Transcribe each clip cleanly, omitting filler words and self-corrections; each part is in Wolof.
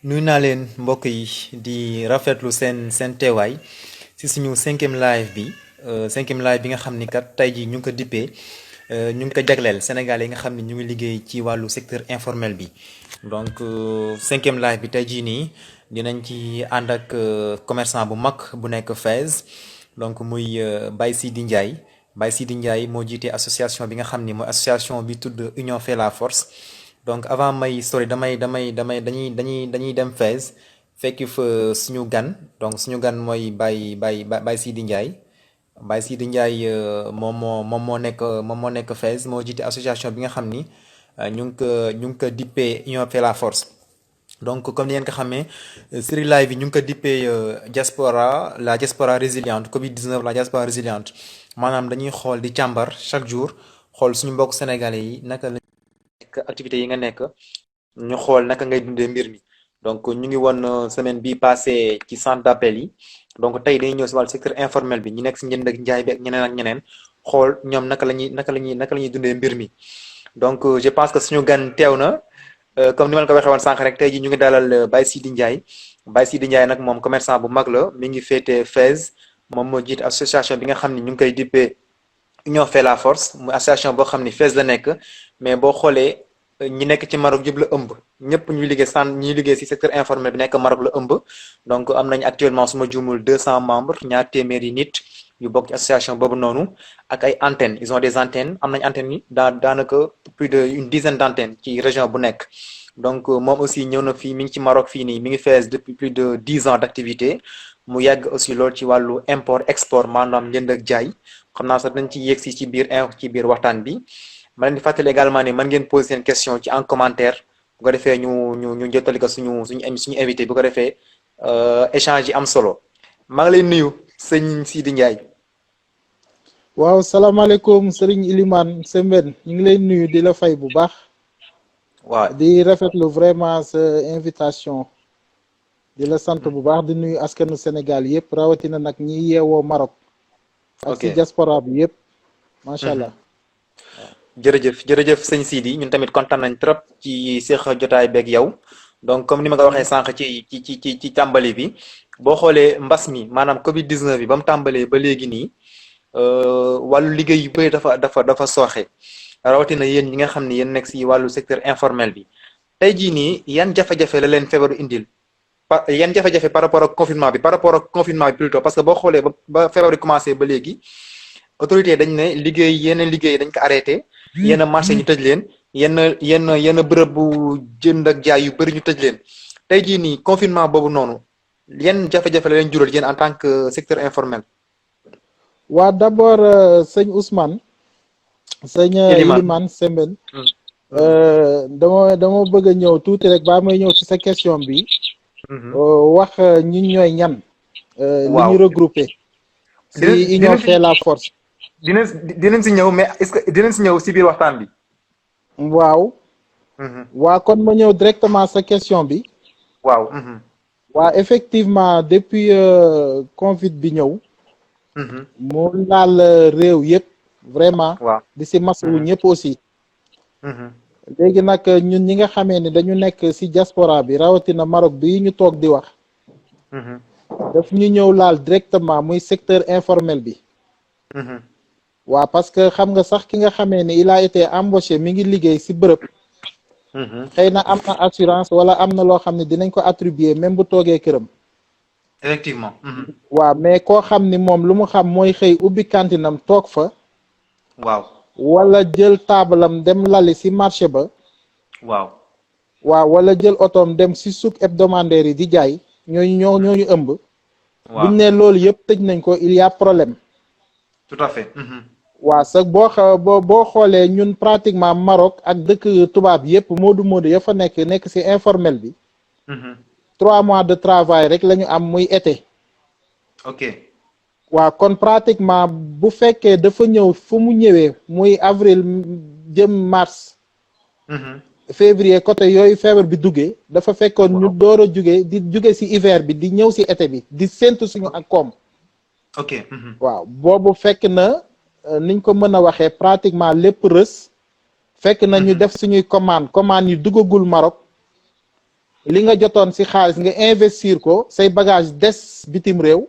nuyu naa leen mbokk yi di rafetlu seen teewaay ci suñu 5e live bi 5e live bi nga xam ni kat tey jii ñu ngi ko dippee ñu ngi ko jagleel Sénégalais yi nga xam ni ñu ngi liggéey ci wàllu secteur informel bi donc 5e live bi tey jii nii dinañ ci ànd ak commerçant bu mag bu nekk Fès donc muy Baye Sidi Ndiaye Baye Sidi Ndiaye moo jiite association bi nga xam ni mooy association bi tudd Union fait la force. donc avant may story dañuy dem Fès fekk fa suñu gan donc suñu gan mooy Baye Sidi Ndiaye Baye Sidi Ndiaye moom moo nekk Fès moo jiite association bi nga xam ni ñu ngi ko dippee Union fait la force. donc comme ni ngeen ko xamee série live bi ñu ngi ko dippee la diaspora résiliente Covid-19 la diaspora résiliente maanaam dañuy xool di càmbar chaque jour xool suñu mbokk sénégalais yi naka la activités yi nga nekk ñu xool naka ngay dundee mbir mi donc ñu ngi woon semaine bi passé ci centre d'appel yi donc tey dañuy ñëw si wàllu secteur informel bi ñu nekk si njënd ak njaay bi ak ñeneen xool ñoom naka la ñuy dundee mbir mi donc je pense que suñu gan teew na comme ni ma la ko waxee woon sànq rek tey ji ñu ngi dalal Baye Sidi Ndiaye nag moom commerçant bu mag la mi ngi féete Fès moom moo jiite association bi nga xam ni ñu ngi koy dippee Union fait la force muy association boo xam ni Fès la nekk mais boo xoolee ñi nekk ci Maroc yëpp la ëmb ñëpp ñuy liggéey ci secteur informel bi nekk Maroc la ëmb donc am nañ actuellement su ma juumul 200 membres ñaar téeméeri nit yu bokk ci association boobu noonu ak ay antennes ils ont des antennes am nañ antennes yi daanaka plus de une dizaine d'antennes ci région bu nekk donc moom aussi ñëw na fii mi ngi ci Maroc fii nii mi ngi Fès depuis plus de 10 ans d'activité mu yàgg aussi loolu ci wàllu import export maanaam njënd ak jaay xam naa sax dañ ci yegg si ci biir waxtaan bi ma leen di fàttali également ni mën ngeen poser seen question ci en commentaire bu ko defee ñu jottali ko suñu invité bu ko defee échange yi am solo maa ngi lay nuyu sëñ Sidi Ndiaye. waaw salaamaaleykum sëriñ Ilimane Sembène ñu ngi lay nuyu di la fay bu baax. waaw di rafetlu vraiment sa invitation. di la sant bu baax di nuyu askanu Sénégal yëpp rawatina nag ñi yeewoo Maroc. ak ci diaspora bi yëpp macha allah. jërëjëf sëñ Sidi ñun tamit kontaan nañ trop ci seex jotaay beeg yow donc comme ni ma ko waxee sànq ci tàmbali bi boo xoolee mbas mi maanaam Covid-19 bi ba mu tàmbalee ba léegi nii wàllu liggéey yu bëri dafa sooxe rawatina yéen ñi nga xam ne yéen nekk si wàllu secteur informel bi tey jii nii yan jafe-jafe la leen feebaru indil yan jafe-jafe par rapport ak confinement bi plutôt parce que boo xoolee ba feebar bi commencé ba léegi autorité dañ ne yenn liggéey dañ ko arrêté. yenn marché ñu tëj leen yenn bërëb bu jënd ak jaay yu bëri ñu tëj leen tey jii nii confinement boobu noonu yan jafe-jafe la leen jural yéen en tant que secteur informel. waa d'abord sëñ Ousmane. sëñ Ilimane Sembène. dama bëgg a ñëw tuuti rek ba may ñëw ci sa question bi. wax ñi ñooy ñan. waaw li ñu regroupé. si Union fait la force. dinañ si ñëw mais est-ce que dinañ si ñëw si biir waxtaan bi. waaw. waa kon ma ñëw directement sa question bi. waaw. waa effectivement depuis Covid bi ñëw. mu laal réew yëpp vraiment. waaw di si masawu ñëpp aussi. léegi nag ñun ñi nga xamee ni dañu nekk si diaspora bi rawatina Maroc bi ñu toog di wax. daf ñu ñëw laal directement muy secteur informel bi. waaw parce que xam nga sax ki nga xamee ni il a été embauché mi ngi liggéey si bërëb. xëy na am na assurance wala am na loo xam ne dinañ ko attribuer même bu toogee këram. effectivement. waaw mais koo xam ni moom lu mu xam mooy xëy ubbi kantinam toog fa. waaw. wala jël taabalam dem lali si marché ba. waaw. waaw wala jël otoom dem si souk hebdomadaire yi di jaay ñooñu ëmb. waaw buñ ne loolu yëpp tëj nañ ko il y a problème. tout à fait. waaw sax boo xoolee ñun pratiquement Maroc ak dëkk tubaab yëpp moodu ya fa nekk ci informel bi. 3 mois de travail rek la ñu am muy été. ok. waaw kon pratiquement bu fekkee dafa ñëw fu mu ñëwee muy avril jëm mars. février côté yooyu feebar bi duggee. dafa fekkoon ñu door a jóge ci hiver bi di ñëw ci été bi di séntu suñu ak koom. ok. waaw boobu fekk na niñ ko mën a waxee pratiquement lépp rës fekk na ñu def suñuy commande yu duggagul Maroc li nga jotoon ci xaalis nga investir ko say bagage des bitim réew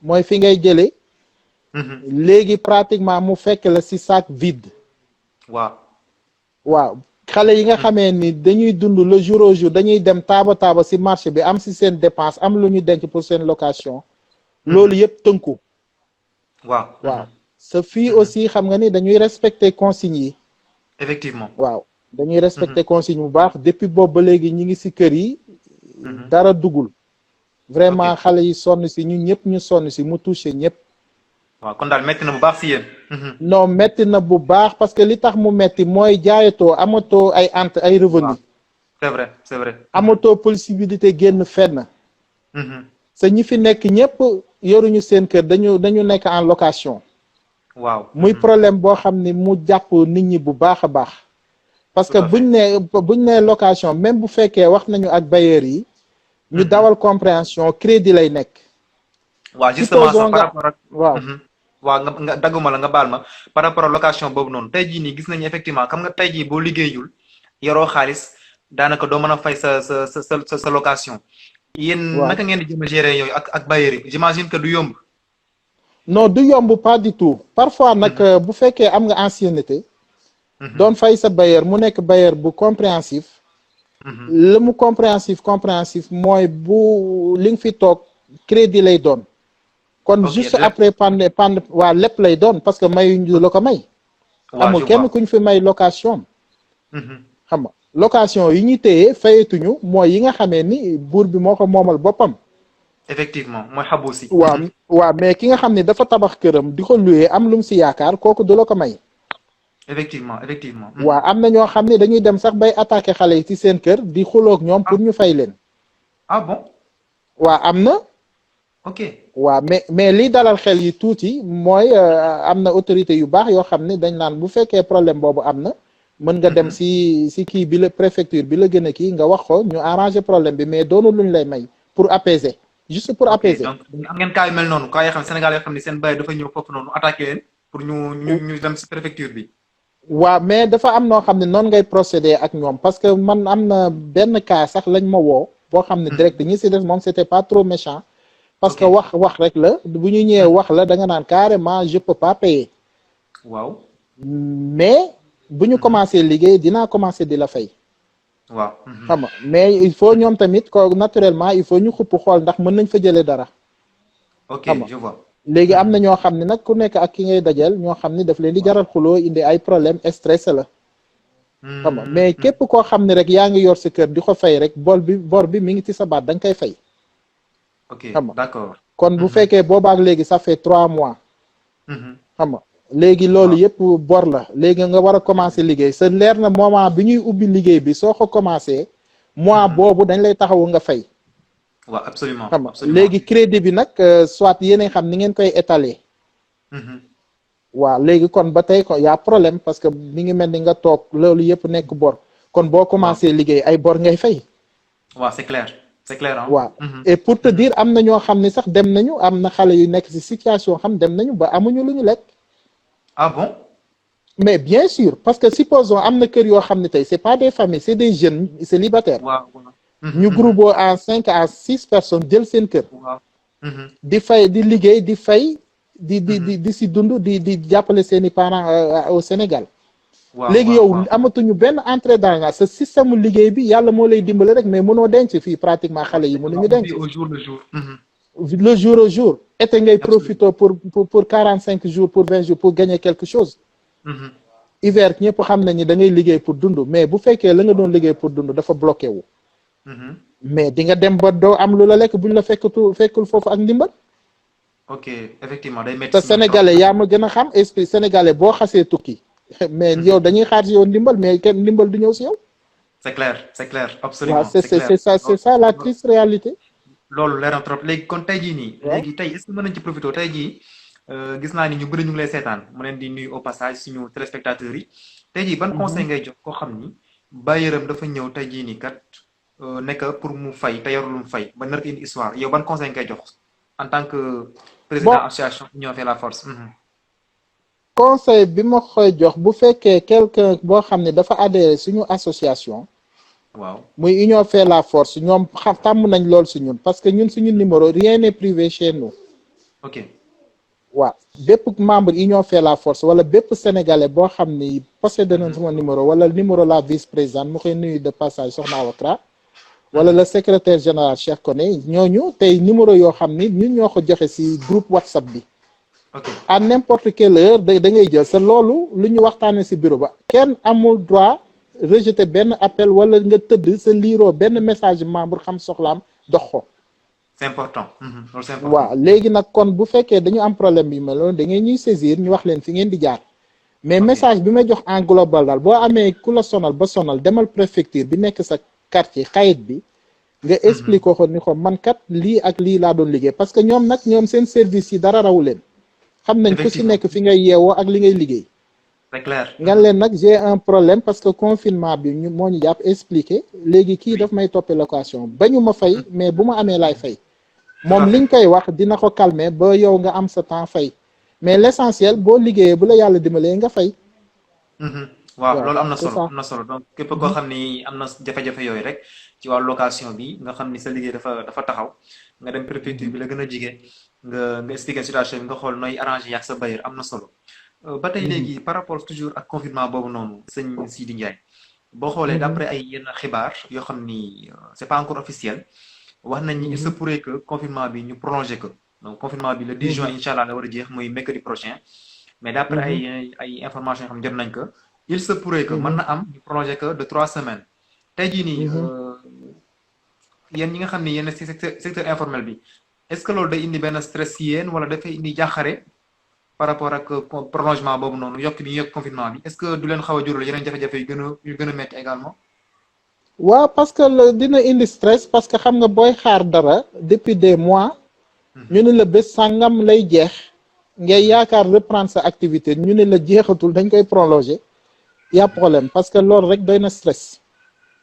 mooy fi ngay jëlee léegi pratiquement mu fekk la ci sac vide waaw xale yi nga xamee ni dañuy dund le jour au jour dañuy dem taaba ci marché bi am ci seen dépense am lu ñu denc pour seen location loolu yëpp tënku waaw sa fii aussi xam nga ni dañuy respecter consignes yi effectivement waaw dañuy respecter consigne bu baax depuis boobu ba léegi ñi ngi ci kër yi dara dugul vraiment xale yi sonn ci ñu ñëpp ñu sonn ci mu touché ñëpp waaw kon daal metti na bu baax ci yéen non metti na bu baax parce que li tax mu metti mooy jaayatoo amatoo ay ay revenu c'est vrai amatoo possibilité génn fenn sa ñi fi nekk ñëpp yoruñu seen kër dañu nekk en location waaw muy problème boo xam ni mu jàpp nit ñi bu baax a baax parce que buñ ne location même bu fekkee wax nañu ak bailleurs yi ñu dawal compréhension crédit lay nekk waaw justement sax par rapport ak waaw nga dagguma la nga baal ma par rapport ak location boobu noonu tey jii nii gis nañu effectivement xam nga tey jii boo liggéeyul yoroo xaalis daanaka doo mën a fay sa location yéen naka ngeen di jëm a gérer yooyu ak bailleurs yi j'imagine que du yomb non du yomb pas du tout parfois nag bu fekkee am nga ancienneté doon fay sa bailleur mu nekk bailleur bu compréhensif la mu compréhensif mooy bu li nga fi toog crédit lay doon kon juste après pande waa lépp lay doon parce que mayuñu la ko may amul kenn kuñ fi may location xam nga location yi ñu téye fayetuñu mooy yi nga xamee ni buur bi moo ko moomal boppam effectivement mooy xabu si waaw mais ki nga xam ne dafa tabax këram di ko loué am lu mu si yaakaar kooku du la ko may effectivement waaw am na ñoo xam ne dañuy dem sax bay attaqué xale yi ci seen kër di xuloog ñoom pour ñu fay leen bon waaw am na ok waaw mais liy dalal xel yi tuuti mooy am na autorité yu baax yoo xam ne dañ naan bu fekkee problème boobu am na mën nga dem si kii bi la préfecture bi la gën a kii nga wax ko ñu arranger problème bi mais doonu luñ lay may pour apaiser juste pour apaiser donc am ngeen cas yu mel noonu cas yoo xam ne Sénégal yoo xam ne seen baay dafa ñëw foofu noonu attaqué leen pour ñu dem si préfecture bi waaw mais dafa am noo xam ne noonu ngay procéder ak ñoom parce que man am na benn cas sax lañ ma woo boo xam ne direct ñi si def moom c'était pas trop méchant parce que wax rek la bu ñu ñëwee wax la da nga naan carrément je peux pas payer waaw mais bu ñu commencé liggéey dinaa commencé di la fay waaw xam nga mais il faut ñoom tamit ko naturellement il faut ñu xupp xool ndax mën nañ fa jëlee dara ok je vois léegi am na ñoo xam ne nag ku nekk ak ki ngay dajal ñoo xam ne daf leen di jaral xuloo indi ay problème stress la xam nga mais képp koo xam ne rek yaa ngi yor sa kër di ko fay rek bor bi mi ngi ci sa baat da nga koy fay ok xam nga d'accord kon bu fekkee boobaak léegi ça fait 3 mois xam nga léegi loolu yëpp bor la léegi nga war a commencer liggéey sa leer na moment bi ñuy ubbi liggéey bi soo ko commencé mois boobu dañ lay taxawu nga fay waaw absolument xam nga léegi crédit bi nag soit yéen xam ni ngeen koy étaler waaw léegi kon ba tey ko y'a problème parce que mi ngi mel ni nga toog loolu yëpp nekk bor kon boo commencé liggéey ay bor ngay fay waaw c'est clair hein waaw et pour te dire am na ñoo xam ne sax dem nañu am na xale yu nekk ci situation xam dem nañu ba amuñu lu ñu lekk ah bon mais bien sûr parce que supposons am na kër yoo xam ne tey c'est pas des familles c'est des jeunes célibataires ñu groupe en 5 à 6 personnes jël seen kër di fay di liggéey di fay di si dund di jàppale seeni parents au Sénégal léegi yow amatuñu benn entrée d'argent sa système liggéey bi yàlla moo lay dimbale rek mais mënoo denc fii pratiquement xale yi mënuñu denc au jour le jour le jour au jour été ngay profité pour 45 jours pour 20 jours pour gagner quelque chose hiver ñëpp xam nañu da ngay liggéey pour dund mais bu fekkee la nga doon liggéey pour dund dafa bloqué wu mais di nga dem ba doo am lu la lekk buñ la fekkul foofu ak ndimbal ok effectivement day métti te sénégalais yaa ma gën a xam esprit sénégalais boo xasee tukki mais yow dañuy xaar si yow ndimbal mais kenn ndimbal du ñëw si yow c'est clair absolument waaw c'est ça la triste réalité loolu leer na trop léegi kon tey jii nii léegi tey est-ce que mën nañ ci profité tey jii gis naa ni ñu bëri ñu ngi lay seetaan mu leen di nuyu au passage suñu téléspectateurs yi tey jii ban conseil ngay jox koo xam ni bailleuram dafa ñëw tey jii nii kat nekk pour mu fay te yorul mu fay ba nar indi histoire yow ban conseil ngay jox en tant que président association Union fait la force conseil bi ma koy jox bu fekkee quelqu'un boo xam ne dafa adhéré suñu association waaw muy Union fait la force ñoom xam tàmm nañ lool si ñun parce que ñun suñu numéro rien n'est privé chez nous. ok waaw bépp membre Union fait la force wala bépp sénégalais boo xam ni possédé nañ sama numéro wala numéro la vice-présidente mu koy nuyu de passage soxna Awatra wala le secrétaire général Cheikh Koné ñooñu tey numéro yoo xam ni ñun ñoo ko joxe si groupe WhatsApp bi. ok à n'importe quelle heure da ngay jël sa loolu lu ñu waxtaanee si bureau ba kenn amul droit rejeter benn appel wala nga tëdd sa liiroo benn message membre xam soxlaam dox ko. c'est important. loolu c'est important. waaw léegi nag kon bu fekkee dañu am problème bi mel noonu da ngeen ñuy saisir ñu wax leen fi ngeen di jaar mais message bi may jox en global daal boo amee ku la sonal ba sonal demal préfecture bi nekk sa quartier xayit bi nga expliqué ko ni ko man kat lii ak lii laa doon liggéey parce que ñoom nag ñoom seen service yi dara rawu leen xam nañ ku si nekk fi ngay yeewoo ak li ngay liggéey. c'est clair. nga leen nag j'ai un problème parce que confinement bi ñu moo ñu jàpp expliqué léegi kii daf may toppee location bañu ma fay mais bu ma amee laay fay. moom liñ koy wax dina ko calmer ba yow nga am sa temps fay mais l'essentiel boo liggéeyee bu la yàlla dimbalee nga fay. waaw loolu am na solo am na solo donc képp koo xam ni am na jafe-jafe yooyu rek ci wàllu location bi nga xam ni sa liggéey dafa taxaw nga dem préfecture bi la gën a jige nga expliquer situation bi nga xool nooy arrangé yaag sa bailleur am na solo. ba tey léegi par rapport toujours ak confinement boobu noonu sëñ Sidi Ndiaye boo xoolee d'après ay yenn xibaar yoo xam ni c'est pas encore officiel. wax nañ ni il se pourrait que confinement bi ñu prolongé ko donc confinement bi le 10 juin incha allah la war a jeex muy mercredi prochain mais d'après ay informations yoo xam jot nañ ko il se pourrait que mën na am ñu prolongé ko de 3 semaines tey jii nii yéen ñi nga xam ni yéen ci secteur informel bi est-ce que loolu day indi benn stress ci yéen wala dafay indi jàqare par rapport ak prolongement boobu noonu yokk bi ñu yokk confinement bi est-ce que du leen xaw a jural yeneen jafe-jafe yu gën a metti également. waaw parce que dina indi stress parce que xam nga booy xaar dara depuis des mois ñu ne la bés sàngam lay jeex ngay yaakaar reprendre sa activité ñu ne la jeexatul dañ koy prolonger y a problème parce que loolu rek doy na stress.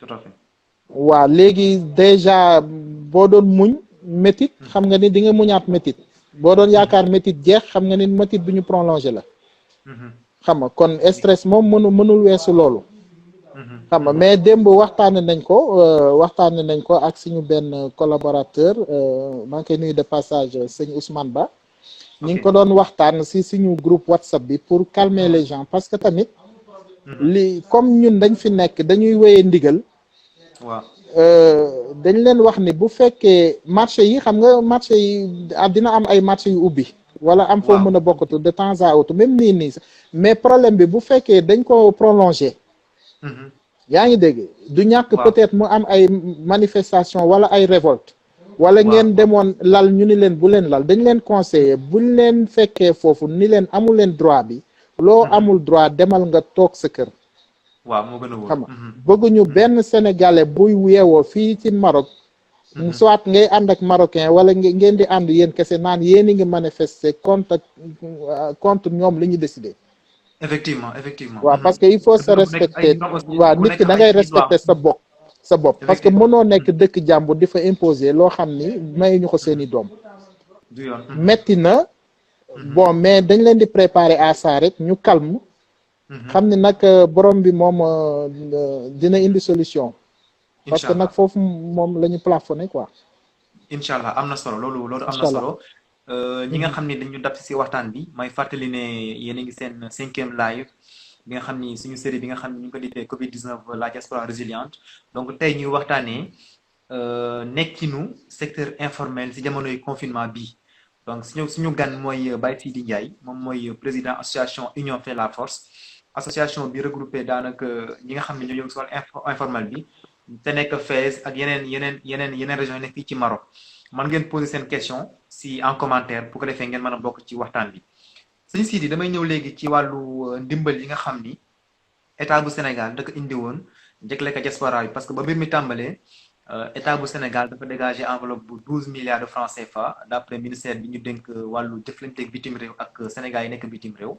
tout à fait. waaw léegi déjà boo doon muñ métit xam nga ni di nga muñaat métit boo doon yaakaar métit jeex xam nga ni métit bi ñu prolonger la. xam nga kon stress moom mënul weesu loolu. xam nga mais démb waxtaane nañ ko ak suñu benn collaborateur maa ngi koy nuyu de passage sëñ Ousmane Ba ñu ngi ko doon waxtaan si suñu groupe WhatsApp bi pour calmer les gens parce que tamit li comme ñun dañ fi nekk dañuy wéyee ndigal waaw dañ leen wax ni bu fekkee marché yi xam nga marché yi dina am ay marché yu ubbi wala am foo mën a bokkatu de temps à autre même nii mais problème bi bu fekkee dañ ko prolonger yaa ngi dégg du ñàkk peut-être mu am ay manifestation wala ay révolte wala ngeen demoon lal ñu ni leen bu leen lal dañ leen conseiller buñ leen fekkee foofu ni leen amul leen droit bi loo amul droit demal nga toog sa kër. waaw moo gën a wóor xam nga bëgguñu benn sénégalais buy yeewoo fii ci Maroc soit ngay ànd ak marocain wala ngeen di ànd yéen kese naan yéen a ngi manifester contre ñoom li ñu décidé. effectivement waaw parce que il faut se respecter waaw nit ki da ngay respecter sa bopp parce que mënoo nekk dëkk jàmbur di fa imposer loo xam ni mayuñu ko seeni doom metti na bon mais dañ leen di préparer à ça rek ñu calme xam ni nag borom bi moom dina indi solution parce que nag foofu moom la ñu plafonné quoi incha allah am na solo loolu am na solo ñi nga xam ni dañu dab si waxtaan bi may fàttali ne yéen a ngi seen 5e live bi nga xam ni suñu série bi nga xam ni ñu ngi ko dippee Covid-19 la diaspora résiliente donc tey ñuy waxtaanee nekkinu secteur informel si jamonoy confinement bi donc suñu gan mooy Baye Sidi Ndiaye moom mooy président association Union fait la force association bi regroupé daanaka ñi nga xam ne ñoo yëngu si wàllu informel bi te nekk Fès ak yeneen régions yi nekk fii ci Maroc man ngeen poser seen question si en commentaire pour ko defee ngeen mën a bokk ci waxtaan bi sëñ Sidi damay ñëw léegi ci wàllu ndimbal yi nga xam ni état bu Sénégal da ko indi woon njëkkale ko diaspora bi parce que ba mbir mi tàmbalee état bu Sénégal dafa dégager enveloppe bu 12 milliards de francs CFA d'après ministère bi ñu dénk wàllu jëflanteeg bitim réew ak Sénégal yi nekk bitim réew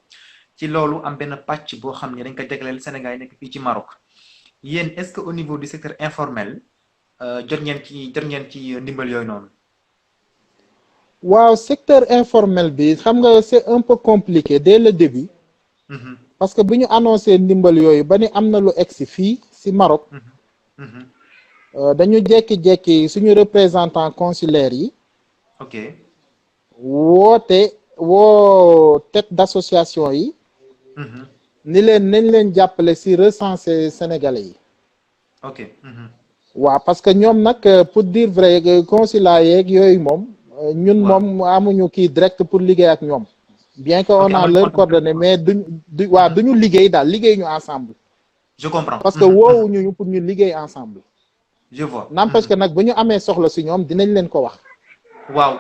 ci loolu am benn pàcc boo xam ne dañ ko jagleel Sénégal yi nekk fii ci Maroc yéen est-ce que au niveau du secteur informel jot ngeen ci ndimbal yooyu noonu. waaw secteur informel bi xam nga c'est un peu compliqué dès le début parce que bi ñu annoncé ndimbal yooyu ba ni am na lu egsi fii si Maroc dañu jekki-jekki suñu représentant consulaire yi ok woo tête d'association yi ni leen nañ leen jàppale si recenser sénégalais yi ok waaw parce que ñoom nag pour dire vrai consulat yeeg yooyu moom ñun moom amuñu kii direct pour liggéey ak ñoom bien que on a leur coordonnées mais duñu liggéey daal liggéey ñu ensemble je comprends parce que woowuñu ñu pour ñu liggéey ensemble je vois n'empêche que nag bu ñu amee soxla si ñoom dinañ leen ko wax waaw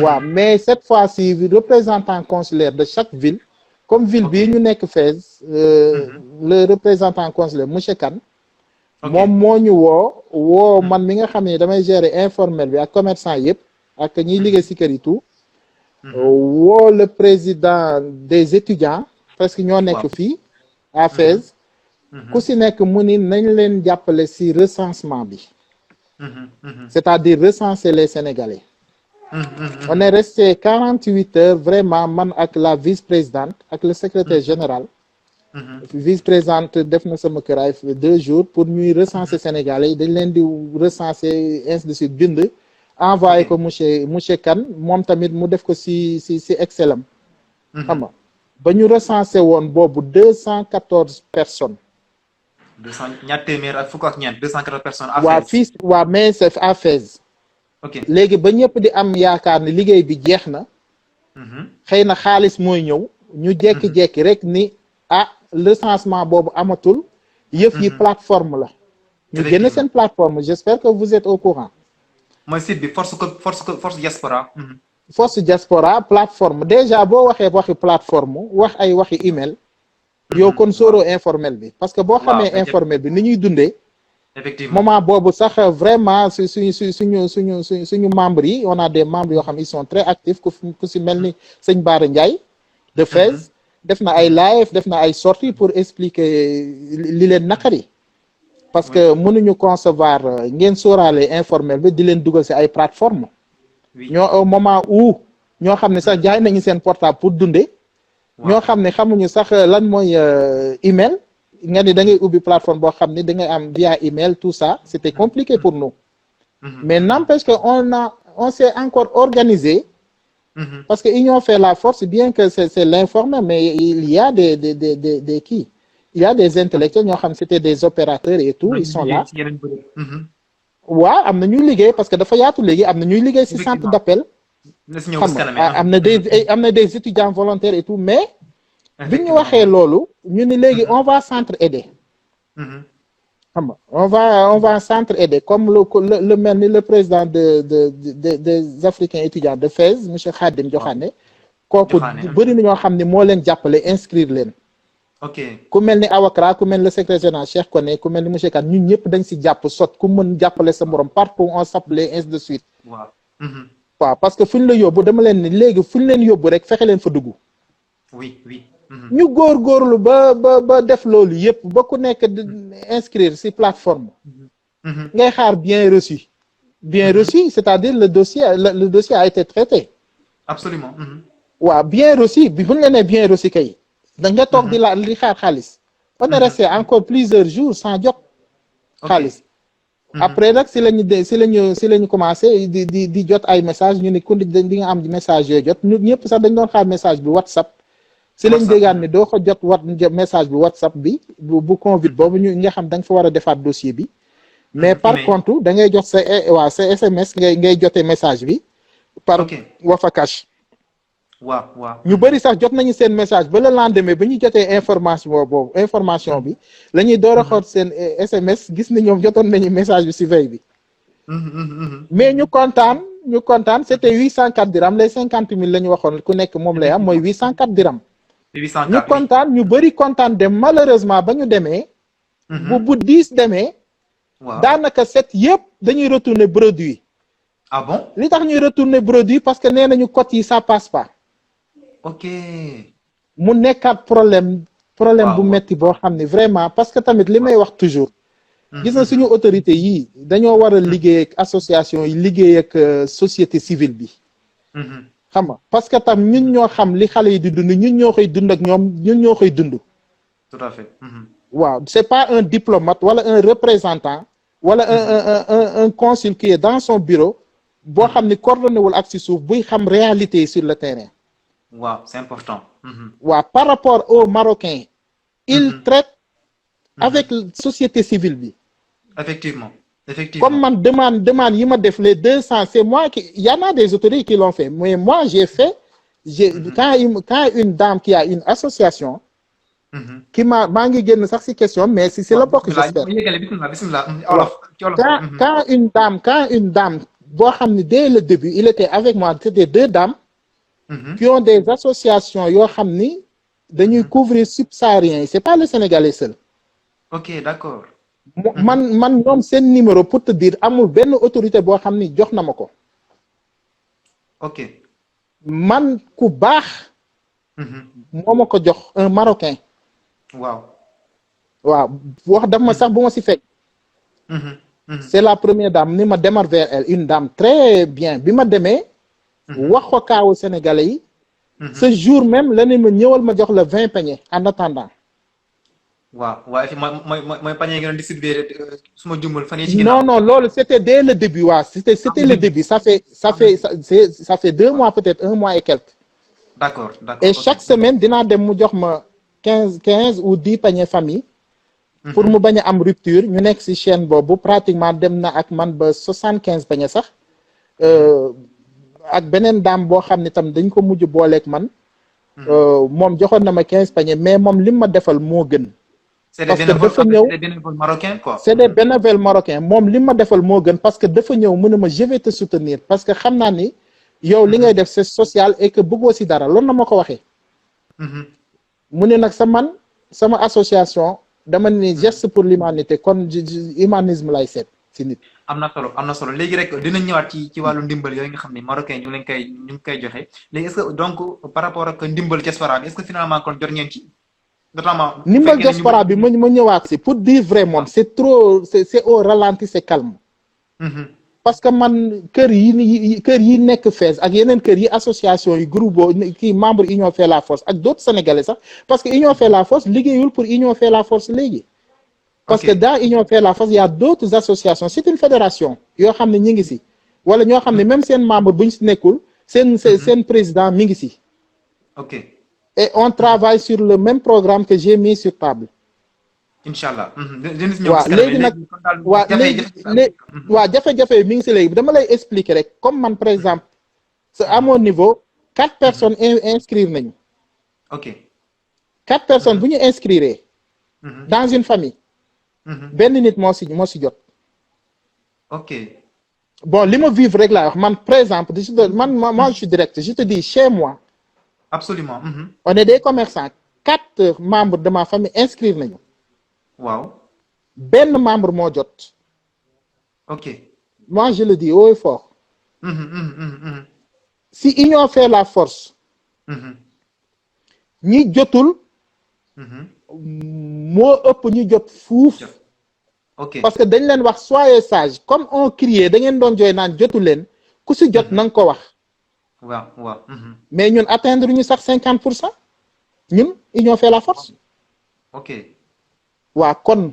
waaw mais cette fois-ci représentant consulaire de chaque ville comme ville bii ñu nekk Fès le représentant consulaire monsieur Kane moom moo ñu woo man mi nga xam ne damay gérer informel bi ak commerçant yëpp ak ñiy liggéey si kër yi tout woo le président des étudiants parce que ñoo nekk fii à Fès ku si nekk mu ni nañ leen jàppale si recensement bi c'est-à-dire recenser les Sénégalais on est resté 48 heures vraiment man ak la vice-présidente ak le secrétaire général vice-présidente def na sama kër ay 2 jours pour ñuy recenser Sénégalais yi dañ leen di recenser ainsi de suite bind envoyé ko monsieur Kane moom tamit mu def ko si Excelam xam nga ba ñu recensé woon boobu 214 personnes 214 personnes waaw fii waaw mais c'est à Fès léegi ba ñëpp di am yaakaar ni liggéey bi jeex na xëy na xaalis mooy ñëw ñu jekki-jekki rek ni recensement boobu amatul yëf yi plateforme la ñu génn seen plateforme j'espère que vous êtes au courant mooy site bi force diaspora force diaspora plateforme déjà boo waxee waxi plateforme wax ay waxi email yow kon sóoroo informel bi parce que boo xamee informel bi ni ñuy dundee effectivement moment boobu sax vraiment suñu membres yi on a des membres yoo xam ils sont très actifs ku si mel ni sëñ Bara Ndiaye de Fès def na ay live def na ay sorties pour expliquer li leen naqari parce que mënuñu concevoir ngeen sóoraale informel bi di leen dugal si ay plateforme ñoo au moment où ñoo xam ne sax jaay nañu seen portable pour dundee ñoo xam ne xamuñu sax lan mooy email nga ni da ngay ubbi plateforme boo xam ne da ngay am via email tout ça c'était compliqué pour nous mais n'empêche que on s'est encore organisé parce que union fait la force bien que c'est l'informel mais il y a des qui il y a des intellectuels ñoo xam c'était des opérateurs et tout ils sont là waaw am na ñuy liggéey parce que dafa yaatu léegi am na ñuy liggéey ci centre d'appel xam nga am na des étudiants volontaires et tout mais bi ñu waxee loolu ñu ni léegi on va s'entraider xam nga on va s'entraider comme le mel ni le président des africains étudiants de Fès monsieur Khadim Diokhane kooku bëri na ñoo xam ne moo leen jàppale inscrire leen ku mel ni Awakra ku mel ni le secrétaire général Cheikh Koné ku mel ni monsieur Kane ñun ñëpp dañ si jàpp sot ku mën jàppale sa morom partout on s'appelait ainsi de suite waaw parce que fu ñu la yóbbu dama leen ni léegi fu ñu leen yóbbu rek fexe leen fa dugg ñu góorgóorlu ba def loolu yëpp ba ku nekk inscrire si plateforme ngay xaar bien reçu c'est-à-dire le dossier a été traité absolument waaw bien reçu bi bu ñu la nee bien reçu kay da nga toog di xaar xaalis on est resté encore plusieurs jours sans jot xaalis après nag si lañu commencé di jot ay message ñu ni ku di nga am message yooyu jot ñu ñëpp sax dañ doon xaar message bi WhatsApp si lañ déggaan ni doo ko jot message bi WhatsApp bi bu convite boobu ñu nga xam da nga fa war a defaat dossier bi mais par contre da ngay jot sa SMS ngay jotee message bi par Wafakash waaw ñu bëri sax jot nañu seen message ba le lendemain ba ñu jotee information bi la ñuy door a xool seen SMS gis ni ñoom jotoon nañu message bi si veille bi mais ñu kontaan c'était 804 dirhams les 50 000 la ñu waxoon ku nekk moom lay am mooy 804 dirhams ñu kontaan ñu bëri kontaan dem malheureusement ba ñu demee bu 10 demee daanaka 7 yëpp dañuy retourner produit ah bon li tax ñuy retourner produit parce que nee nañu cote yi ça passe pas mu nekkaat problème bu metti boo xam ne vraiment parce que tamit li may wax toujours gis na suñu autorité yii dañoo war a liggéey ak association yi liggéey ak société civile bi xam nga parce que tam ñun ñoo xam li xale yi di dund ñun ñoo koy dund ak ñoom ñun ñoo koy dund. tout à fait. waaw c'est pas un diplomate wala un représentant wala un consul qui est dans son bureau boo xam ni coordonné wul ak si suuf buy xam réalité sur le terrain. waaw c'est important. waaw par rapport aux Marocains. ils traitent avec société civile bi. effectivement. Effectivement. Comme man demande yi ma def les 200 c'est moi qui il y en a des autorités qui l'ont fait mais moi j'ai fait quand une dame qui a une association qui maa ngi génn sax ci question mais c'est la bokk j'espère quand une dame boo xam ne dès le début il était avec moi c'était 2 dames qui ont des associations yoo xam ni dañuy couvrir subsahariens yi c'est pas le Sénégalais seul. ok d'accord. man ñoom seen numéro pour te dire amul benn autorité boo xam ni jox na ma ko. ok. man ku baax. moo ma ko jox un Marocain. waaw. waaw wax daf ma sax bu ma si fekk. c'est la première dame ni ma demal vers elle une dame très bien bi ma demee. wax ko kaawu sénégalais yi. ce jour même la ne ma ñëwal ma jox la 20 paniers en attendant. waaw waaye mooy panier nga doon distribuer su ma jumbul fan yii ci ginnaaw. non loolu c'était dès le début waaw c'était le début ça fait 2 mois peut-être 1 mois et quelques. d'accord et chaque semaine dinaa dem mu jox ma 15 ou 10 paniers famille. pour mu bañ a am rupture ñu nekk ci chaîne boobu pratiquement dem na ak man ba 75 paniers sax. ak beneen dame boo xam ne tam dañ ko mujj booleeg man. moom joxoon na ma 15 paniers mais moom li ma defal moo gën. parce que dafa ñëw c'est des bénévoles marocains quoi. c'est des bénévoles marocains moom li ma defal moo gën parce que dafa ñëw mu ne ma je vais te soutenir parce que xam naa ni yow li ngay def c'est social et que bëggoo ci dara loolu na ma ko waxee. mu ne nag sama association dama ni geste pour l'humanité kon humanisme lay seet ci nit. am na solo léegi rek dinañ ñëwaat ci wàllu ndimbal yooyu nga xam ne marocain ñu ngi koy joxe léegi est-ce que donc par rapport ak ndimbal diaspora bi est-ce que finalement kon jot ngeen ci. notamment ndimbal diaspora bi ma ñëwaat ci pour dire vrai moom c'est trop c'est au ralenti c'est calme. parce que man kër yi nekk Fès ak yeneen kër yi association yi groupe kii membre Union fait la force ak d'autres sénégalais sax parce que Union fait la force liggéeyul pour Union fait la force léegi. parce que dans Union fait la force il y a d'autres associations c'est une fédération yoo xam ne ñi ngi ci wala ñoo xam ne même seen membre bu ñu ci nekkul seen président mi ngi ci. ok. et on travaille sur le même programme que j'ai mis sur table. Inch'Allah. waaw léegi nag waaw jafe-jafe mi ngi ci léegi dama lay expliquer rek comme man par exemple à mon niveau 4 personnes inscrire nañu. ok. 4 personnes bu ñu inscrire. dans une famille. benn nit moo ci jot. ok. bon li ma vivre rek laa wax man par exemple moi je suis direct je te dis chez moi. absolument. on est des commerçants 4 membres de ma famille inscrire nañu. waaw. benn membre moo jot. ok. moi je le dis haut et fort. si Union fait la force. ñi jotul. moo ëpp ñu jot fuuf. ok parce que dañ leen wax soyez sage comme on criait da ngeen doon jooy naan jotu leen ku ci jot na nga ko wax. waaw. mais ñun atteindre ñu sax 50% ñun Union fait la force. ok. waa kon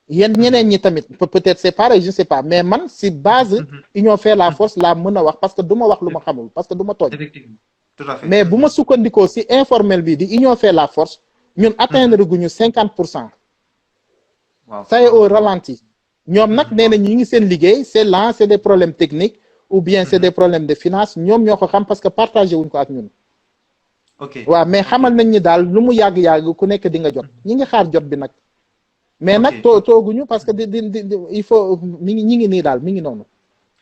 yéen ñeneen ñi tamit peut-être c'est pareil je sais pas mais man ci base. Union fait la force laa mën a wax parce que du ma wax lu ma xamul parce que du ma tooñ. effectivement tout à fait. mais bu ma sukkandikoo ci informel bi di Union fait la force ñun atteindre guñu 50%. waaw ça est au ralenti. ñoom nag nee na ñu ngi seen liggéey c'est lent c'est des problèmes techniques ou bien c'est des problèmes de finance ñoom ñoo ko xam parce que partagé wuñ ko ak ñun. ok waaw mais xamal nañ ni daal lu mu yàgg-yàgg ku nekk di nga jot ñi ngi xaar jot bi nag. mais nag tooguñu parce que il faut ñi ngi nii daal mi ngi noonu.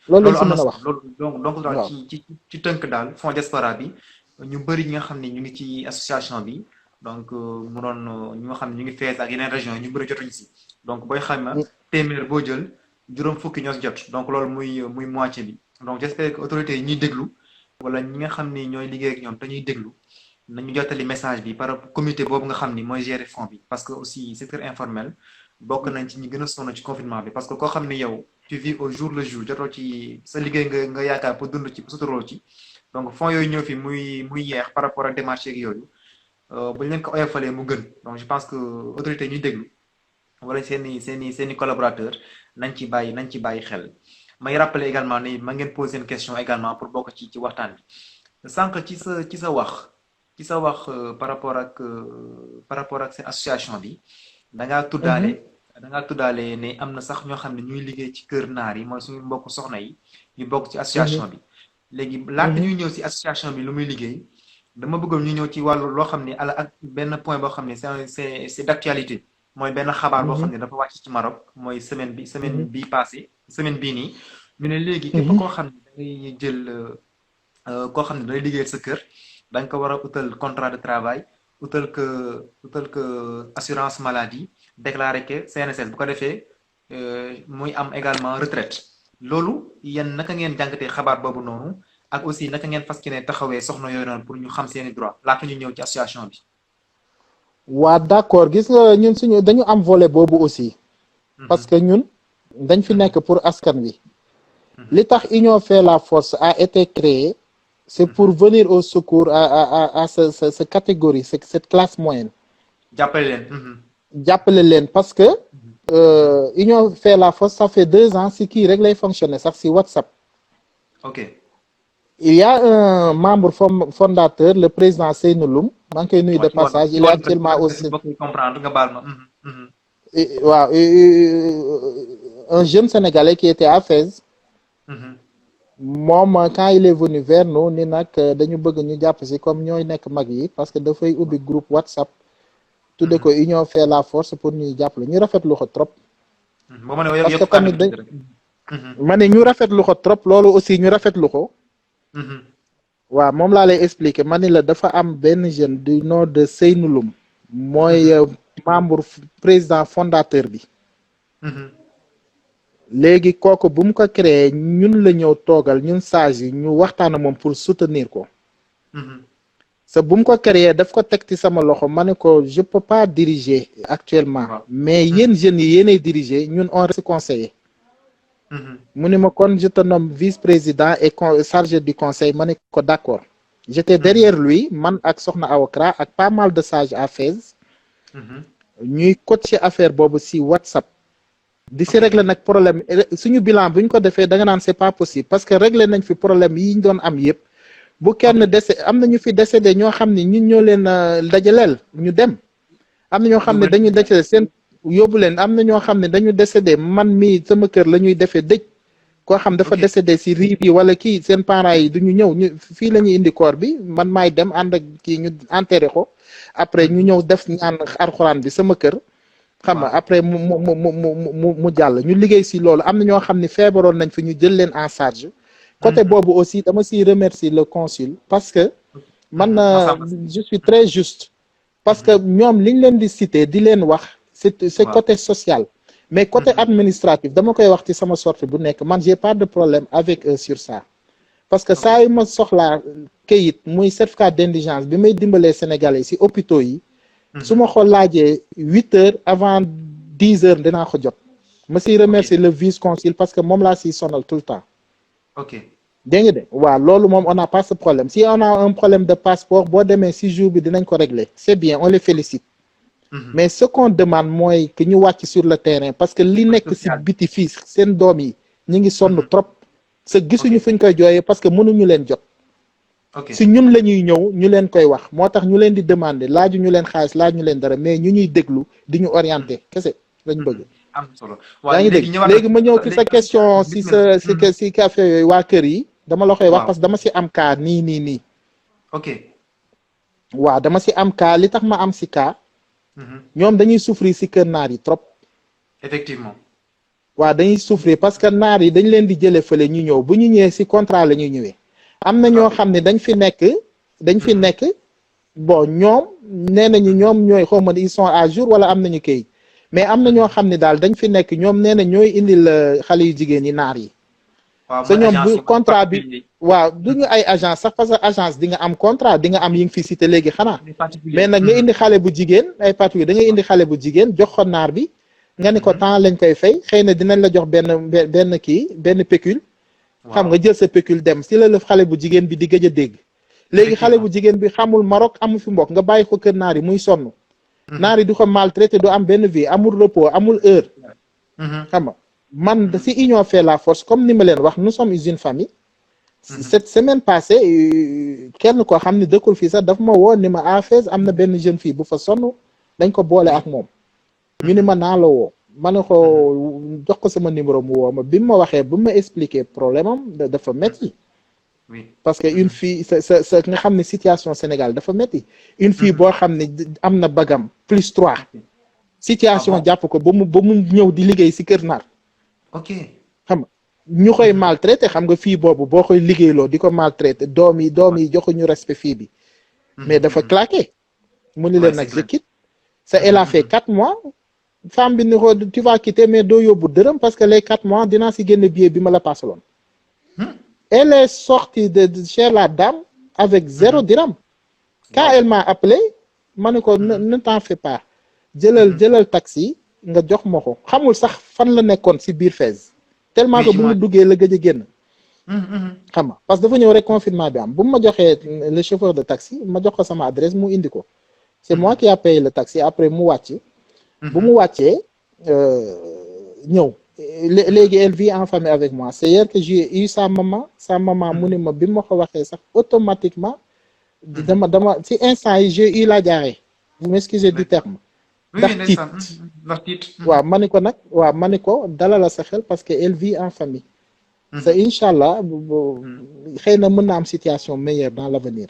loolu lañ si mën a wax donc daal ci tënk daal fonds diaspora bi ñu bëri ñi nga xam ne ñu ngi ci association bi donc mu doon ñu nga xam ne ñu ngi Fès ak yeneen régions yi ñu bëri jotuñu si donc booy xayma téeméer boo jël juróom fukki ñoo si jot donc loolu muy moitié bi donc j'espère que autorités yi ñuy déglu wala ñi nga xam ni ñooy liggéey ak ñoom te ñuy déglu nañu jottali message bi par comité boobu nga xam ni mooy gérer fonds bi parce que aussi secteur informel bokk nañ ci ñi gën a sonn ci confinement bi parce que koo xam ni yow tu vis au jour le jour jotoo ci sa liggéey nga yaakaar pour dund ci pour suturoo ci donc fonds yooyu ñëw fi muy yeex par rapport ak démarche yeeg yooyu bu ñu leen ko oyofalee mu gën donc je pense que autorité ñu déglu wala seeni collaborateur nañ ci bàyyi xel may rappeler également ni ma ngeen poser une question également pour bokk ci waxtaan bi sànq ci sa wax par rapport ak seen association bi da ngaa tuddaale ne am na sax ñoo xam ne ñuy liggéey ci kër naar yi mooy suñu mbokk soxna yi ñu bokk ci association bi léegi laata ñuy ñëw ci association bi lu muy liggéey dama bëggoon ñu ñëw ci wàllu loo xam ne ala ak benn point boo xam ne c'est d'actualité mooy benn xabaar boo xam ne dafa wàcc ci Maroc mooy semaine bii passé semaine bii nii ñu ne léegi képp koo xam ne dangay jël koo xam ne day liggéeyal sa kër da nga ko war a utal contrat de travail utal que assurance maladie déclaré que CNSS bu ko defee muy am également retraite loolu yéen naka ngeen jàngatee xabaar boobu noonu ak aussi naka ngeen fas yéene taxawee soxna yooyu noonu pour ñu xam seeni droit laata ñu ñëw ci association bi. waa d'accord gis nga ñun suñu dañu am volet boobu aussi. parce que ñun dañ fi nekk pour askan wi. li tax Union fait la force a été créée. c'est pour venir au secours à ce catégorie cette classe moyenne. jàppale leen parce que Union fait la force ça fait 2 ans si kii rek lay fonctionner sax si WhatsApp. ok il y a un membre fondateur le président Seynou Loum maa ngi koy nuyu de passage il est actuellement aussi comprendre nga baal ma. waaw un jeune sénégalais qui était à Fès. moom quand il est venu vers nous ni nag dañu bëgg ñu jàpp si comme ñooy nekk mag yi parce que dafay ubbi groupe WhatsApp. tudde ko Union fait la force pour ñuy jàppale ñu rafetlu ko trop. parce que tamit dañ ma ne ñu rafetlu ko trop loolu aussi ñu rafetlu ko. waaw moom laa lay expliquer ma ni la dafa am benn jeune du nom de Seynou Loum mooy membre président fondateur bi. léegi kooku bu mu ko créé ñun la ñëw toogal ñun sage yi ñu waxtaan moom pour soutenir ko. sa bu mu ko créé daf ko teg ci sama loxo ma ne ko je peux pas diriger actuellement. mais yéen jeunes yi yéenay diriger ñun on reste conseiller. mu ne ma kon je te nomme vice-président et chargé du conseil ma ne ko d'accord. j'étais derrière lui man ak Soxna Awakra ak pas mal de sages à Fès. ñuy coacher affaire boobu ci WhatsApp. di si régler nag problème suñu bilan bu ñu ko defee da nga naan c'est pas possible parce que régler nañ fi problème yi ñu doon am yëpp bu kenn décédé am na ñu fi décédé ñoo xam ne ñun ñoo leen dajaleel ñu dem am na ñoo xam ne dañu décédé seen yóbbu leen am na ñoo xam ne dañu décédé man mii sama kër la ñuy defee dëj koo xam dafa décédé si riib yi wala kii seen parents yi duñu ñëw ñu fii la ñuy indi corps bi man maay dem ànd ak kii ñu enterré ko après ñu ñëw def ñaan alxuraan bi sama kër xam nga après mu jàll ñu liggéey si loolu am na ñoo xam ne feebaroon nañ fi ñu jël leen en charge côté boobu aussi dama siy remercier le consul parce que man je suis très juste parce que ñoom liñ leen di citer di leen wax c'est côté social mais côté administratif dama koy wax ci sama sortie bu nekk man j'ai pas de problème avec eux sur ça parce que saa yu ma soxlaa kayit muy certificat d'indigence bi may dimbalee sénégalais si hôpitaux yi su ma ko laajee 8 heures avant 10 heures dinaa ko jot ma siy remercier le vice consul parce que moom laa siy sonal tout le temps. ok dégg nga de waaw loolu moom on n'a pas ce problème si on a un problème de passeport boo demee si jour bi dinañ ko régler c'est bien on les félicite. mais ce qu'on demande mooy que ñu wàcc sur le terrain parce que li nekk si biti fii seen doom yi ñu ngi sonn trop. sa gisuñu fuñ koy jooyee parce que mënuñu leen jot. si ñun la ñuy ñëw ñu leen koy wax moo tax ñu leen di demander laaju ñu leen xaalis laaju ñu leen dara mais ñu ñuy déglu di ñu orienter kese lañ bëgg. am solo yaa ngi dégg léegi ma ñëw ci sa question si sa si café yooyu waa kër yi dama la koy wax parce que dama si am cas nii. ok waaw dama si am cas li tax ma am si cas. ñoom dañuy souffrir si kër naar yi trop. effectivement. waaw dañuy souffrir parce que naar yi dañ leen di jëlee fële ñu ñëw bu ñu ñëwee si contrat la ñuy ñëwee. am na ñoo xam ne dañ fi nekk bon ñoom nee nañu ñoom ñooy xaw ma ils sont à jour wala am nañu kayit mais am na ñoo xam ne daal dañ fi nekk ñoom nee na ñooy indil xale yu jigéen yi naar yi. te ñoom bu contrat bi waaw duñu ay agence sax parce que agence di nga am contrat di nga am yi nga fi cité léegi xanaa. mais nag nga indi xale bu jigéen ay particulier da ngay indi xale bu jigéen jox ko naar bi. nga ni ko temps lañ koy fay xëy na dinañ la jox benn pécule. xam nga jël sa pécule dem si la xale bu jigéen bi di gëj a dégg léegi xale bu jigéen bi xamul Maroc amu fi mbokk nga bàyyi ko kër naar yi muy sonn naar yi du ko maltraité du am benn vie amul repos amul heure xam nga man si union fait la force comme ni ma leen wax nous sommes une famille cette semaine passée kenn koo xam ne dëkkul fii sax daf ma woo ni ma à Fès am na benn jeune fille bu fa sonn dañ ko boole ak moom ñu ni ma naa la woo ma ne ko jox ko sama numéro mu woo ma bi ma waxee bu ma expliquer problème am dafa métti parce que une fille sa nga xam ne situation Sénégal dafa métti une fille boo xam ne am na bagam plus 3 situation jàpp ko ba mu ñëw di liggéey si kër naar ok xam nga ñu koy maltraité xam nga fii boobu boo koy liggéeyloo di ko maltraité doom yi joxuñu respect fii bi mais dafa claqué mu ni leen nag je quitte ça elle a fait 4 mois femme bi ni ko tu vas quitter mais doo yóbbu dërëm parce que les 4 mois dinaa si génne billet bi ma la passaloon elle est sortie de chez la dame avec 0 dirham quand elle m'a appelé ma ne ko ne t'en fais pas jëlal taxi nga jox ma ko xamul sax fan la nekkoon si biir Fès tellement que bu mu duggee la gëj a génn xam nga parce que dafa ñëw rek confinement bi am bu ma joxee le chauffeur de taxi ma jox ko sama adresse mu indi ko c'est moi qui a payé le taxi après mu wàcc bu mu wàccee ñëw léegi elle vit en famille avec moi c'est hier que j'ai eu sa maman mu ni ma bi ma ko waxee sax automatiquement dama ci instant yi j'ai eu la diarrhée vous m'excusez du terme ndax tiit waaw ma ni ko nag waaw ma ni ko dalala sa xel parce que elle vit en famille sa incha allah xëy na mën na am situation meilleure dans l'avenir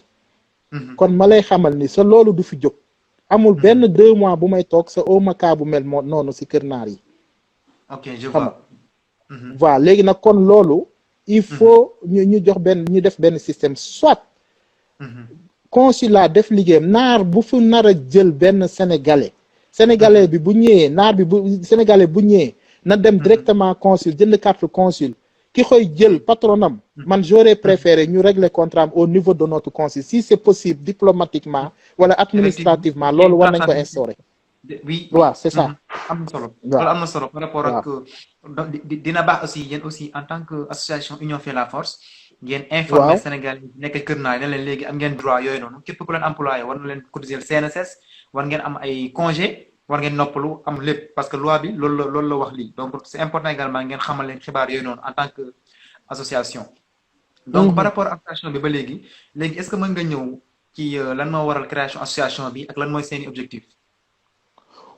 kon ma lay xamal ni sa loolu du fi jóg amul benn 2 mois bu may toog sa oma kaa bu mel noonu si kër naar yi ok je vois voilà léegi nag kon loolu il faut ñu jox ñu def benn système soit consulat def liggéeyam naar bu fu nar a jël benn sénégalais bi bu ñëwee naar bi sénégalais bu ñëwee na dem directement consul jënd carte consul ki koy jël patronam man j'aurais préféré ñu régler contrat au niveau de notre consul si c'est possible diplomatiquement wala administrativement loolu war nañ ko instaurer oui waaw c'est ça am na solo loolu am na solo par rapport ak dina baax aussi yéen aussi en tant que association Union fait la force ngeen informer Sénégal yi nekk kër naa ne leen léegi am ngeen droit yooyu noonu képp ku leen employé war na leen cotiser CNSS war ngeen am ay congé war ngeen noppalu am lépp parce que loi bi loolu la wax lii donc c'est important également ngeen xamal leen xibaar yooyu noonu en tant que association donc par rapport ak association bi ba léegi est-ce que mën nga ñëw ci lan moo waral création association bi ak lan mooy seeni objectif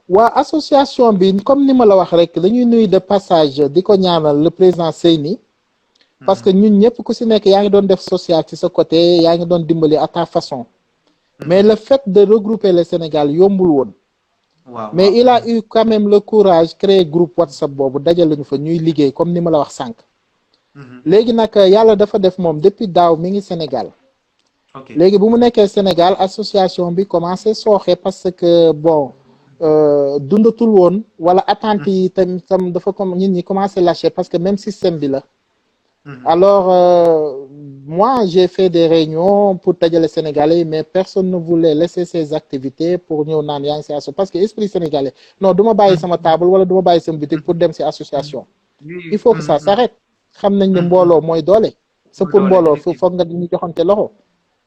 waa association bi comme ni ma la wax rek dañuy nuyu de passage di ko ñaanal le président Seyni parce que ñun ñëpp ku si nekk yaa ngi doon def social ci sa côté yaa ngi doon dimbali à ta façon mais le fait de regrouper le Sénégal yombul woon mais il a eu quand même le courage créer groupe WhatsApp boobu dajale ñu fa ñuy liggéey comme ni ma la wax sànq léegi nag yàlla dafa def moom depuis daaw mi ngi Sénégal léegi bu mu nekkee Sénégal association bi commencé sooxe parce que bon dundatul woon wala attente yi tam dafa comme nit ñi commencé lâcher parce que même système bi la alors moi j'ai fait des réunions pour dajale Sénégalais mais personne ne voulait laisser ses activités pour ñëw naan yaa ngi si association parce que esprit sénégalais non du ma bàyyi sama table wala du ma bàyyi sama boutique pour dem si association il faut que ça s'arrête xam nañ ne mbooloo mooy doole sa pour mbooloo foog nga ñu joxante loxo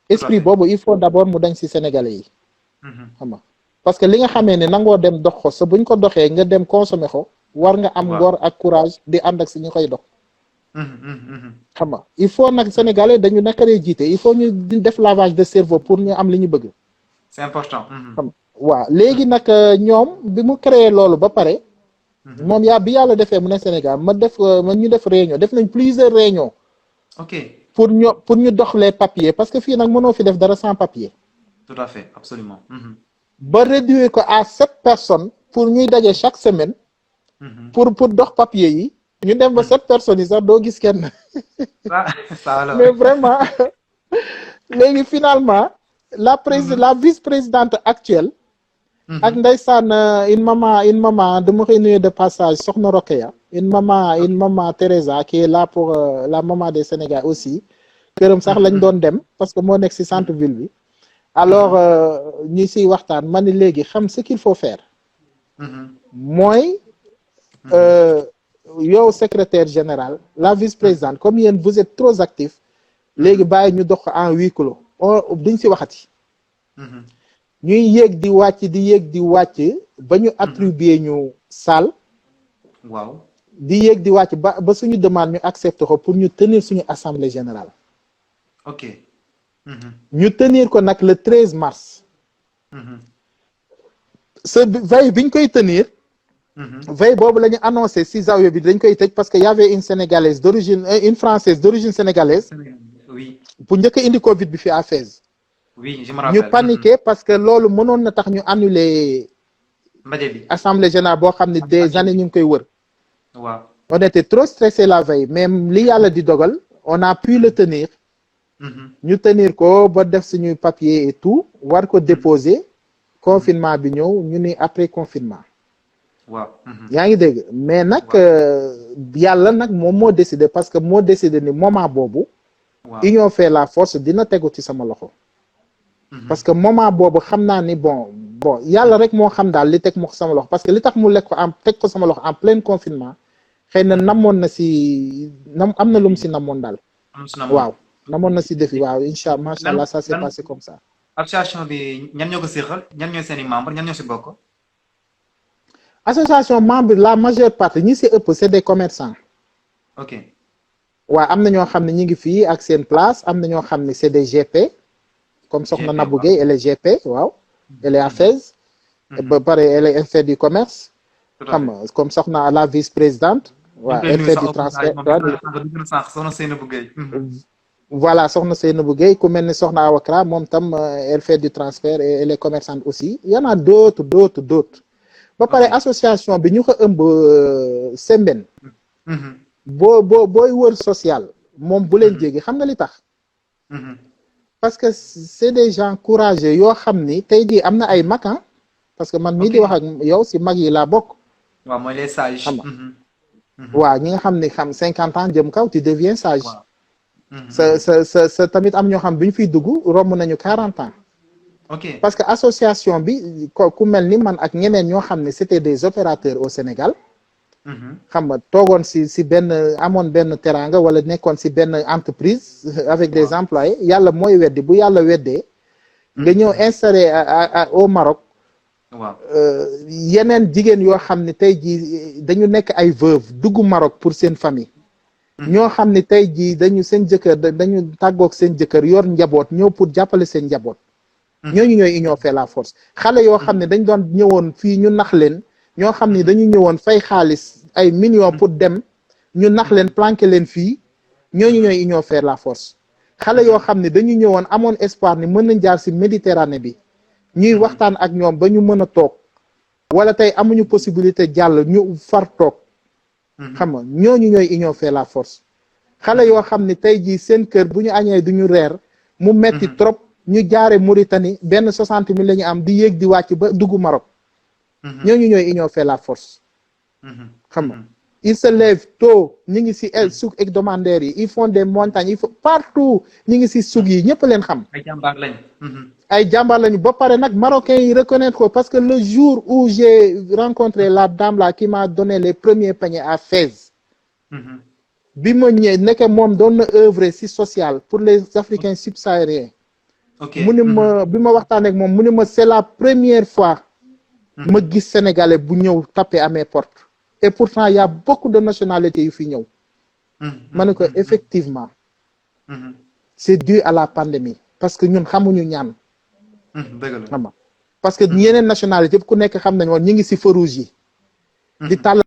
esprit boobu il faut d'abord mu dañ si Sénégalais yi xam nga parce que li nga xamee ne nangoo dem dox ko sa buñ ko doxee nga dem consommer ko war nga am ngor ak courage di ànd ak si ñu koy dox xam nga il faut nag Sénégalais dañu nakaree jiite il faut ñu def lavage de cerveau pour ñu am li ñu bëgg c'est important xam nga waaw léegi nag ñoom bi mu créé loolu ba pare moom bi yàlla defee mu ne Sénégal ma ñu def réunion def nañ plusieurs réunions ok pour ñu dox les papiers parce que fii nag mënoo fi def dara sans papier tout à fait absolument ba réduire ko à 7 personnes pour ñuy daje chaque semaine pour dox papier yi ñu dem ba 7 personnes yi sax doo gis kenn mais vraiment léegi finalement la vice-présidente actuelle ak ndeysaan une maman dama koy nuyu de passage soxna Rokeya une maman Teresa qui est là pour la maman des Sénégal aussi këram sax lañ doon dem parce que moo nekk ci centre ville bi alors ñi siy waxtaan ma ni léegi xam ce qu'il faut faire mooy yow secrétaire général la vice-présidente comme yéen vous êtes trop actif léegi bàyyi ñu dox en huis clos duñ si waxati ñuy yéeg di wàcc ba ñu attribuer ñu salle waaw di yéeg di wàcc ba suñu demande ñu accepté ko pour ñu tenir suñu assemblée générale ok ñu tenir ko nag le 13 mars ce veille biñ koy tenir veille boobu la ñu annoncé si zawiya bi dañ koy tëj parce que y avait une sénégalaise d'origine une française d'origine sénégalaise oui bu njëkk a indi Covid bi fi à Fès oui je me rappelle ñu paniqué parce que loolu mënoon na tax ñu annuler ndaje bi assemblée générale boo xam ne des années ñu ngi koy wër waaw on était trop stressé la veille même li yàlla di dogal on a pu le tenir ñu tenir ko ba def suñuy papier et tout war ko déposer confinement bi ñëw ñu ni après confinement waaw yaa ngi dégg mais nag yàlla nag moom moo décidé parce que moo décidé ni moment boobu union fait la force dina tegu ci sama loxo parce que moment boobu xam naa ni bon yàlla rek moo xam daal li teg mo sama loxo parce que li tax mu lekk ko teg ko sama loxo en plein confinement xëy na namoon na si am na lu mu si namoon daal waaw namoon na si defi waaw incha allah macha allah ça s'est passé comme ça association bi ñan ñoo ko séqal ñan ñooy seeni membre ñan ñoo si bokk association membre la majeure partie ñi si ëpp c'est des commerçants ok waaw am na ñoo xam ne ñi ngi fii ak seen place am na ñoo xam ne c'est des GP comme soxna Nabou Gueye elle est GP waaw elle est à Fès ba pare elle est fait du commerce xam nga comme soxna la vice-présidente waaw elle fait du transfert voilà soxna Seynabou Gueye ku mel ni soxna Awakra moom tam elle fait du transfert et elle est commerçante aussi il y en a d'autres ba pare association bi ñu ko ëmb Sembène booy wër social moom bu leen jéggi xam nga li tax parce que c'est des gens courageux yoo xam ni tey jii am na ay mag parce que man mii di wax ak yow si mag yi laa bokk waaw mooy les sages xam nga waaw ñi nga xam ni 50 ans jëm kaw tu deviens sage sa tamit am ñoo xam bi ñu fiy dugg romb nañu 40 ans ok parce que association bi ku mel ni man ak ñeneen ñoo xam ne c'était des opérateurs au Sénégal xam nga toogoon si benn amoon benn teranga wala nekkoon si benn entreprise avec des employés yàlla mooy weddi bu yàlla weddee nga ñëw installé au Maroc waaw yeneen jigéen yoo xam ne tey jii dañu nekk ay veuve dugg Maroc pour seen famille ñoo xam ne tey jii dañu seen jëkkër dañu tàggoog seen jëkkër yor njaboot ñëw pour jàppale seen njaboot ñooñu ñooy union fait la force xale yoo xam ne dañ doon ñëwoon fii ñu nax leen ñoo xam ne dañu ñëwoon fay xaalis ay millions pour dem ñu nax leen planqué leen fii ñooñu ñooy union fait la force xale yoo xam ne dañu ñëwoon amoon espoir ni mën nañ jaar si Méditerranée bi ñuy waxtaan ak ñoom ba ñu mën a toog wala tey amuñu possibilité jàll ñu far toog xam nga ñooñu ñooy union fait la force xale yoo xam ne tey jii seen kër bu ñu añee du ñu reer mu metti trop ñu jaare Mauritanie benn 60 000 la ñu am di yéeg di wàcc ba dugg Maroc ñooñu ñooy union fait la force xam nga ils se lèvent tôt ñu ngi si souk hebdomadaire yi ils font des montagnes il faut partout ñu ngi si souk yi ñëpp leen xam ay jàmbaar lañ ay jàmbaar lañu ba pare nag marocains yi reconnaître ko parce que le jour où j'ai rencontré la dame là qui m'a donné les premiers paniers à Fès bi ma ñëwee nekk moom doon na œuvrer si social pour les Africains subsahariens mu ni ma bi ma waxtaan ak moom mu ni ma c'est la première fois ma gis sénégalais bu ñëw taper à mes portes et pourtant il y a beaucoup de nationalités yu fi ñëw ma ne ko effectivement c'est dû à la pandémie parce que ñun xamuñu ñaan xam nga parce que yeneen nationalité yëpp ku nekk xam nañ woon ñu ngi si feu rouge yi di tàll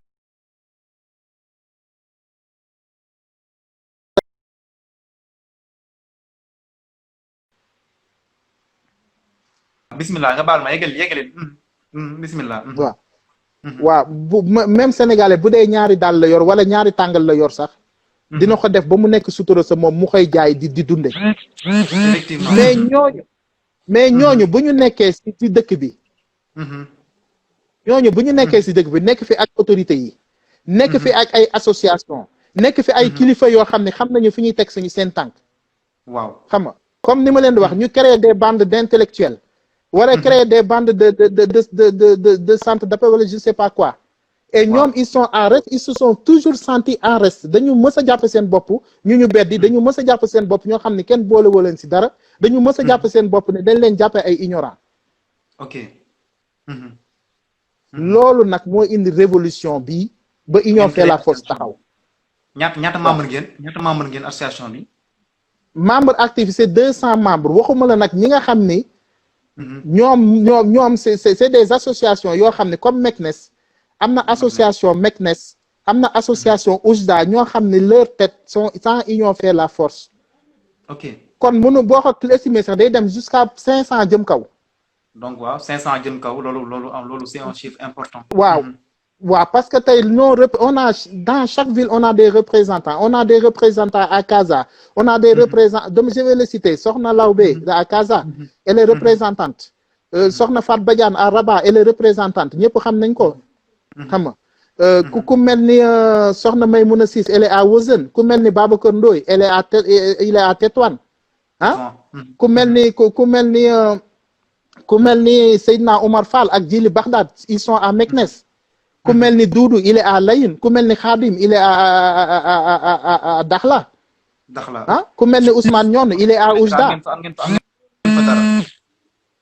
bismillah nga baal ma yeggali bismillah waaw bu même sénégalais bu dee ñaari daal la yor wala ñaari tàngal la yor sax dina ko def ba mu nekk sutura sa moom mu koy jaay di dunde effectivement mais ñooñu bu ñu nekkee si dëkk bi ñooñu bu ñu nekkee si dëkk bi nekk fi ak autorités yi nekk fi ak ay association nekk fi ay kilifa yoo xam ne xam nañu fi ñuy teg suñu seen tànk waaw xam nga comme ni ma leen di wax ñu créer des bandes d'intellectuels wala créer des bandes de centre d'appel wala je sais pas quoi et ñoom ils sont en reste, ils se sont toujours sentis en reste. Dañu mës a jàpp seen bopp ñu beddi, dañu mës a jàpp seen bopp ñoo xam ne kenn boole woo leen si dara, dañu mës a jàpp seen bopp ne dañ leen jàppee ay ignorants. ok. loolu nag moo indi révolution bi ba Union fait la force taxaw. ñaata membre ngeen association bi. membre actif c'est 200 membres waxuma la nag ñi nga xam ni. ñoom c'est des associations yoo xam ne comme MECNES. am na association MECNES. am na association OUJDA ñoo xam ne leur tête sont sans Union fait la force. ok kon mënu boo ko estimer sax day dem jusqu'à 500 jëm kaw. donc waaw 500 jëm kaw loolu c'est un chiffre important. waaw waaw parce que tey on a dans chaque ville on a des représentants à Casa, on a des représentants je vais le citer Sokhna Lawbe à Casa, elle est représentante. Sokhna Fat Badiane à Rabat, elle est représentante ñëpp xam nañ ko. xam nga ku mel ni Sokhna Maymouna Ciss elle est à Wozen, ku mel ni Babacar Ndoye il est à Tétouane ah. ku mel ni Seydina Omar Fall ak Djili Bagdad ils sont à Meknes. ku mel ni Doudou il est à Layine, ku mel ni Khadim il est à Dakhla. Ah ku mel ni Ousmane Nione il est à Oujda.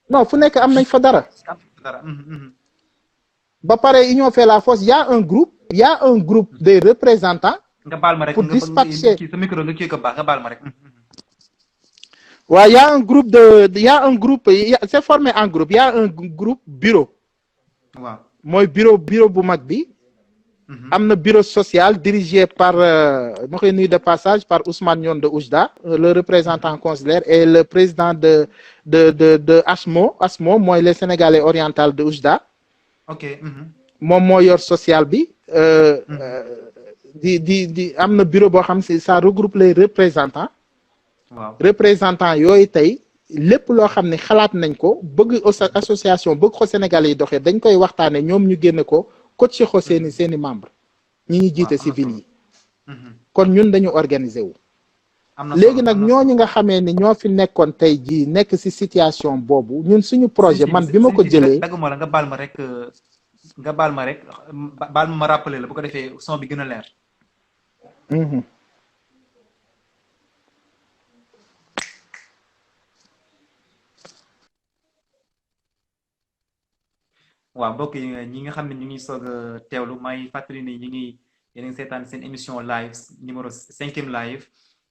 non fu nekk am nañ fa dara. ba pare Union fait la force, il y a un groupe des représentants. pour dispatcher ouais, il y a un groupe c'est formé en groupe, il y a un groupe bureau. waaw mooy bureau bu mag bi. am na bureau social dirigé par ma koy nuyu de passage par Ousmane Nione de Oujda, le représentant consulaire, et le président de ASMO mooy les Sénégalais oriental de Oujda. ok. moom moo yor social bi. di am na bureau boo xam si ça regroupe les représentants. waaw représentants yooyu tey lépp loo xam ne xalaat nañ ko bëgg association bëgg ko Sénégalais yi doxee dañ koy waxtaane ñoom ñu génne ko coaché ko seeni membre ñi ñu jiite ci ville yi. kon ñun dañu organiser wu. léegi nag ñooñu nga xamee ni ñoo fi nekkoon tey jii nekk ci situation boobu ñun suñu projet man bi ma ko jëlee. daguma la nga baal ma rek ma rappeler la bu ko defee son bi gën a leer. waaw mbokk yi ñi nga xam ne ñu ngi soog a teewlu may fàttali ni ñu ngi yéen a ngi seetaan seen émission live numéro 5e live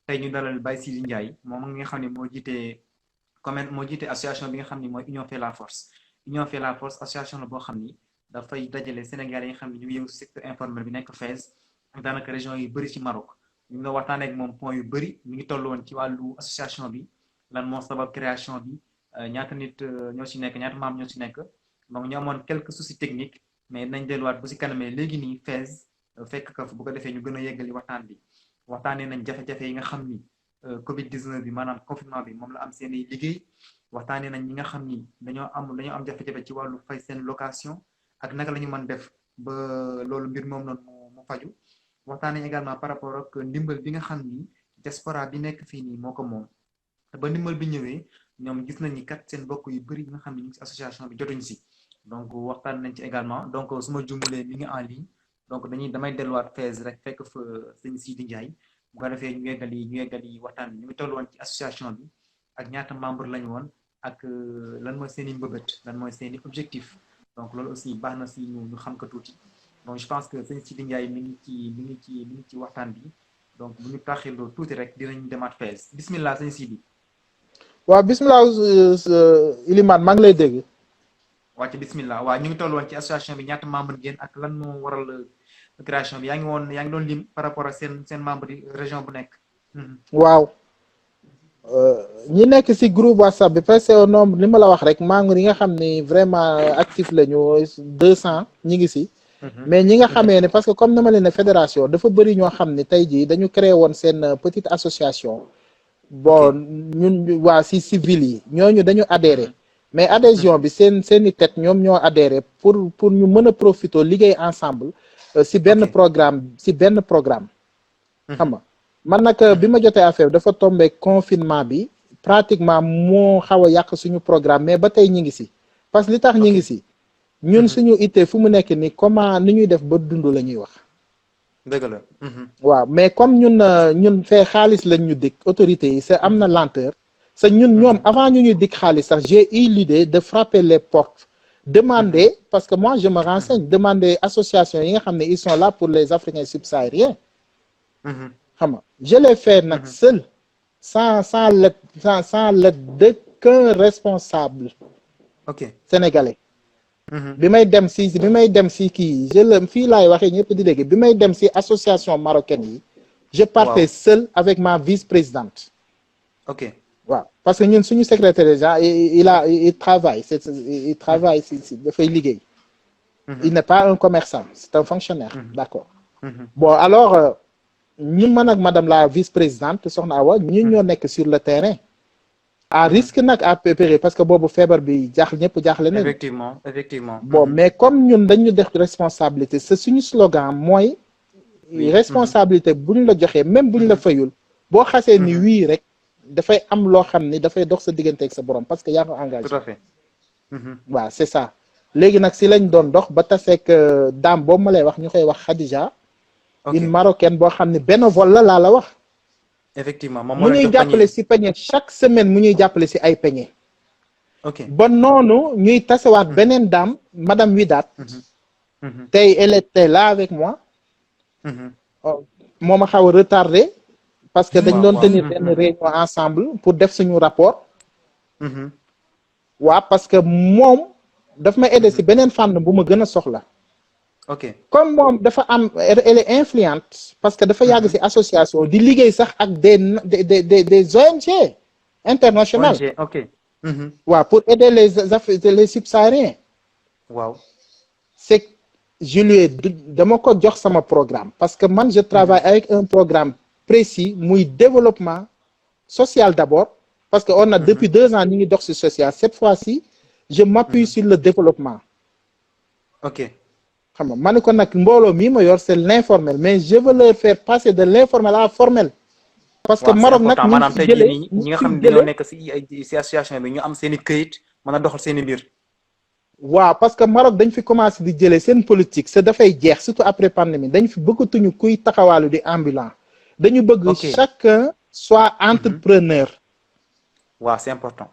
tey ñu dalal Baye Sidy Ndiaye moom nga xam ne moo jiite association bi nga xam ne mooy Union fait la force. Union fait la force association la boo xam ni dafay dajale Sénégalais yi nga xam ne ñu ngi yëngu si secteur informel bi nekk Fès ak daanaka région yu bëri ci Maroc ñu ngi la waxtaanee ak moom point yu bëri ñu ngi toll woon ci wàllu association bi lan moo sabab création bi ñaata nit ñoo ci nekk ñaata membre ñoo ci nekk. donc ñu amoon quelques soucis techniques mais nañ delluwaat bu si kanamee léegi nii Fès fekk ka bu ko defee ñu gën a yeggali waxtaan bi waxtaanee nañ jafe-jafe yi nga xam ni Covid 19 bi maanaam confinement bi moom la am seen i liggéey waxtaanee nañ ñi nga xam ni dañoo am jafe-jafe ci wàllu fay seen location ak naka la ñu mën def ba loolu mbir moom noonu mu faju waxtaanee également par rapport ak ndimbal bi nga xam ni diaspora bi nekk fii nii moo ko moom ba ndimbal bi ñëwee ñoom gis nañ ni kat seen mbokk yu bëri yi nga xam ne ñu ngi si association bi jotuñ si. donc waxtaan nañ ci également donc su ma jumbalee mi ngi en ligne donc damay delluwaat Fès rek fekk fa sëñ Sidy Ndiaye bu ko defee ñu yeggali waxtaan bi ñu ngi toll woon ci association bi ak ñaata membre lañu woon ak lan mooy seen i mbëbët lan mooy seen i objectif donc loolu aussi baax na si ñu xam ko tuuti donc je pense que sëñ Sidy Ndiaye mi ngi ci waxtaan bi donc bu ñu taxiloo tuuti rek dinañ demaat Fès bismillah sëñ Sidy. waaw bismillah Ilimane maa ngi lay dégg. waa ci bismillah waaw ñu ngi toll woon ci association bi ñaata membre ngeen ak lan moo waral création bi yaa ngi doon lim par rapport ak seen membre yi région bu nekk. waaw ñi nekk ci groupe WhatsApp bi parce que au nombre li ma la wax rek membre yi nga xam ni vraiment actif lañu 200 ñi ngi ci. mais ñi nga xamee ne parce que comme ni ma leen ne fédération dafa bëri ñoo xam ne tey jii dañu créé woon seen petite association. bon ñun waa ci civil yi ñooñu dañu adhéré. mais adhésion bi seeni tête ñoom ñoo adhéré pour ñu mën a profiter liggéey ensemble si benn programme xam nga man nag bi ma jotee affaire dafa tombé confinement bi pratiquement moo xaw a yàq suñu programme mais ba tey ñi ngi si parce que li tax ñi ngi si ñun suñu ittee fu mu nekk ni comment ni ñuy def ba dund la ñuy wax. dëgg la. waaw mais comme ñun fee xaalis lañ ñu dikk autorités yi c'est am na lenteur. c'est ñun ñoom avant ñu ñuy dikk xaalis sax j'ai eu l'idée de frapper les portes. Demander parce que moi je me renseigne demander association yi nga xam ne ils sont là pour les Africains subsahariens. xam nga je l'ai fait nag seul. sans l'aide d'aucun responsable. ok sénégalais. bi may dem si kii fii laay waxee ñëpp di dégg bi may dem si association marocaine yi. je partais seul avec ma vice-présidente. ok waaw parce que ñun suñu secrétaire déjà il travaille si dafay liggéey. il n'est pas un commerçant c'est un fonctionnaire. d'accord. bon alors ñun man ak madame la vice-présidente soxna Awa ñun ñoo nekk sur le terrain. à risque nag à péril parce que boobu feebar bi ñëpp jaaxle nañ. effectivement. bon mais comme ñun dañu def responsabilité c'est suñu slogan mooy. responsabilité bu ñu la joxee même bu ñu la fayul. boo xasee ni wii rek dafay am loo xam ni dafay dox sa diggante ak sa borom parce que yaa ko engagé. tout à fait. waaw c'est ça léegi nag si lañ doon dox ba taseeg dame boobu ma lay wax ñu koy wax Khadija. une marocaine boo xam ne bénévole la la wax. effectivement mu ñuy jàppale si peñe chaque semaine mu ñuy jàppale si ay peñe. ok ba noonu ñuy tasewaat beneen dame madame Widat. tey elle était là avec moi. moo ma xaw a retardé. parce que dañ doon tenir benn réunion ensemble pour def suñu rapport. waaw parce que moom daf ma aider si beneen fànn bu ma gën a soxla. ok comme moom dafa am elle est influente parce que dafa yàgg ci association di liggéey sax ak des ONG internationales. ONG ok. waaw pour aider les subsahariens. waaw. c'est je lui ai dama ko jox sama programme parce que man je travaille avec un programme précis muy développement social d'abord parce que on a depuis 2 ans ñu ngi dox ci social cette fois-ci je m'appuie sur le développement. ok. xam nga ma ne ko nag mbooloo mii ma yor c'est l'informel mais je veux leur faire passer de l'informel à formel. parce que Maroc nag maanaam tey jii ñi nga xam ne dañoo nekk ci association bi ñu am seen i këyit mën a doxal seen i mbir. waaw parce que Maroc dañ fi commencé di jëlee seen politique c'est dafay jeex surtout après pandémie dañ fi bëggatuñu kuy taxawaalu di ambulant. dañu bëgg chacun soit entrepreneur. waaw c'est important.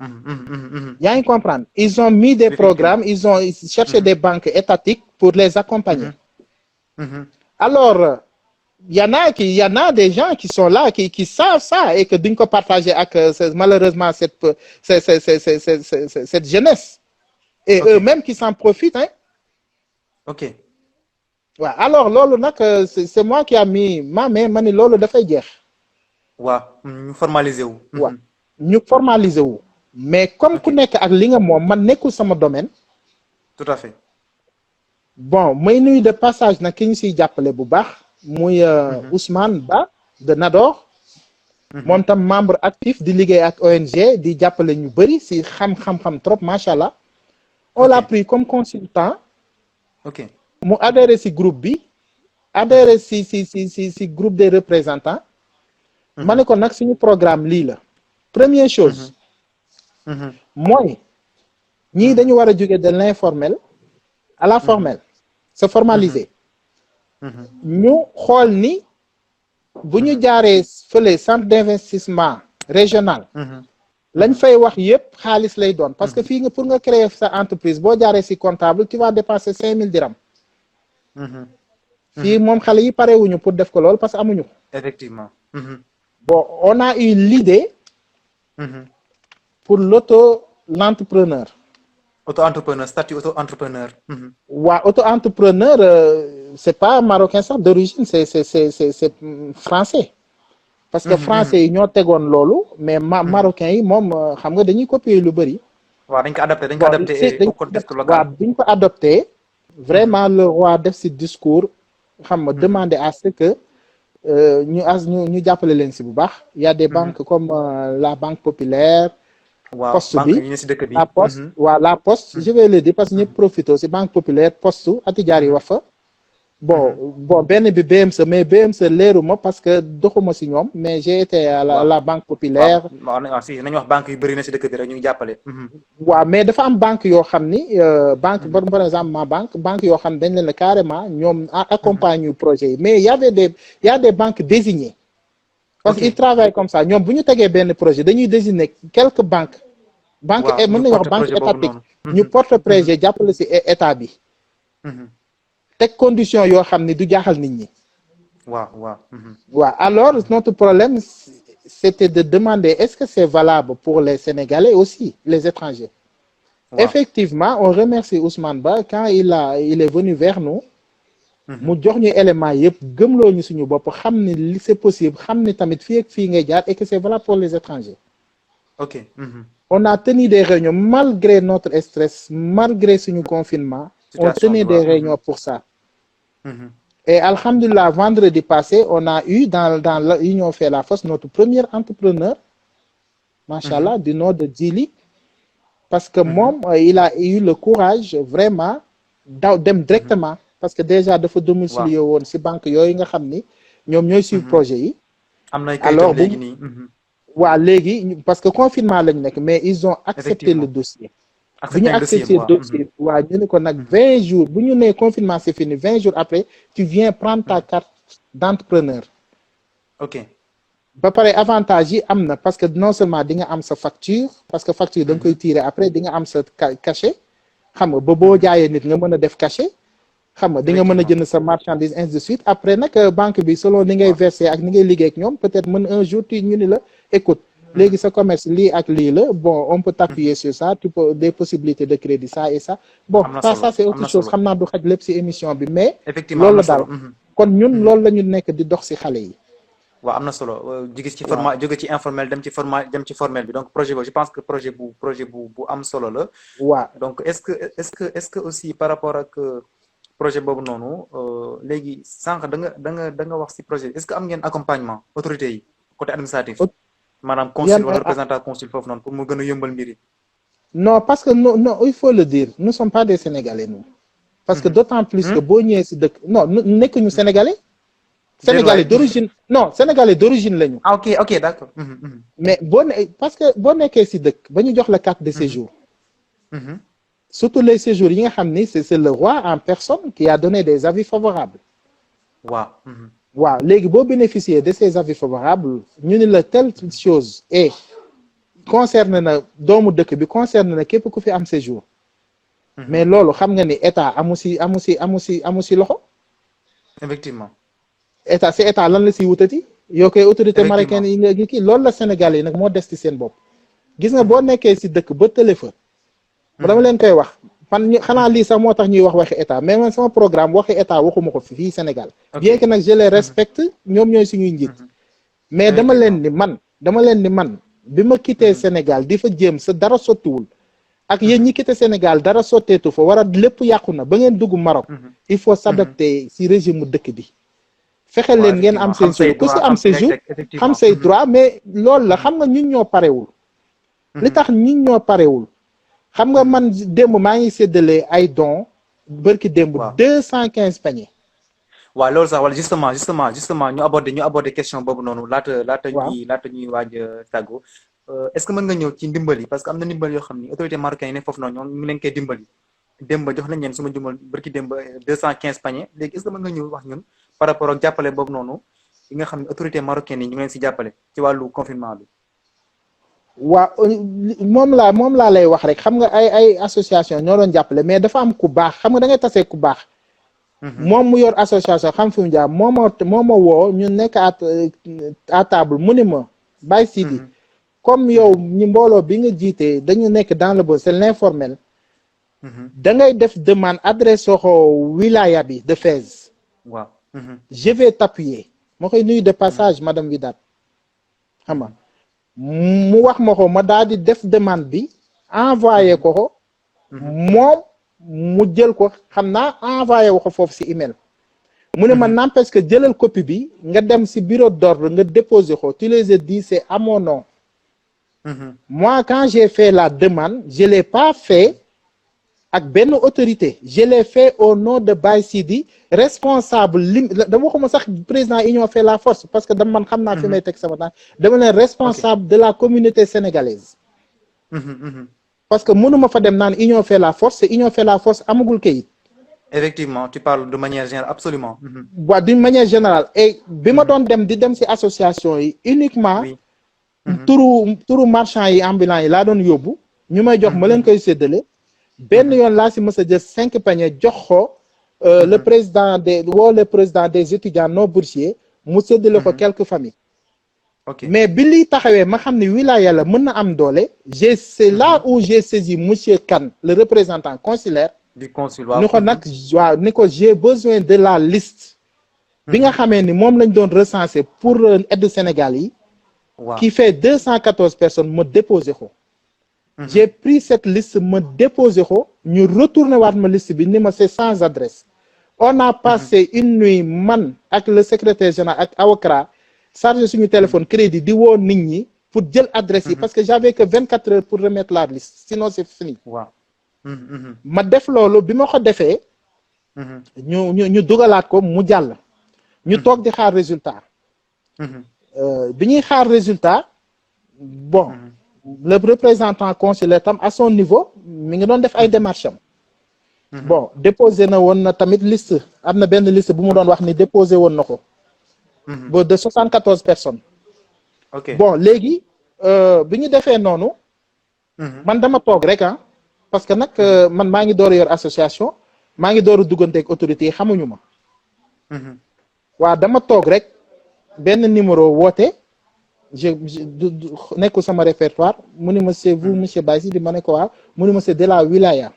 yaa ngi comprendre ils ont mis des programmes ils ont cherché des banques étatiques pour les accompagner. alors y en a des gens qui sont là qui savent ça et que duñ ko partager ak malheureusement cette jeunesse. et eux-mêmes qui s'en profitent hein. ok. waaw alors loolu nag c'est moi qui a mis ma main ma ni loolu dafay jeex. waaw ñu formaliser wu. waaw ñu formaliser wu. mais comme ku nekk ak li nga moom man nekkul sama domaine. tout à fait. bon may nuyu de passage nag ki ñu siy jàppale bu baax. muy Ousmane Ba de Nador. moom tam membre actif di liggéey ak ONG di jàppale ñu bëri si xam-xam trop macha allah. on l'a pris comme consultant. ok. mu adhéré ci groupe bi adhéré ci groupe des représentants. ma ne ko nag suñu programme lii la. première chose. mooy ñii dañu war a jóge de l'informel à la formelle. se formaliser. ñu xool ni bu ñu jaaree fële centre d'investissement régional. lañ fay wax yépp xaalis lay doon parce que fii nga pour nga créer sa entreprise boo jaaree ci comptable tu vas dépenser 5000 dirhams. fii moom xale yi parewuñu pour def ko lool parce que amuñu ko. effectivement. bon on a eu l'idée pour l'entrepreneur. auto-entrepreneur statut auto-entrepreneur. waa auto-entrepreneur c'est pas marocain sax d'origine c'est français. parce que français yi ñoo tegoon loolu mais marocains yi moom xam nga dañuy copier lu bari. waaw dañ ko adapté au contexte local. waaw biñ ko adopté. vraiment le roi def ci discours xam nga demander à ce que ñu jàppale leen ci bu baax. il y a des banques comme la banque populaire. poste bi la poste waaw la poste je vais le dire parce que ñëpp profité ci banque populaire poste Attijari Wafa. bon benn bi BMC mais BMC leeruma parce que doxuma si ñoom mais j'ai été à la banque populaire. waaw si nañu wax banque yu bëri na si dëkk bi rek ñu ngi jàppale. waaw mais dafa am banque yoo xam ni banque par exemple ma banque yoo xam ne dañ leen ne carrément ñoom accompagne projet yi mais y a des banques désignées. parce que ils travaillent comme ça ñoom bu ñu tegee benn projet dañuy désigner quelques banques. banque mën nañu wax banque étatique ñu porte projet jàppale si état bi. teg condition yoo xam ni du jaaxal nit ñi. waaw alors notre problème c'était de demander est-ce que c'est valable pour les Sénégalais aussi les étrangers. Effectivement on remercie Ousmane Ba quand il est venu vers nous. mu jox ñu éléments yëpp gëmloo ñu suñu bopp xam ni li c'est possible xam ni tamit fii ak fii ngay jaar et que c'est valable pour les étrangers. ok. On a tenu des réunions malgré notre stress malgré suñu confinement. On tenait des réunions pour ça. Et alhamdulillah vendredi passé on a eu dans l'Union fait la force notre premier entrepreneur machallah du nom de Djili parce que moom il a eu le courage vraiment daw dem directement parce que déjà dafa domicilié woon si banque yooyu nga xam ni ñoom ñooy suivre projet yi alors bu waaw léegi parce que confinement lañu nekk mais ils ont accepté le dossier bu ñu accepté le dossier waaw ñu ne ko nag 20 jours bu ñu nee confinement c'est fini 20 jours après tu viens prendre ta carte d'entrepreneur. ok ba pare avantage yi am na parce que non seulement di nga am sa facture parce que facture da nga koy tirer après di nga am sa cachet xam nga ba boo jaayee nit nga mën a def cachet xam nga di nga mën a jënd sa marchandise ainsi de suite après nag banque bi selon ni ngay verser ak ni ngay liggéey ak ñoom peut-être mën un jour tu ñu ni la écoute léegi sa commerce lii ak lii la bon on peut t'appuyer sur ça tu peux des possibilités de crédit ça et ça bon ça c'est autre chose xam naa du xaj lépp ci émission bi mais loolu la daal kon ñun loolu la ñu nekk di dox ci xale yi. waaw am na solo jóge ci jóge ci informel dem ci formel bi donc projet boobu je pense que projet bu am solo la. waaw donc est-ce que aussi par rapport ak projet boobu noonu léegi sànq da nga wax ci projet est-ce que am ngeen accompagnement autorités yi côté administratif. maanaam consul wala représentant consul foofu noonu pour mu gën a yombal mbir yi. non parce que non il faut le dire nous sommes pas des Sénégalais nous. parce que d'autant plus que boo ñëwee ci dëkk non nekk ñu Sénégalais. Sénégalais d'origine non Sénégalais d'origine lañu. ah ok d'accord. mais parce que boo nekkee ci dëkk ba ñu jox la carte de séjour. surtout les séjours yi nga xam ni c'est le roi en personne qui a donné des avis favorables. waaw léegi boo bénéficier de ces avis favorables ñu ni la telle chose et concerne na doomu dëkk bi concerne na képp ku fi am séjour. mais loolu xam nga ni état amu si loxo. effectivement. état lan la siy wutati. yoo koy autorité marocaine yi nga kii loolu la Sénégal yi nag moo des ci seen bopp. gis nga boo nekkee ci dëkk ba téléphone. dama leen koy wax. xanaa lii sax moo tax ñuy wax waxi état mais man sama programme waxi état waxuma ko fii Sénégal. bien que nag je les respecte ñoom ñooy suñuy njiit. mais dama leen ni man bi ma quitté Sénégal di fa jéem sa dara sottiwul. ak yéen ñi quitté Sénégal dara sotteetu fa war a lépp yàqu na ba ngeen dugg Maroc. il faut s'adapter ci régime mu dëkk bi. fexe leen ngeen am seen séjour ku ci am séjour xam say droit mais loolu la xam nga ñun ñoo parewul. li tax ñun ñoo parewul. xam nga man démb maa ngi séddale ay dons bërki démb 215 paniers. waaw loolu sax wala justement ñu aborder question boobu noonu laata ñuy waaj tàggu est-ce que mën nga ñëw ci ndimbal yi parce que am na ndimbal yoo xam ni autorité marocaine yi ne foofu noonu ñoom ñu ngi leen koy dimbali démb jox nañ leen suma jumal bërki démb 215 paniers léegi est-ce que mën nga ñëw wax ñun par rapport ak jàppale boobu noonu yi nga xam ne autorité marocaine yi ñu ngi leen si jàppale ci wàllu confinement bi. waaw moom laa lay wax rek xam nga ay association ñoo doon jàppale mais dafa am ku baax xam nga da ngay tasee ku baax. moom mu yor association xam fi mu jaar moo ma woo ñu nekk à table mu ni ma Baye Sidi comme yow ñi mbooloo bi nga jiitee dañu nekk dans le besoin c'est l'informel. da ngay def demande adresse ko wilaya bi de Fès. waaw. je vais t'appuyer ma koy nuyu de passage madame Widat xam nga mu wax ma ko ma daal di def demande bi envoyé ko moom mu jël ko xam naa envoyé ko foofu ci email mu ne ma n'empêche que jëlal copie bi nga dem ci bureau d'ordre nga déposer ko tu les as dit c'est à mon nom. Moi quand j'ai fait la demande je l'ai pas fait ak benn autorité je l'ai fait au nom de Baye Sidi responsable dama waxuma sax président union fait la force parce que dama man xam naa fi may teg sama temps dama leen responsable de la communauté sénégalaise parce que mënuma fa dem naan union fait la force te union fait la force amagul kayit. Effectivement, tu parles de manière générale, absolument. waaw d'une manière générale et bi ma doon dem di dem ci association yi uniquement turu marchand yi ambulant yi laa doon yóbbu ñu may jox ma leen koy séddale benn yoon laa ci mës a jël 5 paniers jox ko le président des étudiants non boursiers mu séddale ko quelques familles. mais bi liy taxawee ma xam ne wilaya la mën na am doole c'est là où j'ai saisi monsieur Kane le représentant consulaire du consulat ni ko nag waaw ni ko j'ai besoin de la liste bi nga xamee ni moom lañ doon recenser pour aide Sénégal yi qui fait 214 personnes ma déposé ko j'ai pris cette liste ma déposé ko ñu retourné waat ma liste bi ni ma c'est sans adresse on a passé une nuit man ak le secrétaire général ak avocat chargé suñu téléphone crédit di woo nit ñi pour jël adresse yi parce que j'avais que 24 heures pour remettre la liste sinon c'est fini ma def loolu bi ma ko defee ñu dugalaat ko mu jàll ñu toog di xaar résultat bi ñuy xaar résultat bon le représentant consulaire tam à son niveau mi ngi doon def ay démarches am bon déposé na woon na tamit liste am na benn liste bu mu doon wax ni déposé woon na ko ba de 74 personnes bon léegi bi ñu defee noonu man dama toog rek parce que nag man maa ngi door a yor association maa ngi door a dugganteeg autorités yi xamuñu ma waaw dama toog rek benn numéro woote je nekkul sama répertoire mu ni ma c'est vous monsieur Baye Sidi ma ne ko waaw mu ni ma c'est de la wilaya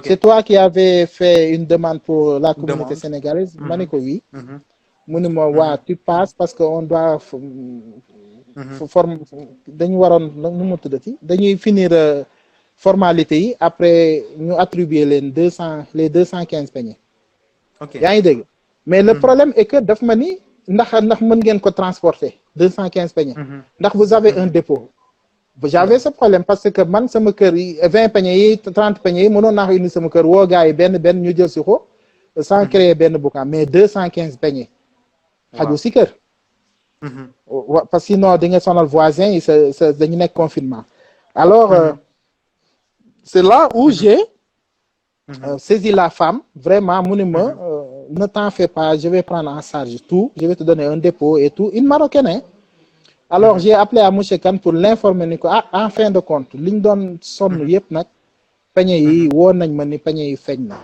c'est toi qui avais fait une demande pour la communauté sénégalaise ma ne ko oui mu ni ma waa tu passes parce que on doit dañu waroon nu mu tuddati dañuy finir formalité yi après ñu attribuer leen les 215 paniers yaa ngi dégg mais le problème est que daf ma ni ndax mën ngeen ko transporter 215 paniers ndax vous avez un dépôt j'avais ce problème parce que man sama kër yi 20 paniers yi 30 paniers yi mënoon naa ko indi sama kër woo gars yi benn ñu jël si ko sans créer benn boucan mais 215 paniers xaju si kër parce que sinon di nga sonal voisins yi sa dañu nekk confinement alors c'est là où j'ai saisi la femme vraiment mu ni ma ne t'en fais pas je vais prendre en charge tout je vais te donner un dépôt et tout une Marocaine alors j'ai appelé à monsieur Kane pour l'informer ni ko en fin de compte liñ doon sonn yëpp nag pañe yi woon nañ ma ni pañe yi feeñ na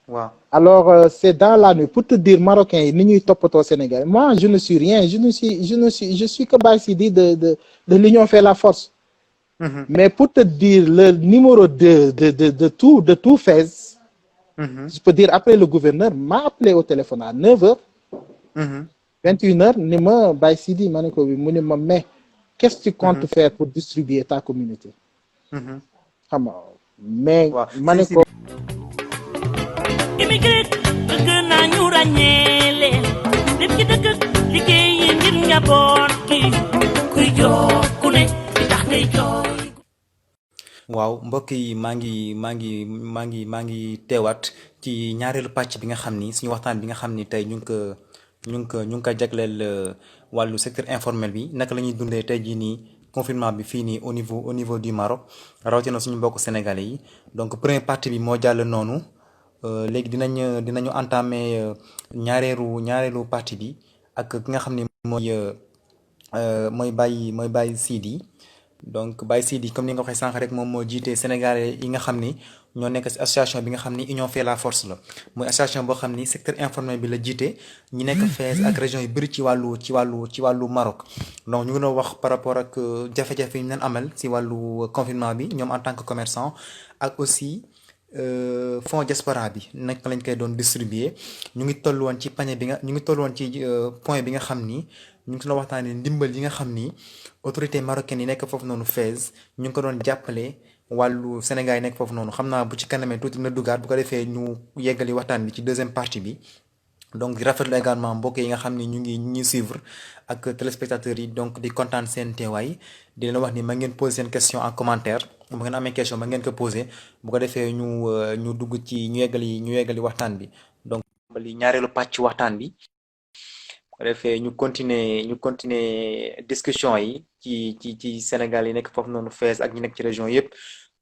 waaw alors c'est dans la nuit pour te dire marocain yi ni ñuy toppatoo Sénégal moi je ne suis rien je suis que Baye Sidi de l'union fait la force. Mais pour te dire le numéro de tout Fès, je peux dire après le gouverneur m'a appelé au téléphone à 9h, 21h, ni ma Baye Sidi ma ne ko bi mu ne ma mais qu'est-ce que tu comptes faire pour distribuer ta communauté? Xam nga mais ma ne ko immigré bëgg naa ñu ràññee leen lépp ci dëkk liggéey yi ngir njaboot gi kuy jox ku ne di tax ngay jooy. waaw mbokk yi maa ngi teewaat ci ñaareelu pàcc bi nga xam ni suñu waxtaan bi nga xam ni tey ñu ngi ko jagleel wàllu secteur informel bi naka la ñuy dundee tey jii nii confinement bi fii nii au niveau du Maroc rawatina suñu mbokk sénégalais yi donc première partie bi moo jàll noonu. léegi dinañu entamer ñaareelu partie bi ak ki nga xam ne mooy Baye Sidi donc Baye Sidi comme ni nga waxee sànq rek moom moo jiite sénégalais yi nga xam ni ñoo nekk ci association bi nga xam ni union fait la force la mooy association boo xam ni secteur informel bi la jiite ñi nekk Fès ak région yu bëri ci wàllu Maroc donc ñu ngi doon wax par rapport ak jafe-jafe yi ñu leen amal ci wàllu confinement bi ñoom en tant que commerçant ak aussi fonds diaspora bi naka lañ koy doon distribuer ñu ngi toll woon ci point bi nga xam ni ñu ngi doon waxtaanee ndimbal yi nga xam ni autorité marocaine yi nekk foofu noonu Fès ñu ngi ko doon jàppale wàllu Sénégal yi nekk foofu noonu xam naa bu ci kanamee tuuti na dugaat bu ko defee ñu yeggali waxtaan bi ci deuxième partie bi donc di rafetlu également mbokk yi nga xam ni ñu ngi suivre ak téléspectateurs yi donc di kontaan seen teewaay di leen wax ni ma ngeen poser seen question en commentaire bu ngeen amee question ma ngeen ko poser bu ko defee ñu dugg ci ñu yeggali waxtaan bi donc li ñaareelu pàcc waxtaan bi bu ko defee ñu continuer discussion yi ci Sénégal yi nekk foofu noonu Fès ak ñi nekk ci région yépp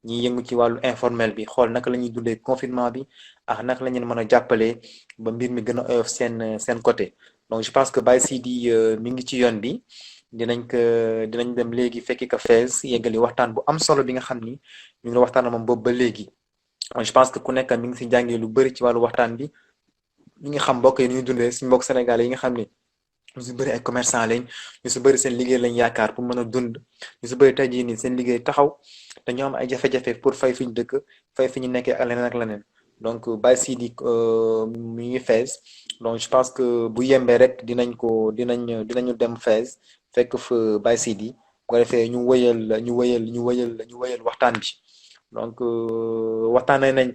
ñi yëngu ci wàllu informel bi xool naka la ñuy dundee confinement bi ak naka la ñu mën a jàppalee ba mbir mi gën a oyof seen côté donc je pense que Baye Sidi mi ngi ci yoon bi dinañ dem léegi fekki ka Fès yeggali waxtaan bu am solo bi nga xam ni ñu ngi waxtaan moom boobu ba léegi je pense que ku nekk mi ngi si jàngee lu bëri ci wàllu waxtaan bi ñu ngi xam mbokk yi ni ñuy dundee suñu mbokk sénégalais yi nga xam ni ñu si bëri ay commerçant lañ ñu si bëri seen liggéey lañ yaakaar pour mën a dund ñu si bëri tey jii nii seen liggéey taxaw dañoo am ay jafe-jafe pour fay fi ñu dëkk fay fi ñu nekkee ak leneen ak leneen donc Baye Sidi mi ngi Fès donc je pense que bu yembee rek dinañu dem Fès fekk fa Baye Sidi bu ko defee ñu wëyal waxtaan bi donc waxtaanee nañ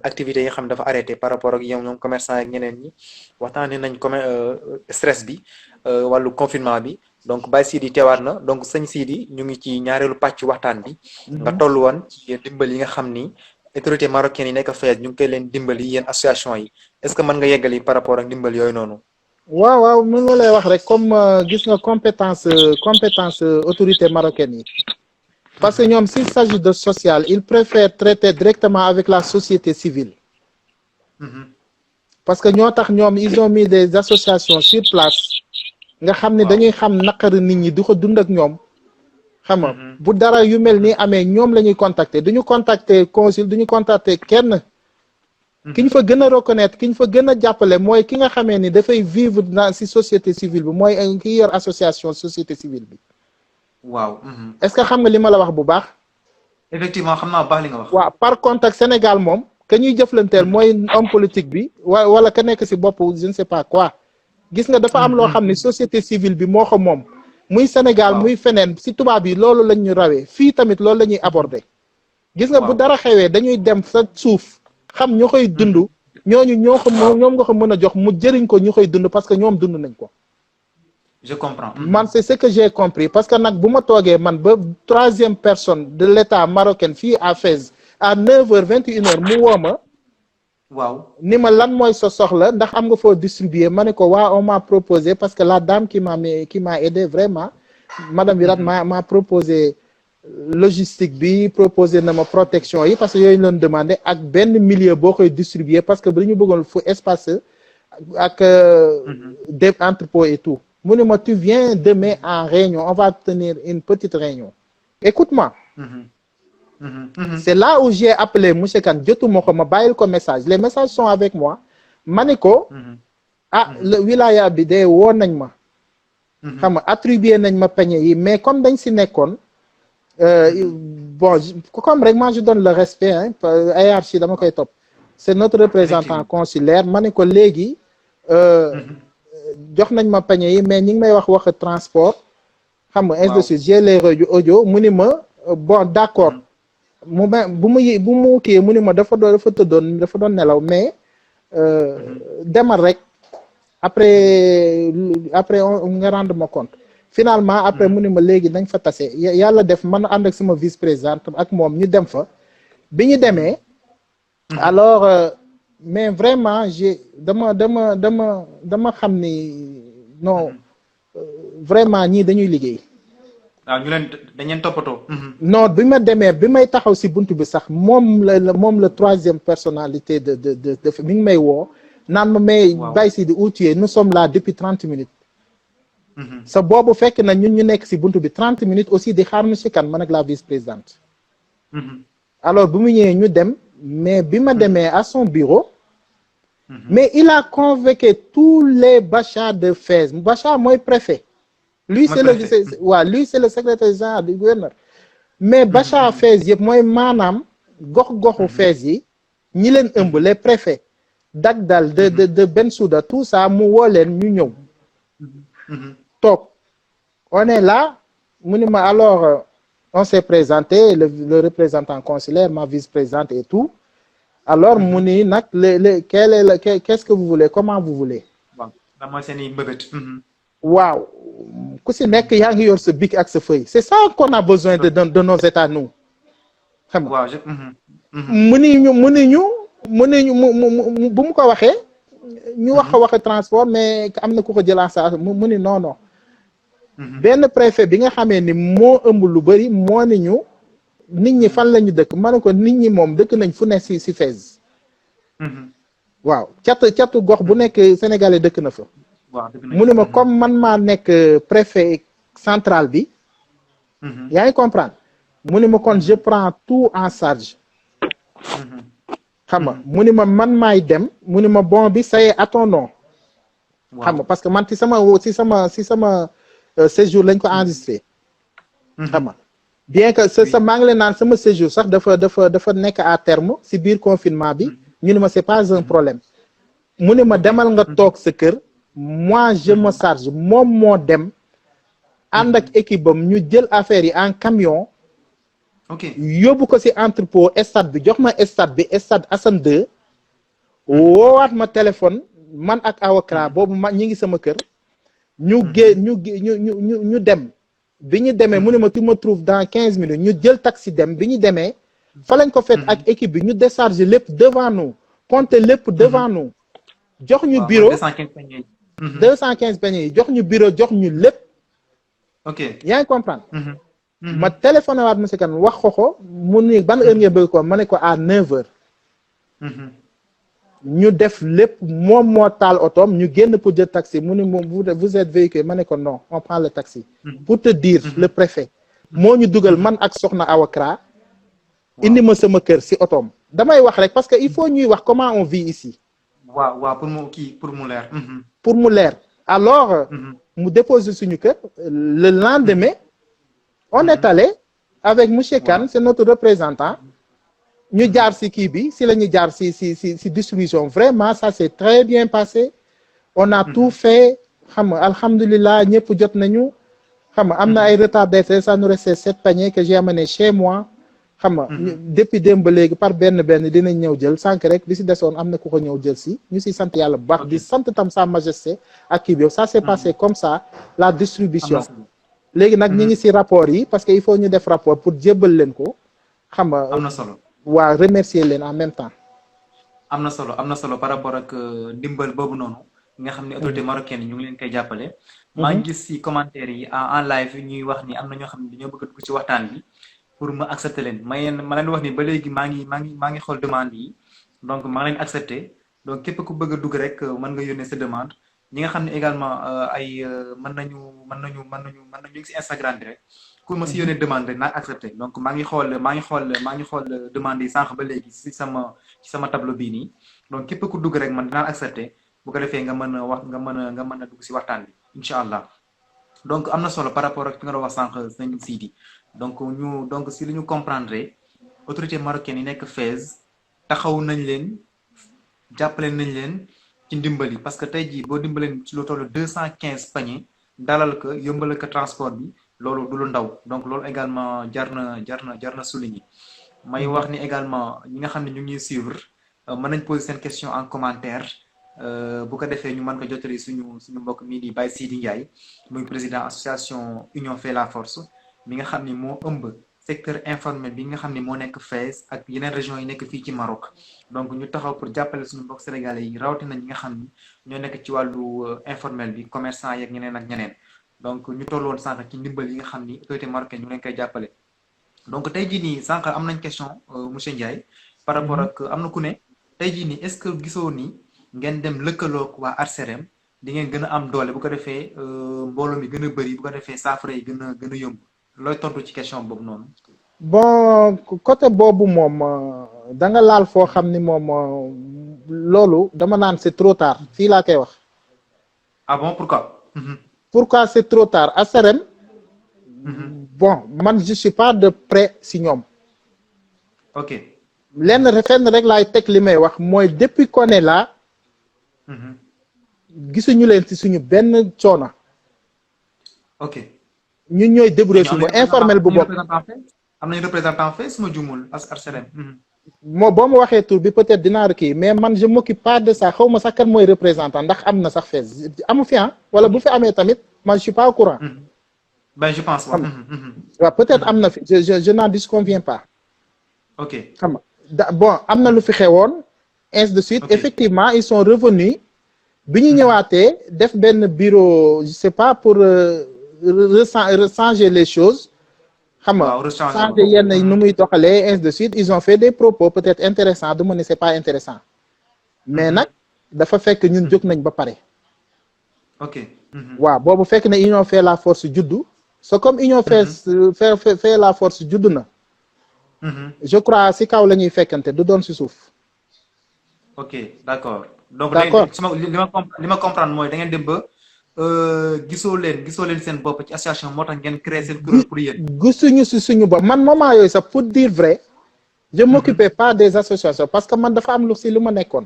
activités yi nga xam dafa arrêté par rapport ak ñoom commerçant ak ñeneen ñi waxtaanee nañ stress bi wàllu confinement bi donc Baye Sidi teewaat na donc sëñ Sidi ñu ngi ci ñaareelu pàcc waxtaan bi nga toll woon ci dimbal yi nga xam ni autorité marocaine yi nekk Fès ñu ngi koy leen dimbali yéen association yi est-ce que mën nga yeggali par rapport ak dimbal yooyu noonu waaw mën nga lay wax rek comme gis nga compétence autorité marocaine yi parce que ñoom s'il s'agit de social ils préfèrent traiter directement avec la société civile parce que ñoo tax ñoom ils ont mis des associations sur place nga xam ne dañuy xam naqari nit ñi di ko dund ak ñoom xam nga bu dara yu mel ni amee ñoom la ñuy contacter duñu contacter consul duñu contacter kenn ki ñu fa gën a reconnaître ki ñu fa gën a jàppale mooy ki nga xamee ni dafay vivre dans si société civile bi mooy ki yor association société civile bi waaw est-ce que xam nga li ma la wax bu baax effectivement xam naa bu baax li nga wax waaw par contre ak Sénégal moom ka ñuy jëflanteel mooy homme politique bi wala ka nekk si bopp je ne sais pas quoi gis nga dafa am loo xam ne société civile bi moo ko moom muy Sénégal muy feneen si tubaab yi loolu lañ ñu rawee fii tamit loolu la ñuy aborder gis nga bu dara xewee dañuy dem sa suuf xam ñoo koy dund ñooñu ñoom nga ko mën a jox mu jëriñ ko ñu koy dund parce que ñoom dund nañ ko je comprends man c'est ce que j'ai compris parce que nag bu ma toogee man ba troisième personne de l'état marocain fii à Fès à 9h 21h mu woo ma waaw ni ma lan mooy sa soxla ndax am nga foo distribuer ma ne ko on m'a proposé parce que la dame qui m'a aidé vraiment madame Virat m'a proposé logistique bi proposé na ma protection yi parce que yooyu leen demandé ak benn milieu boo koy distribuer parce que dañu bëggoon fu espace ak des entrepôts et tout mu ne ma tu viens demain en réunion on va tenir une petite réunion écoute-moi c'est là où j'ai appelé monsieur Kane jotuma ko ma bàyyil ko message les messages sont avec moi ma ne ko le wilaya bi de woon nañ ma xam nga attribué nañ ma peñe yi mais comme dañ si nekkoon bon comme vraiment je donne le respect hiérarchie dama koy topp c'est notre représentant consulaire ma ne ko léegi jox nañ ma peñe yi mais ñi ngi may wax transport xam nga ainsi de suite j'ai les audio mu ni ma bon d'accord bu mu kii mu ni ma dafa doon nelaw mais demal rek après on nga rendre ma compte finalement après mu ni ma léegi nañ fa tase yàlla def man ànd ak sama vice présidente ak moom ñu dem fa bi ñu demee alors mais vraiment dama xam ni non vraiment ñii dañuy liggéey waaw ñu leen dañ leen toppatoo. non bi ma demee bi may taxaw si buntu bi sax moom la troisième personnalité de mi ngi may woo naan ma mais Baye Sidi où tu es nous sommes là depuis 30 minutes sa boobu fekk na ñun ñu nekk si buntu bi 30 minutes aussi di xaar monsieur Kane man ak la vice-présidente alors bu mu ñëwee ñu dem mais bi ma demee à son bureau mais il a convoqué tous les bachas de Fès bacha mooy préfet lui c'est le secrétaire général du gouverneur mais bacha Fès yëpp mooy maanaam gox-goxu Fès yi ñi leen ëmb les préfets Dagdal de Bensouda tout ça mu woo leen ñu ñëw toog on est là mu ni ma alors on s'est présenté le représentant consulaire ma vice-présidente et tout alors mu ni nag qu'est-ce que vous voulez, comment vous voulez. waaw da mooy seen i mbëbët. waaw ku si nekk yaa ngi yor sa bic ak sa feuille. C'est ça qu'on a besoin de nos états nous. xam nga waaw mu ni ñu bu mu ko waxee. ñu wax transport mais am na ku ko jël en charge mu ni non. benn préfet bi nga xamee ni moo ëmb lu bari moo ni ñu nit ñi fan la ñu dëkk ma ne ko nit ñi moom dëkk nañ fu ne si Fès. waaw catu gox bu nekk sénégalais dëkk na fa. mu ne ma comme man maa nekk préfet central bi. yaa ngi comprendre mu ne ma kon je prends tout en charge. xam nga mu ni ma man maay dem mu ni ma bon bi ça y est à ton nom. xam nga parce que man si sama séjour lañ ko enregistré. xam nga bien que sa maa ngi leen naan sama séjour sax dafa nekk à terme si biir confinement bi ñu ne ma c'est pas un problème. mu ni ma demal nga toog sa kër moi je me charge moom moo dem ànd ak équipe am ñu jël affaire yi en camion. ok yóbbu ko si entrepôt stade bi jox ma stade bi stade Assane 2 woowaat ma téléphone man ak avocat boobu ñi ngi sama kër ñu dem bi ñu demee mu ne ma tu me trouves dans 15 minutes ñu jël taxi dem bi ñu demee fa lañ ko fet ak équipe bi ñu décharger lépp devant nous compter lépp devant nous jox ñu bureau 215 peñe yi jox ñu bureau jox ñu lépp. ok yaa ngi comprendre. ma téléphoné waat monsieur Kane wax ko mu ni ban heure ngeen bëgg ko ma ne ko à 9h. ñu def lépp moom moo taal otoom ñu génn pour jël taxi mu ni moom vous êtes véhiculé ma ne ko non on prend le taxi. pour te dire le préfet. moo ñu dugal man ak soxna Awakra. indi ma sama kër si otoom. damay wax rek parce que il faut ñuy wax comment on vit ici. waaw pour mu leer. pour mu leer alors. mu déposé suñu kër le lendemain. on est allé avec monsieur Kane c'est notre représentant ñu jaar ci kii bi ci la ñu jaar ci distribution vraiment ça s'est très bien passé on a tout fait xam nga alhamdulilah ñëpp jot nañu xam nga am na ay retardataires ça nous restait 7 paniers que j'ai amené chez moi xam nga depuis démb ba léegi par benn dinañ ñëw jël sànq rek bi ci desoon am na ku ko ñëw jël ci ñu ci sant yàlla bu baax di sant tam sa majesté ak kii bi ça s'est passé comme ça la distribution léegi nag ñi ngi ci rapport yi parce que il faut ñu def rapport pour jébbal leen ko xam nga am na solo waa remercier leen en même temps am na solo par rapport ak ndimbal boobu noonu nga xam ne autorité marocaine yi ñu ngi leen koy jàppale maa ngi gis ci commentaire yi en live ñuy wax ni am na ñoo xam ne dañoo bëgg a dugg ci waxtaan bi pour ma accepter leen ma leen wax ni ba léegi maa ngi xool demande yi donc maa ngi leen accepter donc képp ku bëgg a dugg rek mën nga yónnee sa demande ñi nga xam ne également ay mën nañu ngi ci Instagram bi rek ku ma ci yónnee demande rek naa accepté donc maa ngi xool demande yi sànq ba léegi ci sama tableau bii nii donc képp ku dugg rek man dinaa accepté bu ko defee nga mën a wax nga mën a dugg ci waxtaan bi incha allah donc am na solo par rapport ak fi nga doon wax sànq sëñ Sidi donc si li ñu comprendre autorité marocaine yi nekk Fès taxaw nañ leen jàppale nañ leen ci ndimbali parce que tey jii boo dimbaleen ci lu toll 215 paniers dalal ko yombal ko transport bi loolu du lu ndaw donc loolu également jar na souligner may wax ni également ñi nga xam ne ñu ngi suivre mën nañ poser seen question en commentaire bu ko defee ñu mën ko jotali suñu mbokk mii di Baye Sidi Ndiaye muy président association Union fait la force mi nga xam ni moo ëmb secteur informel bi nga xam ne moo nekk Fès ak yeneen régions yi nekk fii ci Maroc donc ñu taxaw pour jàppale suñu mbokk sénégalais yi rawatina ñi nga xam ni ñoo nekk ci wàllu informel bi commerçant yeeg ñeneen ak ñeneen donc ñu toll woon sànq ci ndimbal yi nga xam ni autorité marocaine ñu leen koy jàppale donc tey jii nii sànq am nañ question monsieur Ndiaye par rapport ak am na ku ne tey jii nii est-ce que gisoo ni ngeen dem lëkkaloog waa ARCEREM di ngeen gën a am doole bu ko defee mbooloo mi gën a bëri bu ko defee saafara yi gën a yomb looy tontu ci question boobu noonu. bon côté boobu moom da nga laal foo xam ni moom loolu dama naan c'est trop tard fii laa koy wax. ah bon pourquoi. pourquoi c'est trop tard ARCEREM. bon man je suis pas de près si ñoom. ok fenn rek laay teg li may wax mooy depuis qu'on est là. gisuñu leen ci suñu benn coono. ok. ñun ñooy débrouiller suñu informel bu bopp. am nañu représentant Fès suma jumul ARCEREM. moo boo ma waxee tur bi peut-être dinaa kii mais man je m'occupe pas de ça xaw ma sax kan mooy représentant ndax am na sax Fès amu fi wala bu fi amee tamit man je suis pas au courant. Ben je pense waaw. waaw peut-être am na fi je n'en disconviens pas. ok xam nga bon am na lu fi xewoon ainsi de suite. effectivement ils sont revenus bi ñu ñëwaatee def benn bureau je sais pas pour changer les choses. xam nga changer yenn nu muy doxalee ainsi de suite ils ont fait des propos peut-être intéressants du ma ne c'est pas intéressant mais nag dafa fekk ñun jóg nañ ba pare. ok. waaw boobu fekk na union fait la force juddu c'est comme union fait la force juddu na. je crois si kaw la ñuy fekkante du doon si suuf. ok d'accord. donc d'accord li ma comprendre mooy da ngeen dem ba gisoo leen seen bopp ci association moo tax ngeen créer seen kuréel pour yéen. gisuñu si suñu bopp man moment yooyu sax pour dire vrai. je m'occupais pas des associations parce que man dafa am lu si lu ma nekkoon.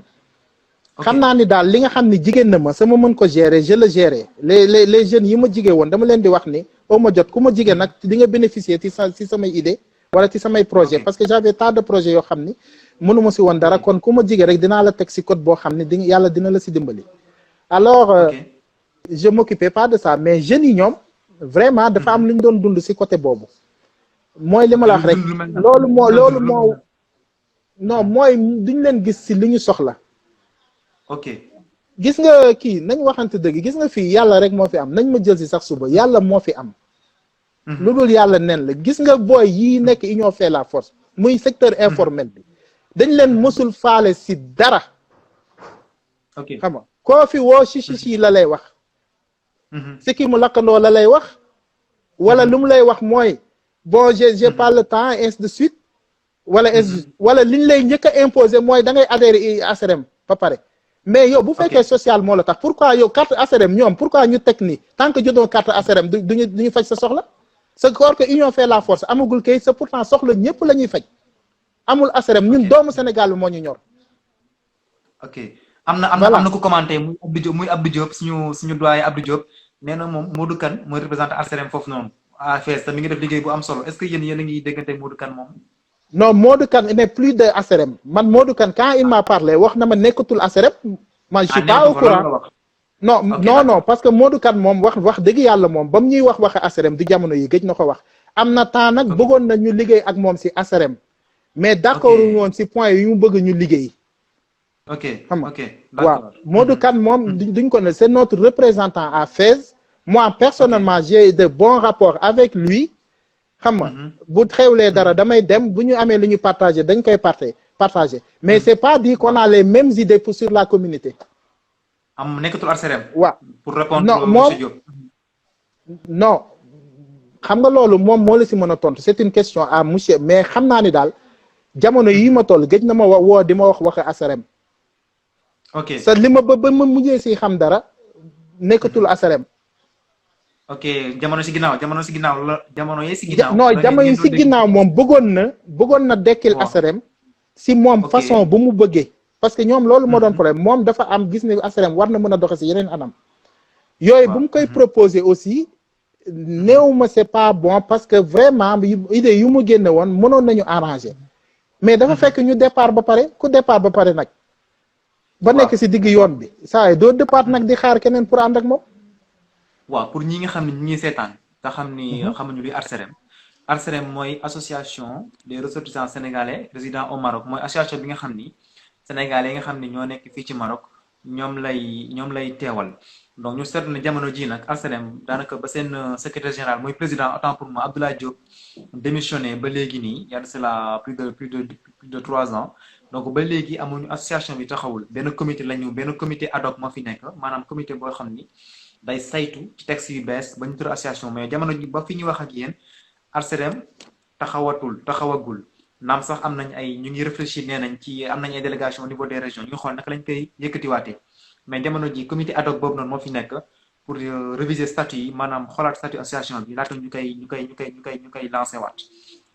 xam naa ni daal li nga xam ni jigéen na ma sama mën ko gérer je le gérer les jeunes yi ma jigee woon dama leen di wax ni au ma jot ku ma jigéen nag di nga bénéficier ci samay idée wala ci samay projet parce que j'avais tas de projets yoo xam ni mënuma si woon dara kon ku ma jigee rek dinaa la teg si code boo xam ni di yàlla dina la si dimbali. alors je m'occupais pas de ça mais jeunes yi ñoom vraiment dafa am lu ñu doon dund si côté boobu. mooy li ma la wax rek loolu moo non mooy duñ leen gis si li ñu soxla. ok gis nga kii nañ waxante dëgg gis nga fii yàlla rek moo fi am nañ ma jël si sax suba yàlla moo fi am. lu dul yàlla nen la gis nga booy yii nekk union fait la force muy secteur informel bi dañ leen mësul faale si dara. ok xam nga koo fi woo si la lay wax. si ki mu lakkandoo la lay wax. wala lu mu lay wax mooy bon j'ai pas le temps ainsi de suite. wala liñ lay njëkk a imposer mooy da ngay adhérer ASRM ba pare. mais yow bu fekkee social moo la tax pourquoi yow carte ASRM ñoom pourquoi ñu teg ni tant que jotoo carte ASRM duñu faj sa soxla c'est que union fait la force amagul kayit c'est pourtant soxla ñëpp la ñuy faj amul ASRM ñun doomu Sénégal bi moo ñu ñor. ok am na ku commenté muy Abdou Diop suñu doyen Abdou Diop nee na moom Modou Kane mooy représenté ASRM foofu noonu à Fès te mi ngi def liggéey bu am solo est-ce que yéen a ngi déggante Modou Kane moom. non Modou Kane n'est plus de ASRM man Modou Kane quand il m'a parlé wax na ma nekkatul ASRM man je suis pas au courant non parce que Modou Kane moom wax dëgg yàlla moom ba mu ñuy wax waxe ASRM di jamono yi gëj na ko wax am na temps nag bëggoon na ñu liggéey ak moom si ASRM mais d'accord woon si point yu mu bëgg ñu liggéey. ok xam nga ok waaw Modou Kane moom duñ ko ne c'est notre représentant à Fès moi personnellement j'ai de bons rapports avec lui. xam nga bu xewlee dara damay dem bu ñu amee lu ñu partager dañ koy partager mais c'est pas dit qu'on a les mêmes idées pour sur la communauté. am nekkatul ASRM. waaw pour répondre non moom non xam nga loolu moom moo la si mën a tontu c'est une question à monsieur mais xam naa ni daal jamono yi ma toll gëj na ma woo di ma wax ASRM. ok sa li ma ba ma mujjee si xam dara nekkatul ASRM. ok jamono si ginnaaw non jamono yi si ginnaaw moom bëggoon na dekkil ASRM si moom façon bu mu bëggee parce que ñoom loolu moo doon problème moom dafa am gis ne ASRM war na mën a doxe si yeneen anam yooyu bu mu koy proposer aussi néew ma c'est pas bon parce que vraiment idée yu mu génne woon mënoon nañu arranger mais dafa fekk ñu départ ba pare ku départ ba pare nag ba nekk si digg yoon bi saa yi doo départ nag di xaar keneen pour ànd ak moom. waaw pour ñi nga xam ne ñi ngi seetaan te xam ni xamuñu luy ARSEREM mooy association des ressortissants sénégalais résidant au Maroc mooy association bi nga xam ni sénégalais yi nga xam ni ñoo nekk fii ci Maroc ñoom lay teewal donc ñu seetlu ne jamono ji nag ARSEREM daanaka ba seen secrétaire général mooy président autant pour moi Abdoulaye Diop démissionné ba léegi nii y a de cela plus de 3 ans donc ba léegi amuñu association bi taxawul benn comité ad hoc moo fi nekk maanaam comité boo xam ni day saytu ci texte yu bees ba ñu tur association mais jamono ji ba fi ñuy wax ak yéen ARSEREM taxawagul naam sax am nañ ñu ngi réfléchir nee nañ ci am nañ ay délégation au niveau des régions ñu ngi xool naka lañ koy yëkkatiwaatee mais jamono ji comité ad hoc boobu noonu moo fi nekk pour réviser statut yi maanaam xoolaat statut association bi laata ñu koy lancé waat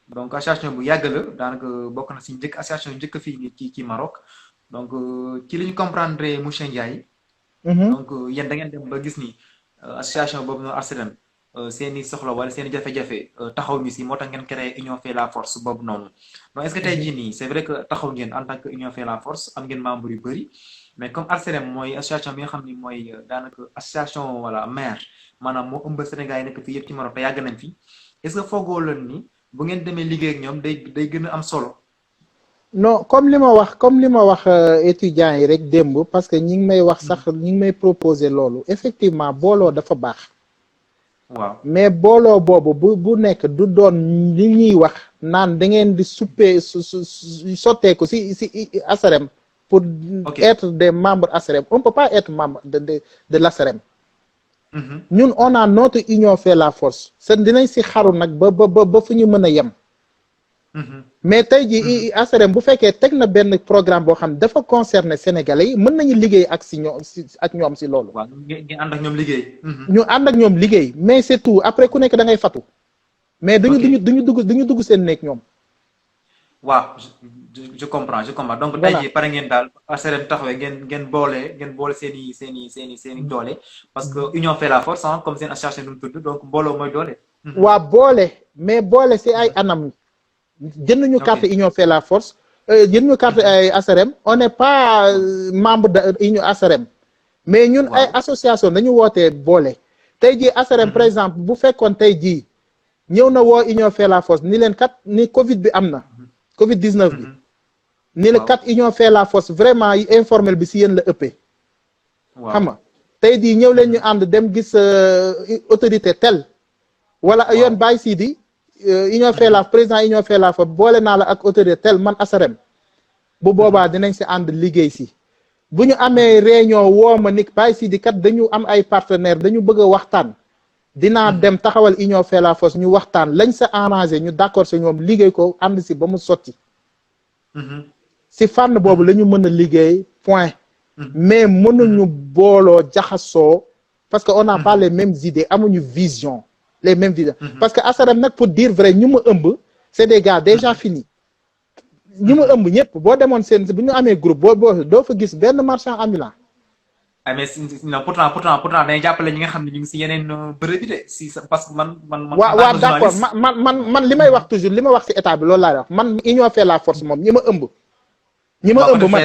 donc association bu yàgg la daanaka bokk na si association njëkk fii ci Maroc donc ci li ñu comprendre monsieur Ndiaye. donc yéen da ngeen dem ba gis ni association boobu noonu ARSEREM seeni soxla wala seeni jafe-jafe taxaw ñu si moo tax ngeen créé Union fait la force boobu noonu donc est-ce que tey jii nii c'est vrai que taxaw ngeen en tant que Union fait la force am ngeen membre yu bëri mais comme ARCEREM mooy association bi nga xam ni mooy daanaka association wala maire maanaam moo ëmb Sénégal yi nekk fii yëpp ci Maroc te yàgg nañ fi est-ce que foogoo leen ni bu ngeen demee liggéey ak ñoom day gën a am solo. non comme li ma wax étudiants yi rek démb parce que ñi ngi may wax sax ñi ngi may proposer loolu effectivement booloo dafa baax. waaw mais booloo boobu bu nekk du doon li ñuy wax naan da ngeen di sotteeku si ARCEREM pour être des membres ARCEREM on peut pas être membre de l'ARCEREM. ñun on a notre union fait la force seen dinañ si xaru nag ba fu ñu mën a yem. mais tey jii ARCEREM bu fekkee teg na benn programme boo xam ne dafa concerner sénégalais yi mën nañu liggéey ak ñoom si loolu. waaw ñu ànd ak ñoom liggéey. ñu ànd ak ñoom liggéey mais c'est tout après ku nekk da ngay fatu. mais duñu dugg seen néeg ñoom. waaw je comprends donc tey jii pare ngeen daal ARCEREM taxawee ngeen boole seeni doole parce que union fait la force comme seen association nu mu tudd donc mbooloo mooy doole. waa boole mais boole si ay anam. jënd ñu carte union fait la force jënd ñu carte ay ARCEREM on n'est pas membre de union ARCEREM mais ñun ay association dañu wootee boole tey jii ARCEREM par exemple bu fekkoon tey jii ñëw na woo union fait la force ni leen kat ni Covid bi am na Covid 19 bi ni la kat union fait la force vraiment yi informel bi si yéen la ëppee xam nga tey jii ñëw leen ñu ànd dem gis autorité tel wala yoon Baye Sidi union fait la président union fait la force boole naa la ak autorité tel man ARCEREM bu boobaa dinañ si ànd liggéey si bu ñu amee réunion woo ma ni Baye Sidi kat dañu am ay partenaires dañu bëgg a waxtaan dinaa dem taxawal union fait la force ñu waxtaan lañ sa arrangé ñu d'accord si ñoom liggéey ko ànd si ba mu sotti si fànn boobu la ñu mën a liggéey point mais mënuñu booloo jaxasoo parce que on n'a pas les mêmes idées amuñu vision les mêmes visions parce que ARCEREM nag pour dire vrai ñu ma ëmb c'est des gars déjà finis ñu ma ëmb ñëpp boo demoon seen bu ñu amee groupe boo doo fa gis benn marchand ambulant. ah mais non pourtant dañuy jàppale ñi nga xam ne ñu ngi si yeneen bërëb bi de si parce que man. waaw d'accord man li may wax toujours li ma wax si état bi loolu laay wax man union fait la force moom ñi ma ëmb. ñi ma ëmb man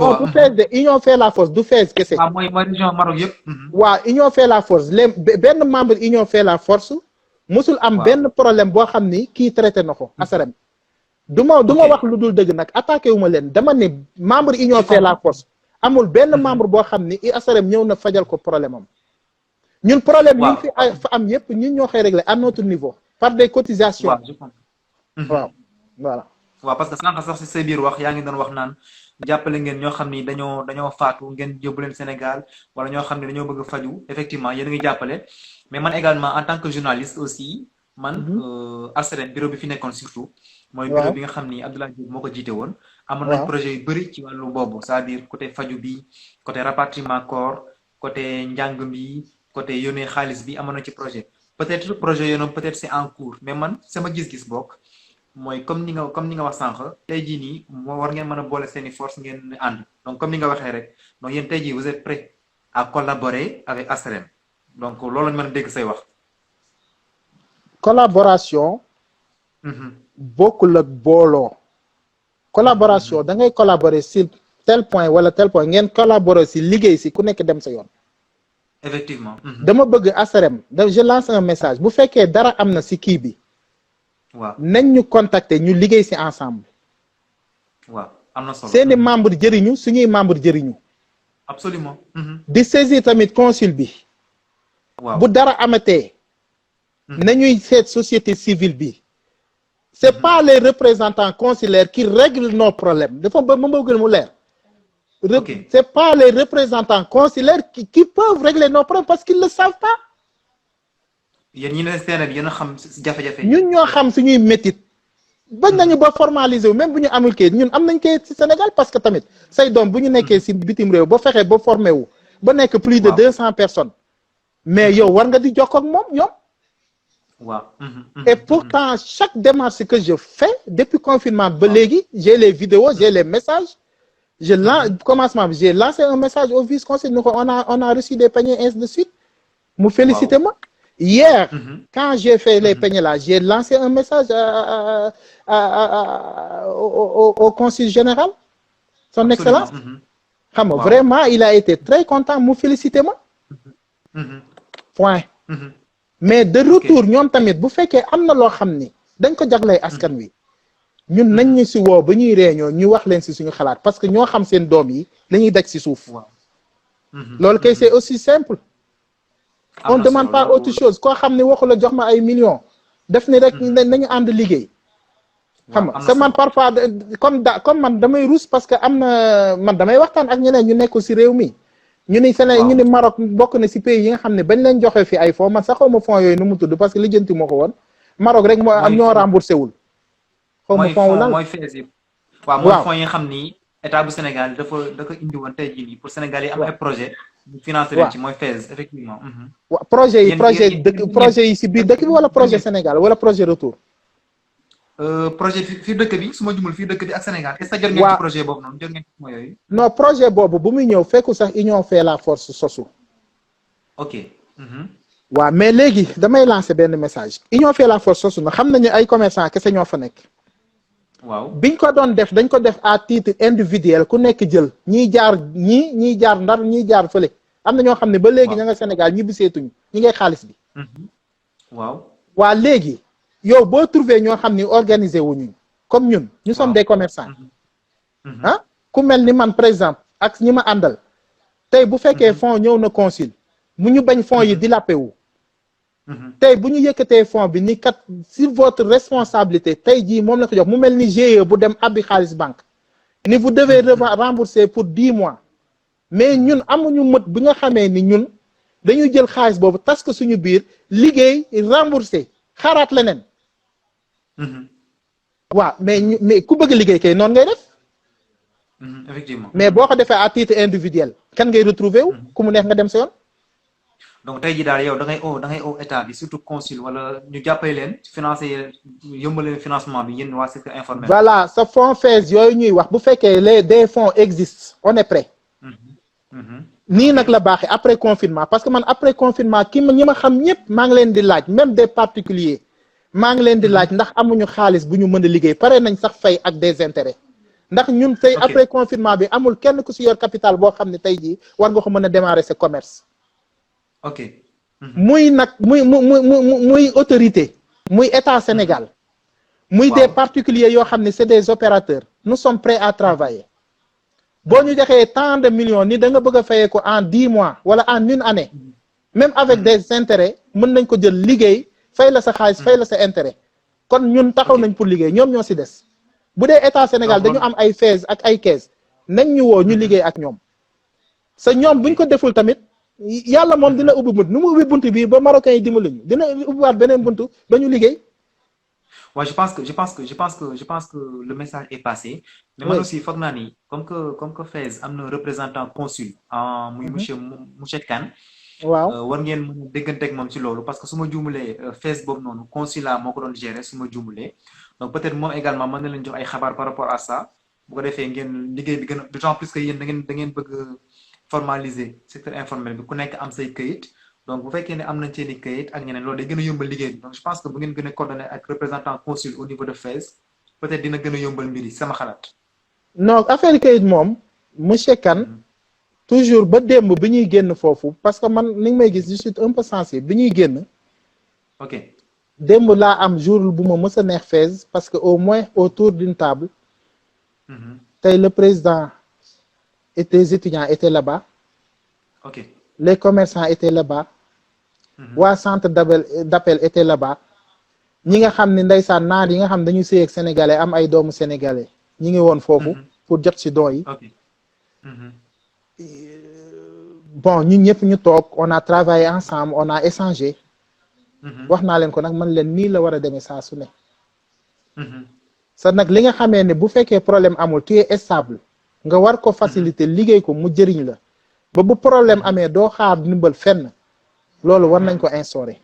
non du fees de union fait la force du fees kese. waaw mooy région Maroc yëpp. waaw union fait la force benn membre union fait la force. musul am benn problème boo xam ni kii traité na ko ARCEREM. du ma wax lu dul dëgg nag attaqué wu ma leen dama ne membre union fait la force. amul benn membre boo xam ni ARCEREM ñëw na fajal ko problème am. ñun problème yi fi am yëpp ñun ñoo koy réglé à notre niveau. par des cotisations. waaw voilà. waaw parce que sànq sax si sa biir wax yaa ngi doon wax naan jàppale ngeen ñoo xam ni dañoo faatu ngeen yóbbu leen Sénégal wala ñoo xam ne dañoo bëgg faju effectivement yéen a ngi jàppale mais man également en tant que journaliste aussi man ARCEREM bureau bi fi nekkoon surtout mooy bureau bi nga xam ni Abdoulaye Diop moo ko jiite woon amoon nañ projet yu bëri ci wàllu boobu c'est-à-dire côté faju bi côté rapatriement corps côté njàng bi côté yónnee xaalis bi amoon na ci projet peut-être projet yooyu noonu peut-être c'est en cours mais man sama gis-gis bokk mooy comme ni nga wax sànq tey jii nii moo war ngeen mën a boole seeni force ngeen ànd donc comme ni nga waxee rek donc yéen tey jii vous êtes prêts à collaborer avec ARCEREM donc loolu lañ mën a dégg say wax. collaboration. bokkul ak booloo. collaboration da ngay collaborer si tel point wala tel point ngeen collaborer si liggéey si ku nekk dem sa yoon. effectivement. dama bëgg ARCEREM je lance un message bu fekkee dara am na si kii bi. waaw nañ ñu contacter ñu liggéey ci ensemble. waaw am na solo seeni membre jëriñu suñuy membre jëriñu. absolument. di saisir tamit consul bi. waaw bu dara amatee. nañuy seet société civile bi. c'est pas les représentants consulaires qui règlent nos problèmes dafa ba ma bëgg mu leer. c'est pas les représentants consulaires qui peuvent régler nos problèmes parce qu'ils le savent pas. yéen ñi ne seen bi yéen a xam si jafe-jafe. ñun ñoo xam suñuy métit bañ nañu ba formaliser wu même bu ñu amul kayit ñun am nañ kayit ci Sénégal parce que tamit say doom bu ñu nekkee ci bitim réew ba fexe ba formé wu ba nekk plus de 200 personnes mais yow war nga di jokkoo ak moom ñoom. waaw. et pourtant chaque démarche que je fais depuis confinement ba léegi j'ai les vidéos j'ai les messages commencement bi j'ai lancé un message au vice-conseil ni ko on a reçu des paniers ainsi de suite mu félicité ma. Hier, quand j'ai fait les peignes là, j'ai lancé un message au consul général, son Absolument. excellence. Vraiment, il a été très content, me féliciter moi. Point. Mais de retour, ñoom tamit bu fekkee am na loo xam ni dañ ko jaglay askan wi ñun nañ ñu si woo ba ñuy réunion ñu wax leen si suñu xalaat parce que ñoo xam seen doom yi la ñuy daj si suuf. loolu kay c'est aussi simple. On ne demande pas autre chose. Koo xam ne waxu la jox ma ay millions def ni rek nañu ànd liggéey. xam nga c'est man parfois comme man damay ruus parce que am na man damay waxtaan ak ñeneen ñu nekk si réew mi. ñu ni Sénégal ñu ni Maroc bokk na si pays yi nga xam ne bañ leen joxe fi ay fonds man sax xaw ma fonds yooyu nu mu tudd parce que lijjanti moo ko woon Maroc rek moo am ñoo remboursé wul. xaw ma fonds wu lan mooy FAISE yi. waaw mooy fonds yi nga xam ni état bu Sénégal da ko indi woon tey jii nii pour Sénégal yi am ay projet ñu financé leen ci mooy FAISE effectivement. waaw projet yi si biir dëkk bi wala projet Sénégal wala projet retour. projet fii dëkk bi su ma jumul fii dëkk bi ak Sénégal est-ce que jot ngeen ci projet boobu noonu jot ngeen ci mooy yooyu. non projet boobu bu muy ñëw fekku sax union fait la force sosu. ok. waaw mais léegi damay lancer benn message union fait la force sosu na xam nañu ay commerçant kese ñoo fa nekk. waaw biñ ko doon def dañ ko def à titre individuel ku nekk jël ñiy jaar ñiy jaar Ndar ñiy jaar fële am na ñoo xam ne ba léegi ña nga Sénégal ñi biseetuñu ñi ngay xaalis bi. waaw. waa léegi. yow boo trouvé ñoo xam ni organisé wuñu comme ñun nous sommes des commerçants ah ku mel ni man par exemple ak ñi ma àndal tey bu fekkee fonds ñëw na consul mu ñu bañ fonds yi dilapé wu tey bu ñu yëkkatee fonds bi ni kat sur votre responsabilité tey jii moom la ko jox mu mel ni GIE bu dem abbi xaalis banque ni vous devez rembourser pour 10 mois mais ñun amuñu mët bi nga xamee ni ñun dañuy jël xaalis boobu tas ko suñu biir liggéey remboursé xaaraat leneen waaw mais ku bëgg liggéey kay noonu ngay def. effectivement mais boo ko defee à titre individuel kan ngay retrouver wu ku mu neex nga dem sa yoon. donc tey jii daal yow da ngay oo état bi surtout consul wala ñu jàppale leen financer yombaleen financement bi yéen waa secteur informel. voilà sa fonds FAISE yooyu ñuy wax bu fekkee des fonds existent on est prêt. nii nag la baaxee après confinement parce que man après confinement ñi ma xam ñëpp maa ngi leen di laaj même des particuliers maa ngi leen di laaj ndax amuñu xaalis bu ñu mën a liggéey pare nañ sax fay ak des intérêts ndax ñun tey après confinement bi amul kenn ku si yor capital boo xam ne tey jii war nga ko mën a démarrer sa commerce. ok. muy nag muy autorité. muy état Sénégal. muy des particuliers yoo xam ne c'est des opérateurs. nous sommes prêts à travailler. boo ñu joxee tant de millions ni da nga bëgg a fayee ko en 10 mois wala en une année même avec des intérêts mën nañ ko jël liggéey fay la sa xaalis fay la sa intérêt kon ñun taxaw nañ pour liggéey ñoom ñoo si des bu dee état Sénégal dañu am ay FAISE ak ay caisse nañ ñu woo ñu liggéey ak ñoom sa ñoom buñ ko deful tamit yàlla moom dina ubbi bunt nu mu ubbi bunt bii ba marocains yi dimbali ñu dina ubbiwaat beneen buntu ba ñu liggéey. Ouais, je pense que le message est passé. Mais moi aussi, faut que comme que FAISE am na représentant consul muy monsieur Kane. waaw war ngeen mën a déggante ak moom ci loolu parce que su ma juumulee FAISE boobu noonu consulat moo ko doon gérer su ma juumulee donc peut-être moom également mën na leen jox ay xabaar par rapport à ça bu ko defee ngeen liggéey bi gën a d'autant plus que yéen da ngeen bëgg formaliser secteur informel bi ku nekk am say këyit. donc bu fekkee ne am nañ seen i këyit ak ñeneen loolu day gën a yombal liggéey bi donc je pense que bu ngeen gën a coordonné ak représentant consul au niveau de FAISE peut-être dina gën a yombal mbir yi sama xalaat. non affaire këyit moom monsieur Kane toujours ba démb bi ñuy génn foofu parce que man ni nga may gis je suis un peu sensible bi ñuy génn. ok démb laa am jour bu ma mës a neex FAISE parce que au moins autour d'une table. tey le président et des étudiants étaient là-bas. ok. les commerçants étaient là-bas. waa centre d'appel étaient là-bas. ñi nga xam ne ndeysaan naar yi nga xam dañu sëy ak sénégalais am ay doomu sénégalais ñi ngi woon foofu. pour jot ci dons yi. bon ñun ñëpp ñu toog on a travaillé ensemble on a échangé. wax naa leen ko nag man leen nii la war a demee saa su ne. sa nag li nga xamee ne bu fekkee problème amul tu es stable nga war ko faciliter liggéey ko mu jëriñ la. ba bu problème amee doo xaar ndimbal fenn loolu war nañ ko instaurer.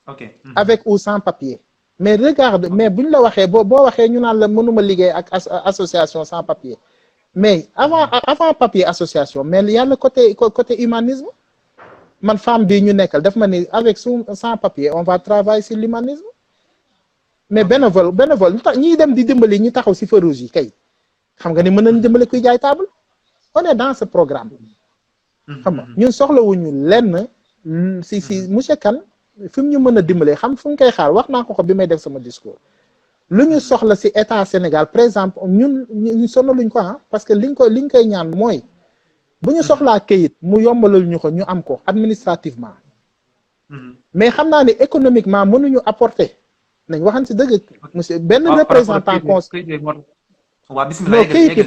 ok. avec ou sans papier. mais regarde mais buñ la waxee boo waxee ñu naan la mënuma liggéey ak association sans papier mais avant papier association mais yàlla côté humanisme man femme bi ñu nekkal daf ma ni avec sans papier on va travailler sur l'humanisme mais bénévole ñiy dem di dimbali ñi taxaw si feu rouge yi kay xam nga ni mën nañ dimbali kuy jaay table on est dans ce programme xam nga ñun soxlawuñu lenn si monsieur Kane fi mu ñu mën a dimbalee xam fu mu koy xaar wax naa ko bi may def sama discours lu ñu soxla si état Sénégal par exemple ñun sonaluñ ko parce que liñ koy ñaan mooy bu ñu soxlaa kayit mu yombalal ñu ko ñu am ko administrativement mais xam naa ni économiquement mënuñu apporter nañ waxan si dëgg monsieur benn représentant conseil non kayit yi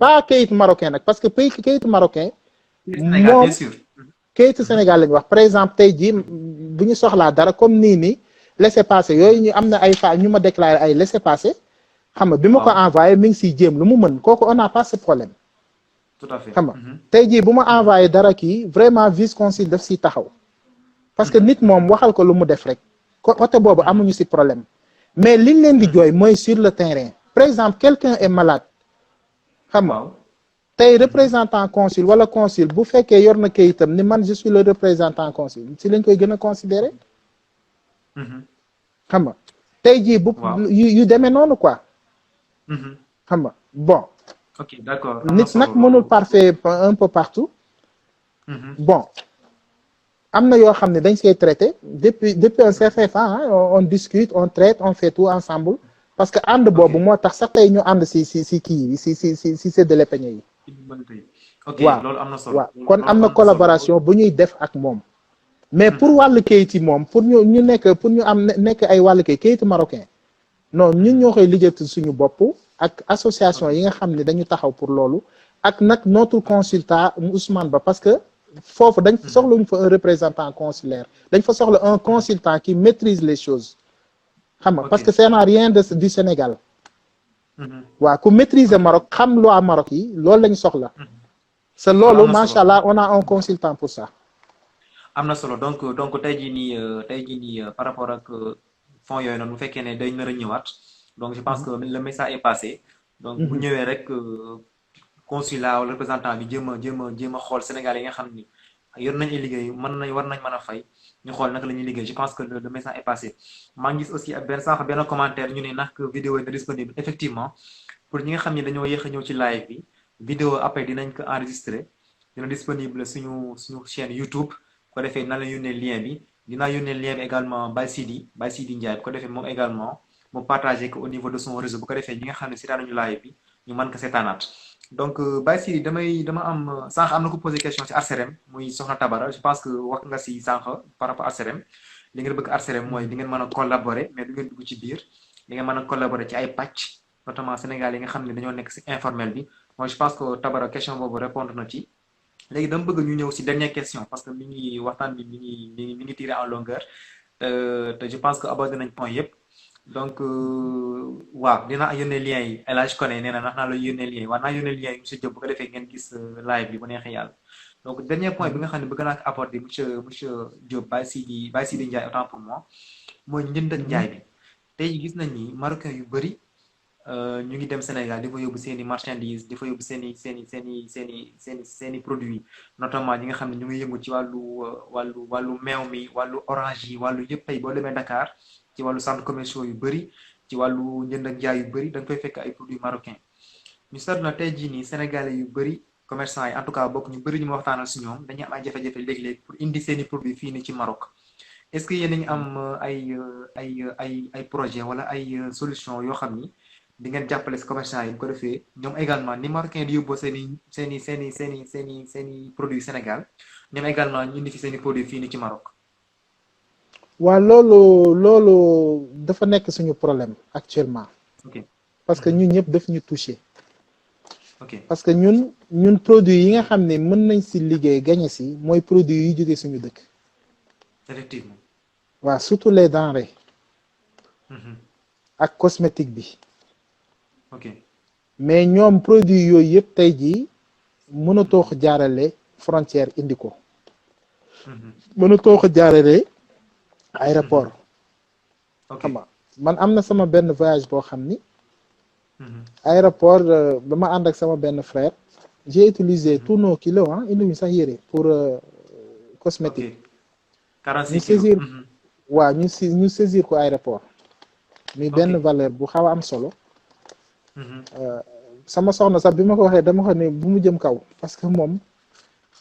pas kayit marocain nag parce que kayit marocain moom kayitu Sénégal lañu wax par exemple tey jii bu ñu soxlaa dara comme nii laissez-passer yooyu ñu am na ay ñu ma déclaré ay laissez-passer xam nga bi ma ko envoyé mi ngi siy jéem lu mu mën kooku on n'a pas ce problème tout à fait xam nga tey jii bu ma envoyé dara kii vraiment vice consul daf siy taxaw parce que nit moom waxal ko lu mu def rek côté boobu amuñu si problème mais liñ leen di jooy mooy sur le terrain par exemple quelqu'un est malade xam nga tey représentant consul wala consul bu fekkee yor na kayitam ni man je suis le représentant consul si lañ koy gën a considérer xam nga tey jii bu yu demee noonu quoi xam nga bon ok d'accord nit nag mënul parfait un peu partout bon am na yoo xam ne dañ koy traité depuis un certain temps on discute on traite on fait tout ensemble parce que ànd boobu moo tax sax tey ñu ànd si kii si séddale peñe yi waaw waaw kon am na collaboration bu ñuy def ak moom mais pour wàllu kayit yi moom pour ñu am nekk ay wàllu kayitu marocain non ñun ñoo koy lijjati suñu bopp ak association yi nga xam ne dañu taxaw pour loolu ak nag notre consultant Ousmane Ba parce que foofu dañ fa soxla fa un représentant consulaire dañ fa soxla un consultant qui maîtrise les choses xam nga parce que ça n'a rien du Sénégal waaw ku maîtriser Maroc xam loi Maroc yi loolu lañ soxla c'est loolu macha allah on a un consultant pour ça am na solo donc tey jii nii par rapport ak fonds yooyu noonu bu fekkee ne day nar a ñëwaat donc je pense que le message est passé donc bu ñëwee rek consulat wala représentant bi jéem a xool Sénégal yi nga xam ni yor nañ ay liggéey war nañ mën a fay ñu xool naka la ñuy liggéey je pense que le message est passé maa ngi gis aussi ak benn commentaire ñu ne nag vidéo yi na disponible effectivement pour ñi nga xam ne dañoo yéex a ñëw ci live bi vidéo après dinañ ko enregistrer dina disponible suñu chaîne YouTube ko defee na la yónnee lien bi dinaa yónnee lien bi également Baye Sidi Ndiaye bu ko defee moom également mu partagé ko au niveau de son réseau bu ko defee ñi nga xam ne seetaanuñu live bi ñu mën ko seetaanaat donc Baye Sidi dama am sànq am na ko posé question ci Arserem muy Soxna Tabara je pense que wax nga si sànq par rapport à Arserem li ngeen bëgg Arserem mooy di ngeen mën a collaborer mais du ngeen dugg ci biir di ngeen mën a collaborer ci ay pàcc notamment Sénégal yi nga xam ne dañoo nekk si informel bi mooy je pense que Tabara question boobu répondre na ci léegi dama bëgg ñu ñëw si dernière question parce que waxtaan bi mi ngi tiré en longueur te je pense que abordé nañ point yëpp donc waaw dinaa yónnee lien yi El Hadj Koné nee na ndax naa la yónnee lien yi waaw naa yónnee lien yi monsieur Diop bu ko defee ngeen gis live bi bu neexee yàlla donc dernier point bi nga xam ne bëgg naa ko apporter monsieur Diop Baye Sidi Ndiaye autant pour moi mooy njënd ak njaay bi tey gis nañ ni marocain yu bëri ñu ngi dem Sénégal di fa yóbbu seen i marchandises di fa yóbbu seen i produits notamment ñi nga xam ne ñu ngi yëngu ci wàllu meew mi wàllu orange yi wàllu yëpp tey boo demee Dakar ci wàllu centres commerciaux yu bëri ci wàllu njënd ak njaay yu bëri da nga koy fekk ay produits marocains ñu seetlu na tey jii nii sénégalais yu bëri commerçant yi en tout cas bokk ñu bëri ñu ma waxtaanal si ñoom dañuy am ay jafe-jafe léeg-léeg pour indi seen i produits fii nii ci Maroc est-ce que yéen a ngi am ay projet wala ay solution yoo xam ni di ngeen jàppale si commerçant yi bu ko defee ñoom également ni marocain di yóbboo seen i produits Sénégal ñoom également ñu indi fi seen i produits fii nii ci Maroc. waaw loolu dafa nekk suñu problème actuellement. ok parce que ñun ñëpp daf ñu touché. ok parce que ñun produits yi nga xam ne mën nañ si liggéey gañe si mooy produits yi jógee suñu dëkk. effectivement. waaw surtout les denrées. ak cosmétique bi. ok mais ñoom produit yooyu yëpp tey jii mënatoo ko jaarale frontière indi ko. mënatoo ko jaarale aéroport. xam nga man am na sama benn voyage boo xam ni. aéroport dama ànd ak sama benn frère. j'ai utilisé tous nos kilos indi ñu sax yére pour cosmétique. 46 ñu kilos. saisir waaw ñu saisir ko aéroport muy benn valeur bu xaw a am solo. sama soxna sax bi ma ko waxee dama ko ne bu mu jëm kaw parce que moom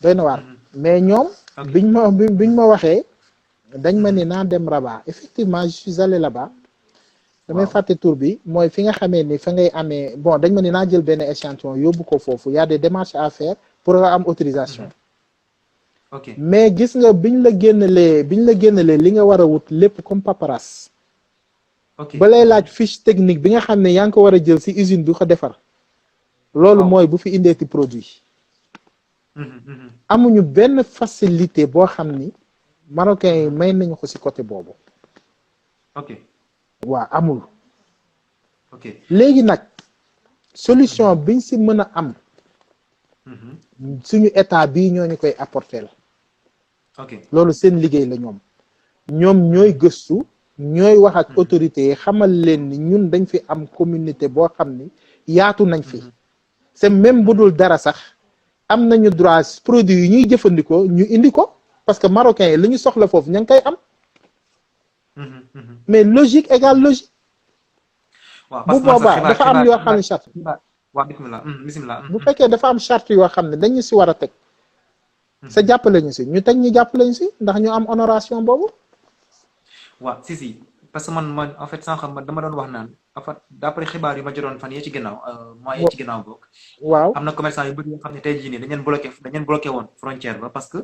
doy na waar mais ñoom biñ ma waxee dañ ma ni naa dem Rabat effectivement je suis allé là-bas damay fàtte tour bi mooy fi nga xamee ni fa ngay amee bon dañ ma ni naa jël benn échantillon yóbbu ko foofu y a des démarches à faire pour nga am autorisation mais gis nga biñ la génnalee li nga war a wut lépp comme paperasse ba lay laaj fiche technique bi nga xam ne yaa ngi ko war a jël si usine bi ko defar loolu mooy bu fi indeeti produit amuñu benn facilité boo xam ni marocain yi may nañu ko si côté boobu waaw amul léegi nag solution biñ si mën a am suñu état bii ñoo ñu koy apporter loolu seen liggéey la ñoom ñooy gëstu ñooy wax ak autorités yi xamal leen ni ñun dañ fi am communauté boo xam ni yaatu nañ fi c'est même bu dul dara sax am nañu droit produit yi ñuy jëfandikoo ñu indi ko parce que marocains yi li ñu soxla foofu ña ngi koy am mais logique égale logique bu boobaa dafa am yoo xam ne charte bu fekkee dafa am charte yoo xam ne dañu si war a teg sa jàppale ñu si ñu teg ñu jàppale ñu si ndax ñu am honoration boobu waaw si parce que man en fait sànq dama doon wax naan en fait d'après xibaar yi ma jotoon fan yee ci ginnaaw mois yee ci ginnaaw boog waaw am na commerçant yu bëri yoo xam ne tey jii nii dañ leen bloqué woon frontière ba parce que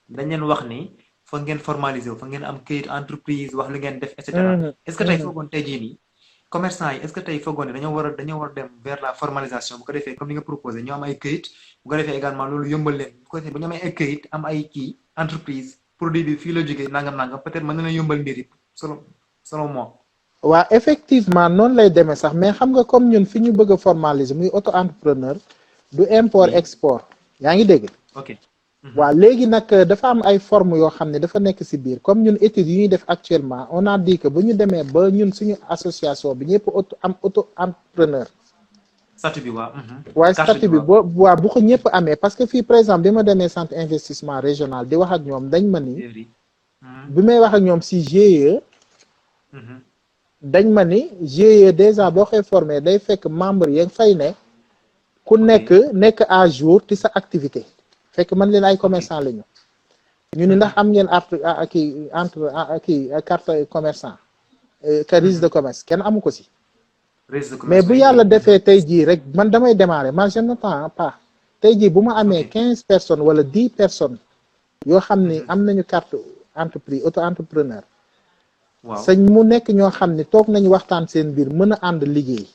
dañ leen wax ni fa ngeen formaliser wu fa ngeen am këyit entreprise wax li ngeen def et cetera est-ce que tey foogoon tey jii nii commerçant yi est-ce que tey foogoon ne dañoo war a dem vers la formalisation bu ko defee comme li nga proposé ñoo am ay këyit bu ko defee également loolu yëmbal leen bu ko defee bu ñu amee ay këyit am ay kii entreprise produit bi fii la jógee nangam peut-être mën na yëmbal mbir yi selon moi. waaw effectivement noonu lay demee sax mais xam nga comme ñun fi ñu bëgg a formaliser muy auto entrepreneur du import export yaa ngi dégg. waaw léegi nag dafa am ay formes yoo xam ne dafa nekk ci biir comme ñun études yi ñuy def actuellement on a dit que bu ñu demee ba ñun suñu association bi ñëpp auto entrepreneur. statut bi waaw. waaye statut bi waaw bu ko ñëpp amee parce que fii par exemple bi ma demee centre investissement régional di wax ak ñoom dañ ma ni. bi may wax ak ñoom ci GIE. dañ ma ni GIE déjà boo koy formé day fekk membre ya fay ne ku nekk à jour ci sa activité fekk man leen ay commerçant la ñu ni ndax am ngeen carte commerçant registre de commerce kenn amu ko si mais bu yàlla defee tey jii rek man damay démarrer man je n'attends pas tey jii bu ma amee 15 personnes wala 10 personnes yoo xam ni am nañu carte entreprise auto entrepreneur sañ mu nekk ñoo xam ne toog nañu waxtaan seen biir mën a ànd liggéey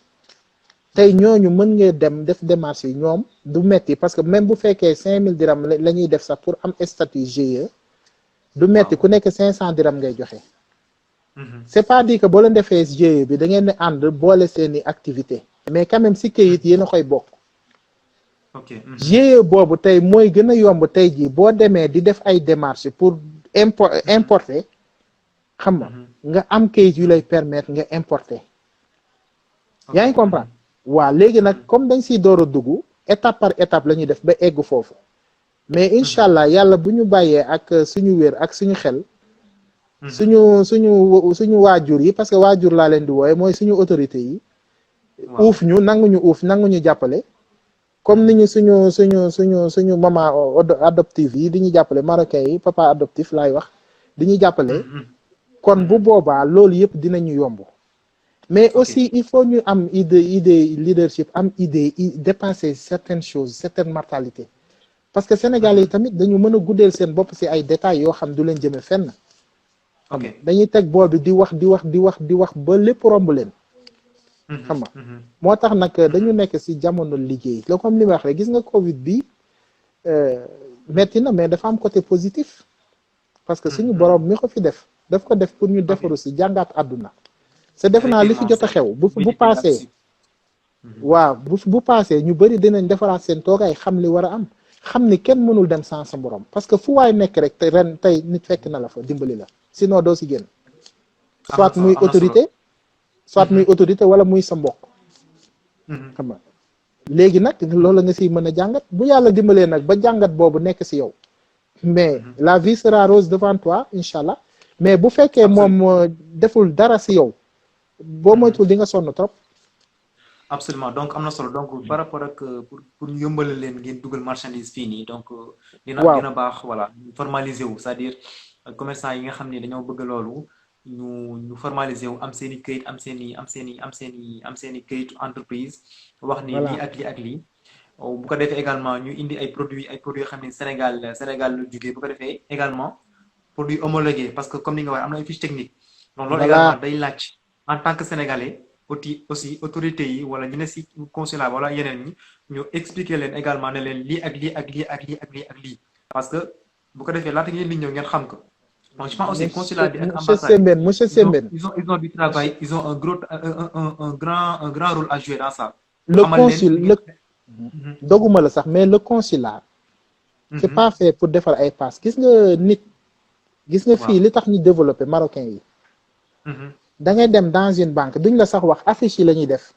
tey ñooñu mën nga dem def démarche yi ñoom du metti parce que même bu fekkee 5000 dirham la ñuy def sax pour am statut GIE du metti ku nekk 500 dirham ngay joxe c'est pas dit que boo leen defee GIE bi da ngeen di ànd boole seeni activité mais quand même si këyit yéen a koy bokk GIE boobu tey mooy gën a yomb tey jii boo demee di def ay démarches pour importer xam nga am kayit yu lay permettre nga importer yaa ngi comprendre waaw léegi nag comme dañ siy door a dugg étape par étape la ñuy def ba egg foofu mais incha allah yàlla bu ñu bàyyee ak suñu wér ak suñu xel suñu waajur yi parce que waajur laa leen di wooye mooy suñu autorité yi uuf ñu nanguñu jàppale comme ni ñu suñu maman adoptive yi di ñu jàppale marocain yi papa adoptif laay wax di ñu jàppale kon bu boobaa loolu yëpp dinañu yomb mais aussi il faut ñu am idée leadership am idée dépasser certaines choses certaines mortalités parce que Sénégal yi tamit dañu mën a guddeel seen bopp ci ay détails yoo xam du leen jëme fenn dañuy teg bool bi di wax ba lépp romb leen xam nga moo tax nag dañu nekk ci jamono liggéey la comme li ma wax rek gis nga Covid bi metti na mais dafa am côté positif parce que suñu borom mi ko fi def daf ko def pour ñu defaru ci jàngaat àdduna c'est def naa li fi jot a xew bu passé waaw bu passé ñu bëri dinañ defaraat seen toogaay xam li war a am xam ni kenn mënul dem sans sa borom parce que fu waay nekk rek te ren tey nit fekk na la fa dimbali la sinon doo ci génn soit muy autorité wala muy sa mbokk xam nga léegi nag loolu nga siy mën a jàngat bu yàlla dimbalee nag ba jàngat boobu nekk ci yow mais la vie sera rose devant toi inchallah mais bu fekkee moom deful dara si yow boo moytuwul di nga sonn trop. absolument donc am na solo donc par rapport ak pour ñu yombale leen ngeen dugal marchandise fii nii donc dina baax voilà formaliser wu c'est-à-dire commerçant yi nga xam ne dañoo bëgg loolu ñu formaliser wu am seen i këyit am seen i këyitu entreprise wax ni lii ak lii ak lii bu ko defee également ñu indi ay produits yoo xam ne Sénégal la jógee bu ko defee également produits homologués parce que comme ni nga wax am na ay fiche technique donc loolu également day laaj en tant que sénégalais aussi autorités yi wala ñu ne si consulat wala yeneen ñi ñu expliquer leen également ne leen lii ak lii ak lii ak lii ak lii ak lii parce que bu ko defee laata ngeen di ñëw ngeen xam ko donc je pense aussi consulat bi ak ambassade monsieur Sembène ils ont du travail ils ont un grand rôle à jouer dans ça. le consul doguma la sax mais le consulat c'est pas fait pour defar ay passe gis nga fii li tax ñu développé marocain yi da ngay dem dans une banque duñ la sax wax affiche yi la ñuy def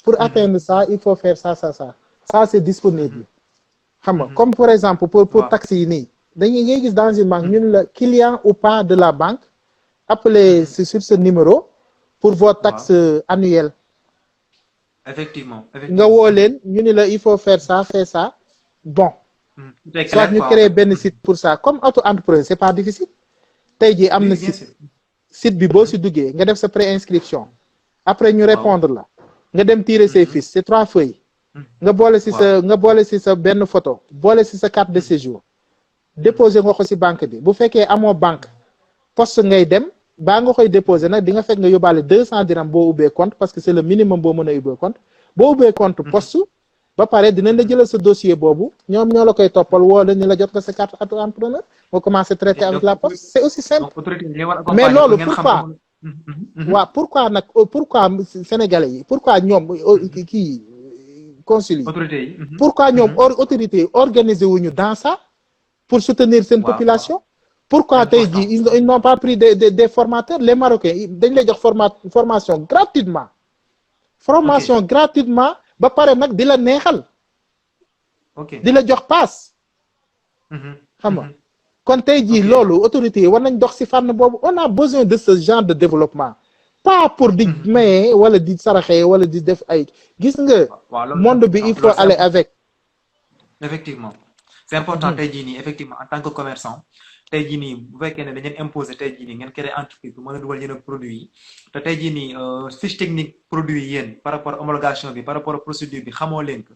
pour atteindre ça il faut faire ça c'est disponible xam nga comme par exemple pour taxi yi nii dañuy ngay gis dans une banque ñun la client ou pas de la banque appelez sur ce numéro pour vos taxes annuelles. Effectivement. nga woo leen ñu ni la il faut faire ça bon soit ñu créer benn site pour ça comme auto-entrepreneur c'est pas difficile tey jii am na site bi boo si duggee nga def sa pré-inscription après ñu répondre la nga dem tirer ses fiches c'est 3 feuilles nga boole si sa benn photo boole si sa carte de séjour déposer nga ko si banque bi bu fekkee amoo banque poste ngay dem baa nga koy déposer nag di nga fekk nga yóbbaale 200 dirham boo ubbee compte parce que c'est le minimum boo mën a ubbee compte boo ubbee compte poste ba pare dinañ la jëlal sa dossier boobu ñoom ñoo la koy toppal woo la ñu la jot nga sa carte auto-entrepreneur nga commencer traiter avec la poste c'est aussi simple mais loolu pourquoi sénégalais yi pourquoi ñoom kii consul yi pourquoi ñoom autorités yi organiser wuñu dans ça pour soutenir seen population pourquoi tey jii ils n'ont pas pris des formateurs les Marocains dañ lay jox formation gratuitement ba pare nag di la neexal di la jox paas xam nga kon tey jii loolu autorités yi war nañ dox ci fànn boobu on a besoin de ce genre de développement pas pour di maye wala di saraxee wala di def ay gis nga monde bi il faut aller avec effectivement c'est important tey jii nii effectivement en tant que commerçant tey jii nii bu fekkee ne dañ leen imposer tey jii nii ngeen créer entreprise bu mën a dugal yenn produits yi te tey jii nii fiche technique produit yi yéen par rapport homologation bi par rapport à procédure bi xamoo leen que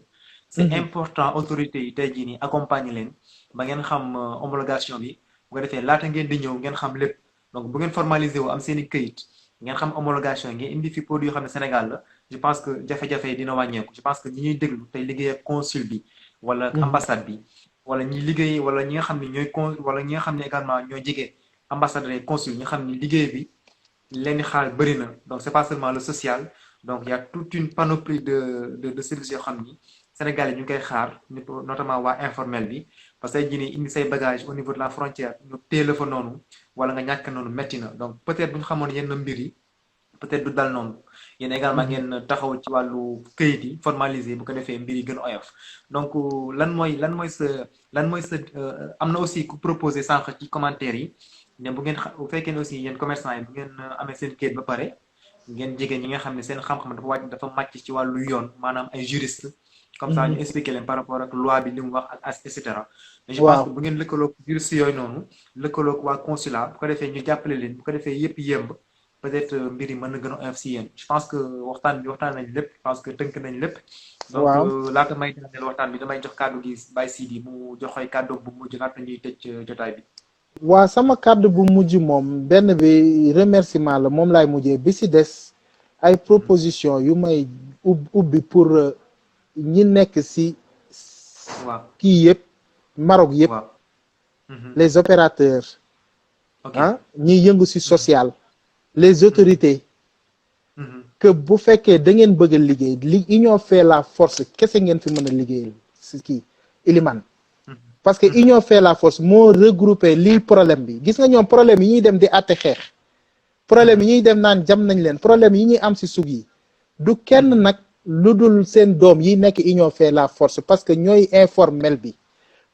c'est important autorités yi tey jii nii accompagner leen ba ngeen xam homologation bi bu ko defee laata ngeen di ñëw ngeen xam lépp donc bu ngeen formaliser wu am seen i këyit ngeen xam homologation ngeen indi fi produit yoo xam ne Sénégal la je pense que jafe-jafe yi dina wàññeeku je pense que ñi ñuy déglu tey liggéey ak consul bi wala ambassade bi wala ñi liggéey wala ñi nga xam ne ñooy wala ñi nga xam ne également ñoo jege ambassadeur et consul ñi nga xam ne liggéey bi leen di xaar bëri na donc c'est pas seulement le social donc il y a toute une panoplie de services yoo xam ni Sénégal yi ñu ngi koy xaar notamment waa informel bi parce que jii nii indi say bagages au niveau de la frontière ñu téela fa noonu wala nga ñàkk noonu metti na donc peut-être bu ñu xamoon yenn mbir yi peut-être du dal noonu yéen également ngeen taxaw ci wàllu këyit yi formalisé bu ko defee mbir yi gën a oyof donc lan mooy sa am na aussi ku proposé sànq ci commentaire yi ne bu fekkee ne aussi yéen commerçant yi bu ngeen amee seen këyit ba pare ngeen jege ñi nga xam ne seen xam-xam dafa màcc ci wàllu yoon maanaam ay juriste comme ça ñu expliquer leen par rapport ak loi bi li mu wax ak et cetera mais je pense que bu ngeen lëkkaloog juriste yooyu noonu lëkkaloog waa consulat bu ko defee ñu jàppale leen bu ko defee yëpp yemb peut-être mbir yi mën na gën a oyof si yéen je pense que waxtaan nañ lépp parce que tënk nañ lépp donc laata may daaneel waxtaan bi damay jox kàddu gi Baye Sidi mu joxoy kàddu bu mujj laata ñuy tëj jotaay bi waaw sama kàddu bu mujj moom benn bi remerciement la moom laay mujjee bi si des ay proposition yu may ubbi pour ñi nekk si kii yëpp Maroc yëpp les opérateurs ñi yëngu si social les autorités que bu fekkee da ngeen bëgg a liggéey union fait la force kese ngeen fi mën a liggéey si kii Iliman parce que union fait la force moo regroupé lii problème bi gis nga ñoom problème yi ñuy dem di àtte xeex problème yi ñuy dem naan jam nañ leen problème yi ñuy am si sug yi du kenn nag lu dul seen doom yi nekk union fait la force parce que ñooy informel bi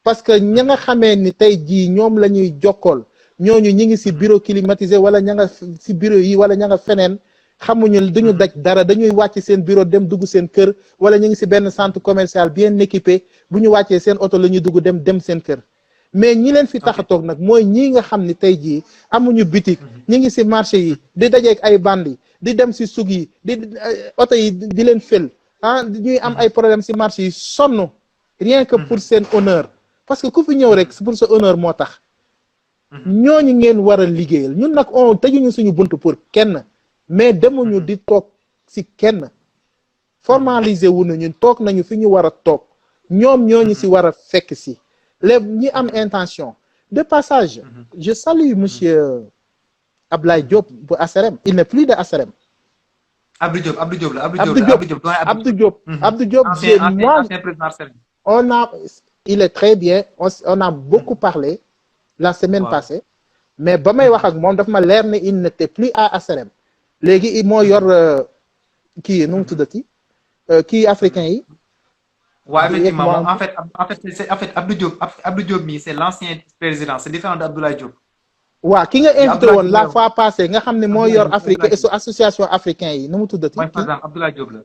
parce que ña nga xamee ni tey jii ñoom la ñuy jokkool ñooñu ñi ngi ci bureau climatisé wala ña nga ci bureau yi wala ña nga feneen xamuñu duñu daj dara dañuy wàcc seen bureau dem dugg seen kër wala ñu ngi ci benn centre commercial bien équipé bu ñu wàccee seen oto la ñuy dugg dem seen kër mais ñi leen fi tax a toog nag mooy ñii nga xam ni tey jii amuñu boutique ñi ngi ci marché yi di dajeek ay bandi di dem ci sug yi di oto yi di leen fël ah ñuy am ay problème ci marché yi sonn rien que pour seen honneur parce que ku fi ñëw rek pour sa honneur moo tax ñooñu ngeen war a liggéeyal ñun nag on tëjuñu suñu bunt pour kenn mais demuñu di toog ci kenn formalisé wu na ñun toog nañu fi ñu war a toog ñoom ñooñu ci war a fekk ci les ñi am intention de passage je salue monsieur Abdoulaye Diop bu ASRM il n'est plus de ASRM Abdou Diop moi il est très bien on a beaucoup parlé la semaine passée mais ba may wax ak moom dafa ma leer ne il n'était plus à ASRM léegi moo yor kii nu mu tuddati kii africain yi waaw effectivement en fait Abdou Diop mi c'est l'ancien président c'est différent d'Abdoulaye Diop waaw ki nga invité woon la fois passée nga xam ne moo yor Afrique et association africain yi nu mu tuddati par exemple Abdoulaye Diop la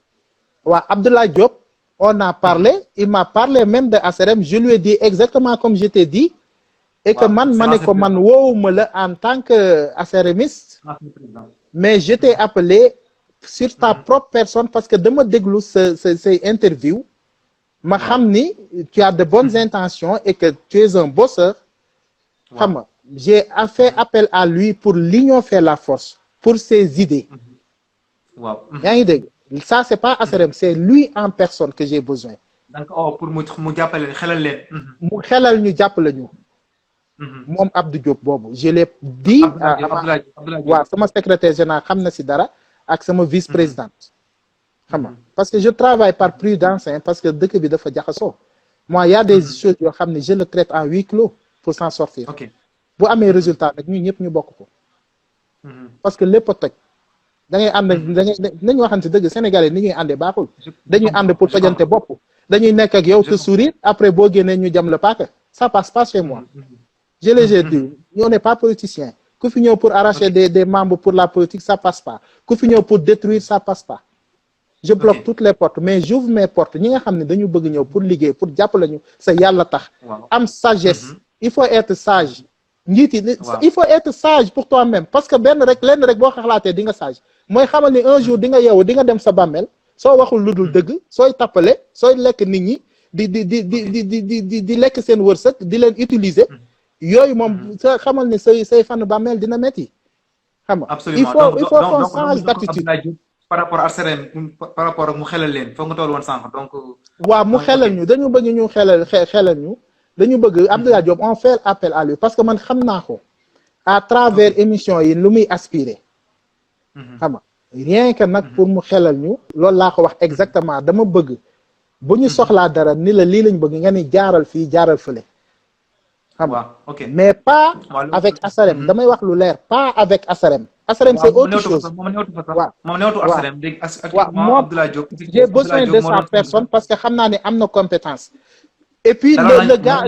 waaw Abdoulaye Diop on a parlé il m'a parlé même de ASRM je lui ai dit exactement comme je t'ai dit et que man ma ne ko man woowuma la en tant que ASRMiste mais je t'ai appelé sur ta propre personne parce que dama déglu say interview ma xam ni tu as de bonnes intentions et que tu es un bosseur xam nga j'ai fait appel à lui pour l'union fait la force pour ses idées yaa ngi dégg ça c'est pas ASRM c'est lui en personne que j'ai besoin donc pour mu jàppale xelal leen mu xelal ñu jàppale ñu moom Abdou Diop boobu je l'ai dit waaw sama secrétaire général xam na ci dara ak sama vice-présidente xam nga parce que je travaille par prudence parce que dëkk bi dafa jaxasoo moi y a des choses yoo xam ne je le traite en huis clos pour s'en sortir bu amee résultat nag ñun ñëpp ñu bokk ko parce que lépp a toj da ngay ànd nañu waxante dëgg sénégalais ni ñuy àndee baaxul dañuy ànd pour tojante bopp dañuy nekk ak yow te sourire après boo génnee ñu jam le paaka ça passe pas chez moi je l'ai dit on n'est pas politicien ku fi ñëw pour arracher des membres pour la politique ça passe pas ku fi ñëw pour détruire ça passe pas je bloque toutes les portes mais j'ouvre mes portes ñi nga xam ne dañu bëgg ñëw pour liggéey pour jàppale ñu sa yàlla tax am sagesse il faut être sage njiit yi il faut être sage pour toi-même parce que lenn rek boo xalaatee di nga sage mooy xamal ni un jour di nga yeewu di nga dem sa bàmmeel soo waxul lu dul dëgg sooy tappale sooy lekk nit ñi di lekk seen wërsëg di leen utiliser yooyu moom sa xamal ni say fan bàmmeel dina metti xam nga il faut qu'on change d'attitude par rapport à ASRM par rapport ak mu xelal leen foog nga toll woon sànq donc waaw mu xelal ñu dañu bëgg ñu xelal ñu dañu bëgg Abdoulaye Diop on fait appel à lui parce que man xam naa ko à travers émission yi lu muy aspirer xam nga rien que nag pour mu xelal ñu loolu laa ko wax exactement dama bëgg bu ñu soxlaa dara ni la lii lañ bëgg nga ni jaaral fii jaaral fële xam nga mais pas avec ASRM damay wax lu leer pas avec ASRM ASRM c'est autre chose waaw moom j'ai besoin de sa personne parce que xam naa ne am na compétence et puis le gars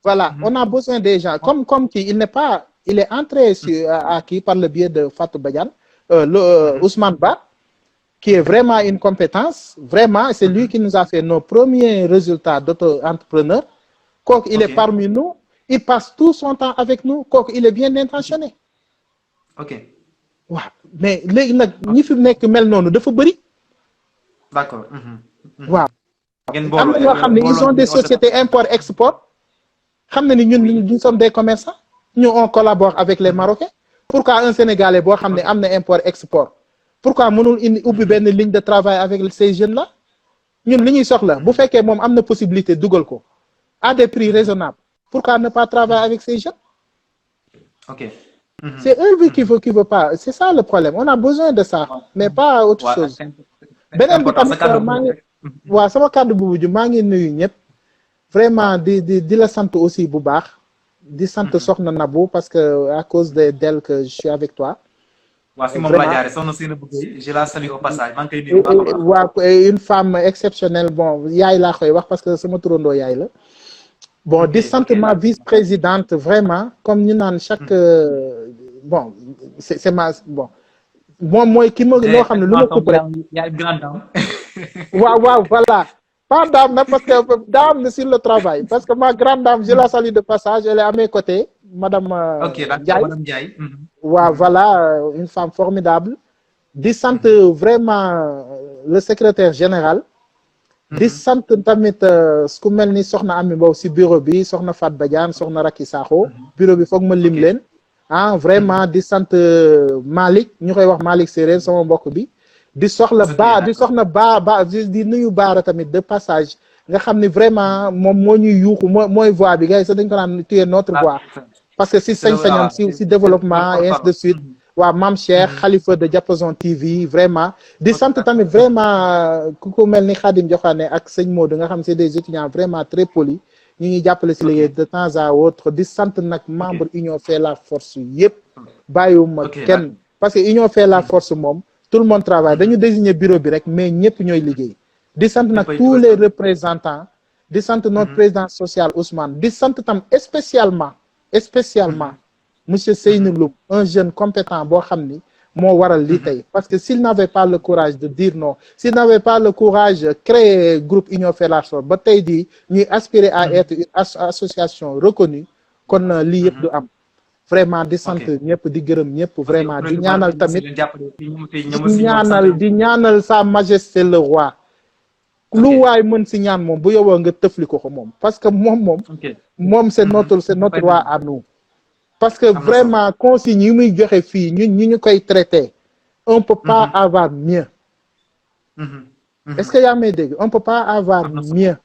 voilà on a besoin des gens comme qui il est entré à qui par le biais de Fatou Badiane Ousmane Ba qui est vraiment une compétence vraiment c'est lui qui nous a fait nos premiers résultats d'auto-entrepreneur kooku il est parmi nous il passe tout son temps avec nous kooku il est bien intentionné waaw mais léegi nag ñi fi nekk mel noonu dafa bëri d'accord waaw am na ñoo xam ne ils ont des sociétés import export xam na ni ñun nous sommes des commerçants ñu on collabore avec les Marocains pourquoi un Sénégalais boo xam ne am na import export pourquoi mënul ubbi benn ligne de travail avec ces jeunes là ñun li ñuy soxla bu fekkee moom am na possibilité dugal ko à des prix raisonnables pourquoi ne pas travailler avec ces jeunes c'est eux qui veut pas c'est ça le problème on a besoin de ça mais pas autre chose beneen bi tamit maa ngi waaw sama kàddu bu mujj maa ngi nuyu ñëpp vraiment di la sant aussi bu baax di sant soxna Nabou parce que à cause d'elle que je suis avec toi waaw si moom la jaare soxna Sina Bougueye je la salue au passage maa ngi koy nuyu waaw une femme exceptionnelle bon yaay laa koy wax parce que sama turandoo yaay la bon ok di sant ok ma là vice-présidente vraiment comme ñu naan chaque bon c'est ma bon moom mooy ki ma loo xam ne lu ma coupe rek il y a une grande dame waaw waaw voilà pas dame nag parce que dame na sur le travail parce que ma grande dame je la salue de passage elle est à mes côtés madame ok d'accord Ndiaye madame Ndiaye. waaw voilà une femme formidable di sant vraiment le secrétaire général di sant tamit ku mel ni soxna Ami Mbow si bureau bi soxna Fat Badiane soxna Raki Sakho bureau bi foog ma lim ok leen ah vraiment di sant Malick ñu koy wax Malick Séréer sama mbokk bi di soxla ok ba di d'accord soxna ba di nuyu baara tamit de passage nga xam ni vraiment moom moo ñuy yuuxu mooy voix bi gars yi sax dañ ko naan tu es notre ah voix parce que si c'est le sañ-sañam voilà si c'est le développement et ainsi de porte-parole. suite waa Mame Cheikh Khalifa de Diapason TV vraiment di sant tamit vraiment ku ko mel ni Khadim Joxaane ak sëñ Modou nga xam c'est des étudiants vraiment très polis ñu ngi jàppale si ok liggéey de temps à autre di sant nag ok membre Union fait la force yëpp bàyyiwuma ok d'accord kenn parce que Union fait la force moom tout le monde travaille dañu désigner bureau bi rek mais ñëpp ñooy liggéey di sant nag ñëppay tous dugal les seen représentants di sant notre président social Ousmane di sant tam spécialement monsieur Seynou Loum un jeune compétent boo xam ni moo waral lii tey parce que s'il n'avait pas le courage de dire non s'il n'avait pas le courage de créer groupe Union fait la force ba tey di ñuy aspirer à être une association reconnue kon lii yëpp du am vraiment di sant ok ñëpp di gërëm ñëpp ok vraiment di ñaanal tamit leen jàppale fii ñu fi di ñoom aussi ñoom sant ñaanal di ñaanal sa majesté le roi ok lu waay mën si ñaan moom bu yowoo nga tëfli ko moom parce que moom ok c'est notre roi à nous parce que am na solo vraiment consigne yi muy joxe fii ñun ñi ñu koy traité on peut pas avoir mieux est-ce que yaa may dégg on peut pas avoir am na solo mieux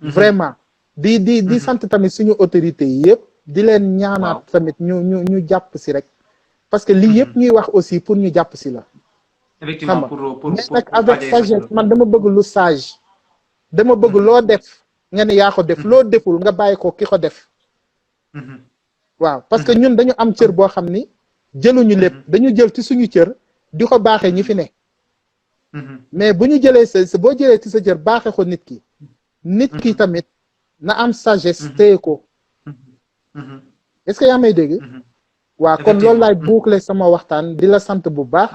vraiment di sant tamit suñu autorité yi yëpp di leen ñaanaat waaw tamit ñu jàpp si rek parce que lii yëpp ñuy wax aussi pour ñu jàpp si la xam effectivement nga pour mais nag pour avec faje sagesse man dama bëgg lu sage dama bëgg loo def nga ne yaa ko def loo deful nga bàyyi ko ki ko def waaw parce que ñun dañu am cër boo xam ni jëluñu lépp dañu jël ci suñu cër di ko baaxee ñi fi ne mais bu ñu jëlee sa boo jëlee ci sa cër baaxee ko nit ki tamit na am sagesse téye ko est-ce que yaa may dégg waaw kon loolu laay boucler sama waxtaan di la sant bu baax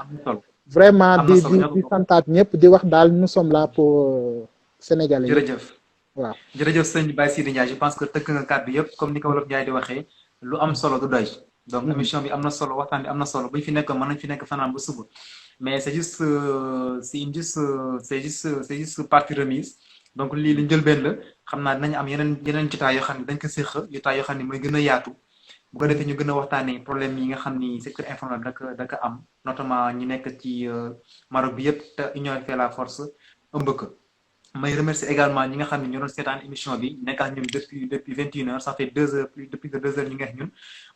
vraiment di santaat ñëpp di wax daal nous sommes là pour Sénégalais jërëjëf waaw jërëjëf sëñ Baye Sidi Ndiaye je pense que tëkk nga kàddu yëpp comme ni ko wolof Ndiaye di waxee lu am solo du doy donc émission bi am na solo waxtaan bi am na solo bu ñu fi nekk mën nañ fi nekk fanaan ba suba mais c'est juste c'est juste partie remise donc lii li njëlbeen la xam naa dinañ am yeneen jotaay yoo xam ne dañ ko séq jotaay yoo xam ne mooy gën a yaatu bu ko defee ñu gën a waxtaanee problème yi nga xam ni secteur informel da ko am notamment ñi nekk ci Maroc bi yëpp te Union fait la force ëmb ko may remercier également ñi nga xam ne ñoo doon seetaan émission bi nekk ak ñun depuis 21h ça fait 2h depuis que 2h ñu ngi ak ñun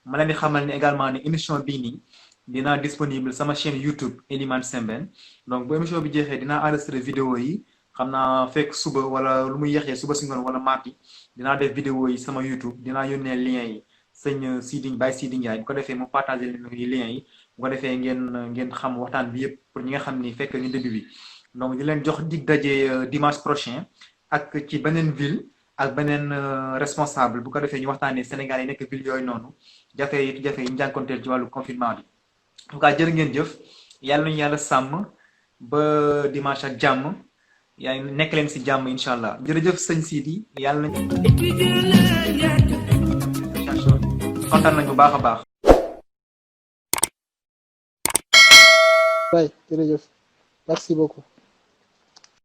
ma leen di xamal ni également ni émission bii nii dinaa disponible sama chaîne YouTube Elimane Sembène donc bu émission bi jeexee dinaa enregistrer vidéo yi xam naa fekk suba wala lu muy yeexee suba si ngoon wala mardi dinaa def vidéo yi sama YouTube dinaa yónnee lien yi sëñ Baye Sidi Ndiaye bu ko defee mu partagé leen lien yi bu ko defee ngeen xam waxtaan bi yëpp pour ñi nga xam ni fekk ñu début bi donc di leen jox dig daje dimanche prochain ak ci beneen ville ak beneen responsable bu ko defee ñu waxtaanee Sénégal yi nekk ville yooyu noonu jafe yi ñu jànkonteel ci wàllu confinement bi en tout cas jërë ngeen jëf yàlla nañu yàlla sàmm ba dimanche ak jàmm yaa nekk leen si jàmm incha allah jërëjëf sëñ Sidi yàlla nañu kontaan nañ bu baax a baax. waay jërëjëf merci beaucoup.